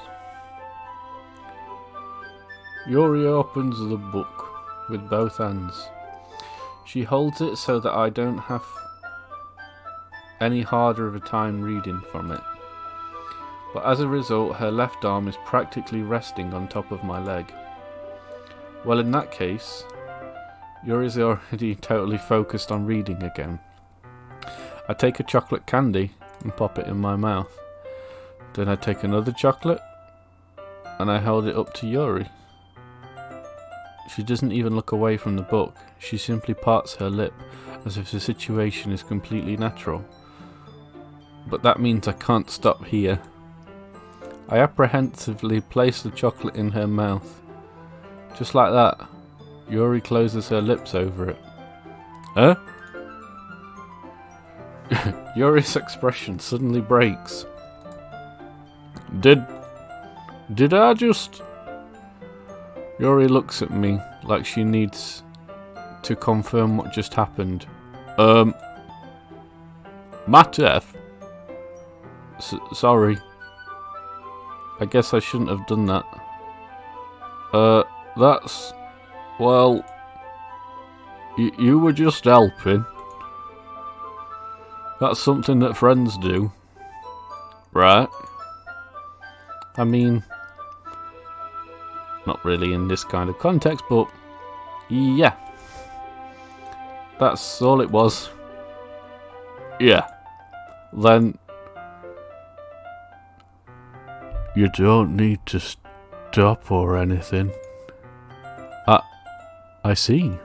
Yuri opens the book with both hands. She holds it so that I don't have any harder of a time reading from it. But as a result, her left arm is practically resting on top of my leg. Well, in that case, Yuri's already totally focused on reading again. I take a chocolate candy and pop it in my mouth. Then I take another chocolate and I hold it up to Yuri. She doesn't even look away from the book. She simply parts her lip as if the situation is completely natural. But that means I can't stop here. I apprehensively place the chocolate in her mouth. Just like that, Yuri closes her lips over it. Huh? Yuri's expression suddenly breaks. Did I just... Yuri looks at me like she needs to confirm what just happened. Matef? Sorry. I guess I shouldn't have done that. That's... Well... You were just helping. That's something that friends do. Right? I mean... Not really in this kind of context, but... Yeah. That's all it was. Yeah. Then... You don't need to stop or anything. I see.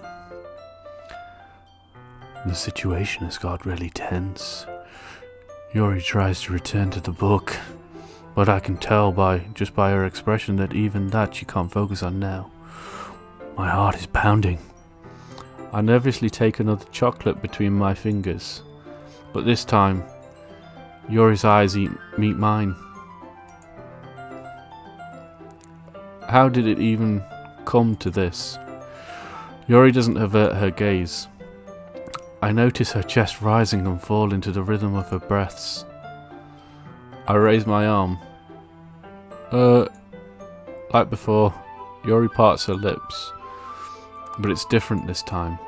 The situation has got really tense. Yuri tries to return to the book, but I can tell just by her expression that even that she can't focus on now. My heart is pounding. I nervously take another chocolate between my fingers, but this time, Yuri's eyes meet mine. How did it even come to this? Yuri doesn't avert her gaze. I notice her chest rising and falling to the rhythm of her breaths. I raise my arm. Like before, Yuri parts her lips, but it's different this time.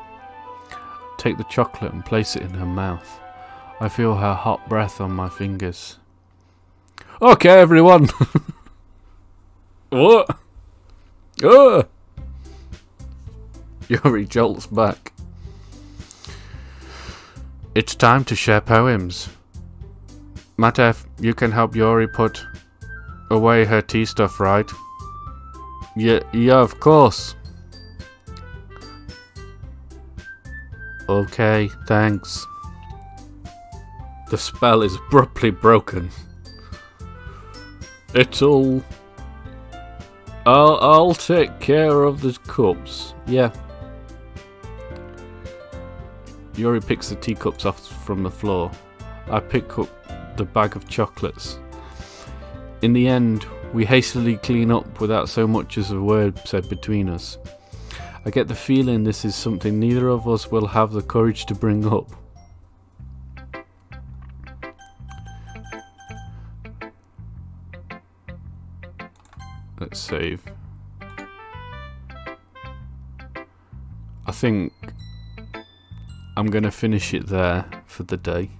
Take the chocolate and place it in her mouth. I feel her hot breath on my fingers. Okay, everyone! What? Yuri jolts back. It's time to share poems. Matev, you can help Yuri put away her tea stuff, right? Yeah, of course. Okay, thanks. The spell is abruptly broken. I'll take care of the cups. Yeah. Yuri picks the teacups off from the floor. I pick up the bag of chocolates. In the end, we hastily clean up without so much as a word said between us. I get the feeling this is something neither of us will have the courage to bring up. Let's save. I think I'm going to finish it there for the day.